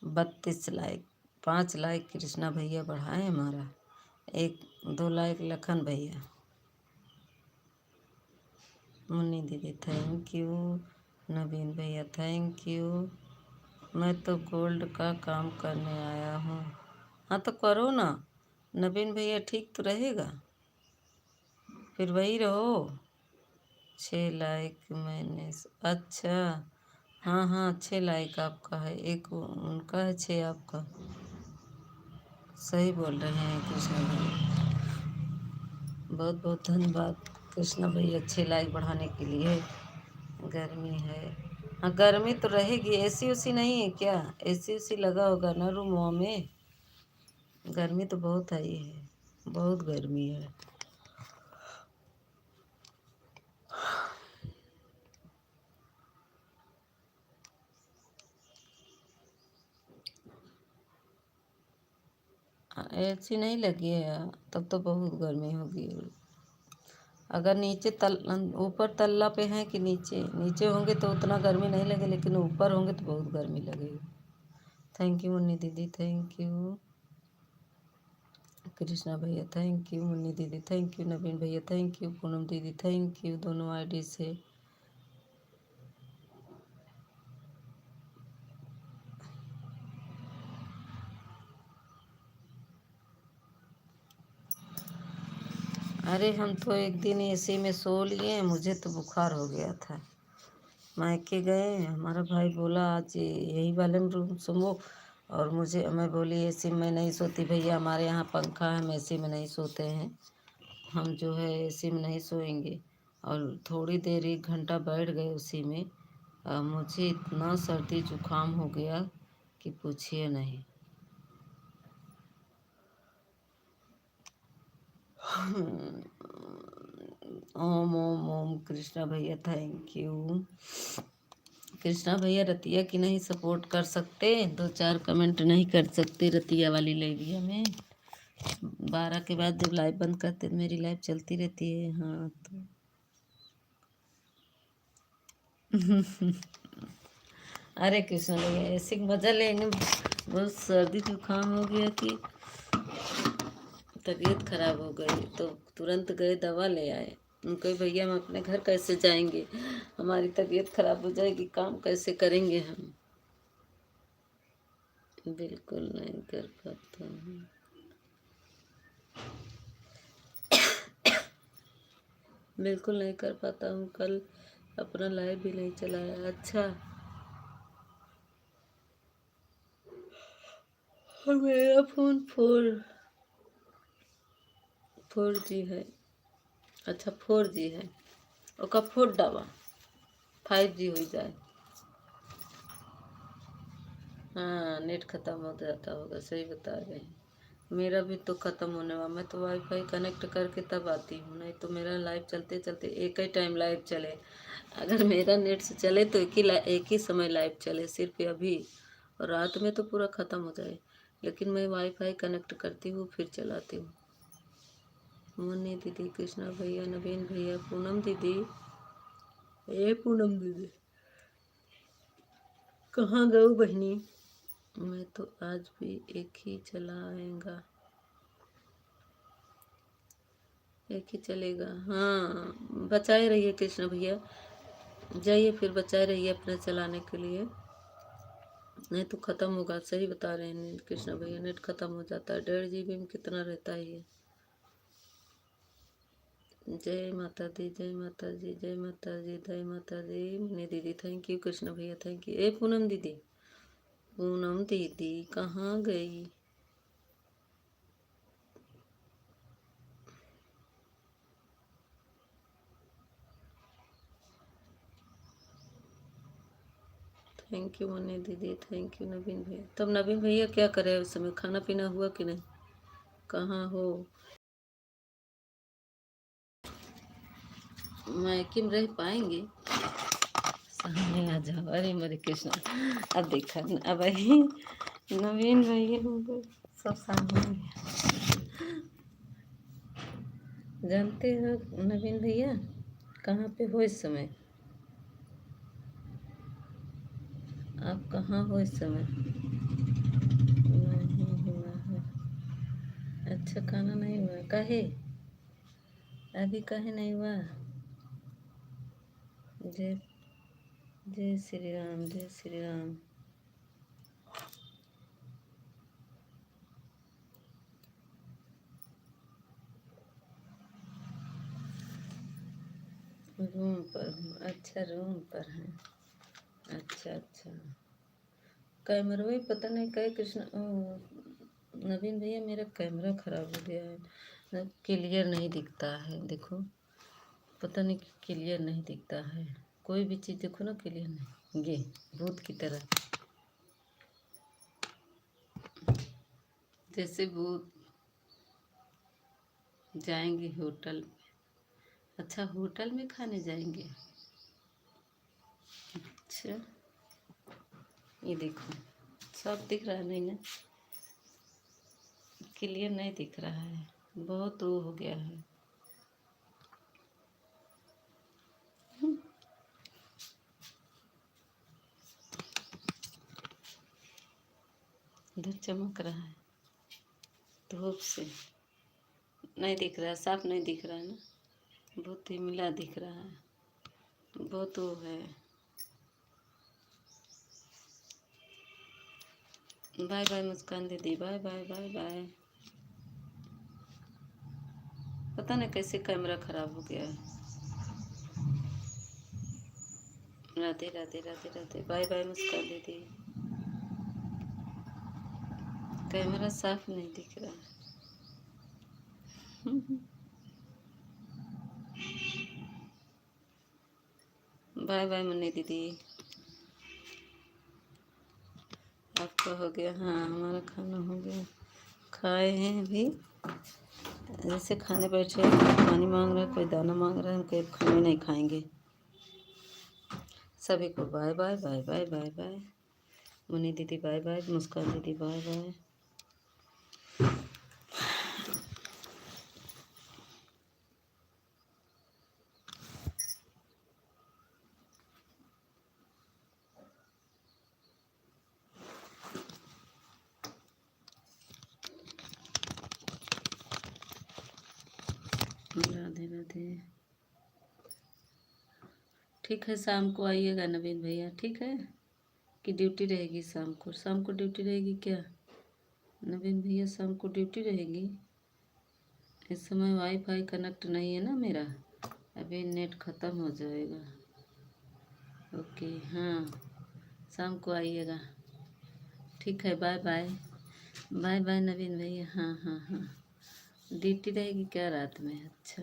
32 लाइक, 5 लाइक कृष्णा भैया बढ़ाए हमारा, 1 2 लाइक लखन भैया। मुन्नी दीदी थैंक यू, नवीन भैया थैंक यू। मैं तो गोल्ड का काम करने आया हूँ। हाँ तो करो ना नवीन भैया, ठीक तो रहेगा, फिर वही रहो। 6 लाइक मैंने, अच्छा हाँ हाँ 6 लाइक आपका है, एक उनका है, 6 आपका। सही बोल रहे हैं कृष्णा भैया, बहुत बहुत धन्यवाद कृष्णा भैया 6 लाइक बढ़ाने के लिए। गर्मी है, हाँ गर्मी तो रहेगी। AC उसी नहीं है क्या? AC उसी लगा होगा ना रूमों में। गर्मी तो बहुत आई है, बहुत गर्मी है। AC नहीं लगी है तब तो बहुत गर्मी होगी। अगर नीचे ऊपर तल्ला पे हैं कि नीचे नीचे होंगे तो उतना गर्मी नहीं लगे, लेकिन ऊपर होंगे तो बहुत गर्मी लगेगी। थैंक यू मुन्नी दीदी, थैंक यू कृष्णा भैया, थैंक यू मुन्नी दीदी, थैंक यू नवीन भैया, थैंक यू पूनम दीदी, थैंक यू दोनों ID से। अरे हम तो एक दिन AC में सो लिए, मुझे तो बुखार हो गया था। मायके गए, हमारा भाई बोला आज यही वाले में रूम सुनो। और मैं बोली एसी में नहीं सोती भैया, हमारे यहाँ पंखा है, हम एसी में नहीं सोते हैं, हम जो है एसी में नहीं सोएंगे। और थोड़ी देर 1 घंटा बैठ गए उसी में। मुझे इतना सर्दी जुकाम हो गया कि पूछिए नहीं। ओम ओम ओम कृष्णा भैया थैंक यू। कृष्णा भैया रतिया की नहीं सपोर्ट कर सकते, 2-4 कमेंट नहीं कर सकते रतिया वाली लेविया में। 12 के बाद जब लाइव बंद करते तो मेरी लाइव चलती रहती है। हाँ तो अरे कृष्णा भैया ऐसे मजा लेंगे, बहुत सर्दी जुकाम हो गया कि तबीयत खराब हो गई, तो तुरंत गए दवा ले आए। उनको भैया हम अपने घर कैसे जाएंगे, हमारी तबीयत खराब हो जाएगी, काम कैसे करेंगे हम। बिल्कुल नहीं कर पाता हूँ। बिल्कुल नहीं कर पाता हूँ। कल अपना लाइव भी नहीं चलाया। अच्छा और मेरा फोन 4G है। अच्छा 4G है, ओका 4 दबा 5G हो जाए। हाँ नेट ख़त्म हो जाता होगा, सही बता रहे हैं। मेरा भी तो ख़त्म होने वाला, मैं तो वाईफाई कनेक्ट करके तब आती हूँ, नहीं तो मेरा लाइव चलते चलते एक ही टाइम लाइव चले। अगर मेरा नेट से चले तो एक ही समय लाइव चले सिर्फ अभी, और रात में तो पूरा ख़त्म हो जाए। लेकिन मैं वाईफाई कनेक्ट करती हूँ फिर चलाती हूँ। मुन्नी दीदी, कृष्णा भैया, नवीन भैया, पूनम दीदी, ए पूनम दीदी कहाँ गए बहनी। मैं तो आज भी एक ही चलाएगा, एक ही चलेगा। हाँ बचाए रहिए कृष्ण भैया, जाइए फिर बचाए रहिए अपने चलाने के लिए, नहीं तो ख़त्म होगा। सही बता रहे हैं कृष्ण भैया, नेट ख़त्म हो जाता है। 1.5 GB में कितना रहता है ये। जय माता दी, जय माता जी, जय माता जी, जय माता दी। मुन्नी दीदी थैंक यू, कृष्ण भैया थैंक यू। ए पूनम दीदी, पूनम दीदी कहाँ गई। थैंक यू मुन्नी दीदी, थैंक यू नवीन भैया। तब नवीन भैया क्या करे उस समय, खाना पीना हुआ कि नहीं, कहाँ हो। मायके में रह पाएंगे, सामने आ जाओ। अरे मेरे कृष्ण, अब देखा अब वही नवीन भैया होंगे सब सामने। जानते हो नवीन भैया कहाँ पे हो इस समय, आप कहाँ हो इस समय। नहीं हुआ है। अच्छा खाना नहीं हुआ, काहे अभी काहे नहीं हुआ। जय जय श्री राम, जय श्री राम। रूम पर हूँ, अच्छा रूम पर हैं। अच्छा अच्छा, कैमरा भी पता नहीं कहे कृष्ण नवीन भैया मेरा कैमरा ख़राब हो गया है, क्लियर नहीं दिखता है। देखो पता नहीं क्लियर नहीं दिखता है, कोई भी चीज़ देखो ना क्लियर नहीं, ये भूत की तरह, जैसे भूत। जाएंगे होटल, अच्छा होटल में खाने जाएंगे। अच्छा ये देखो सब दिख रहा है, नहीं ना क्लियर नहीं दिख रहा है, बहुत वो हो गया है। इधर चमक रहा है धूप से, नहीं दिख रहा है, साफ नहीं दिख रहा है ना, बहुत ही मिला दिख रहा है, बहुत वो है। बाय बाय मुस्कान दीदी, बाय बाय बाय बाय। पता नहीं कैसे कैमरा ख़राब हो गया है, राधे राधे राधे राधे। बाय बाय मुस्कान दीदी। कैमरा साफ नहीं दिख रहा। बाय बाय मुन्नी दीदी। आपका हो गया? हाँ हमारा खाना हो गया, खाए हैं अभी। जैसे खाने बैठे, पानी मांग रहा है, कोई दाना मांग रहा है, हम कोई खाने नहीं खाएंगे। सभी को bye bye bye bye bye bye. Munni दीदी बाय बाय, मुस्कान दीदी बाय बाय। राधे राधे। ठीक है, शाम को आइएगा नवीन भैया, ठीक है? कि ड्यूटी रहेगी शाम को? शाम को ड्यूटी रहेगी क्या नवीन भैया? शाम को ड्यूटी रहेगी। इस समय वाईफाई कनेक्ट नहीं है ना मेरा, अभी नेट ख़त्म हो जाएगा। ओके हाँ, शाम को आइएगा, ठीक है? बाय बाय बाय बाय नवीन भैया। हाँ हाँ हाँ, ड्यूटी रहेगी क्या रात में? अच्छा।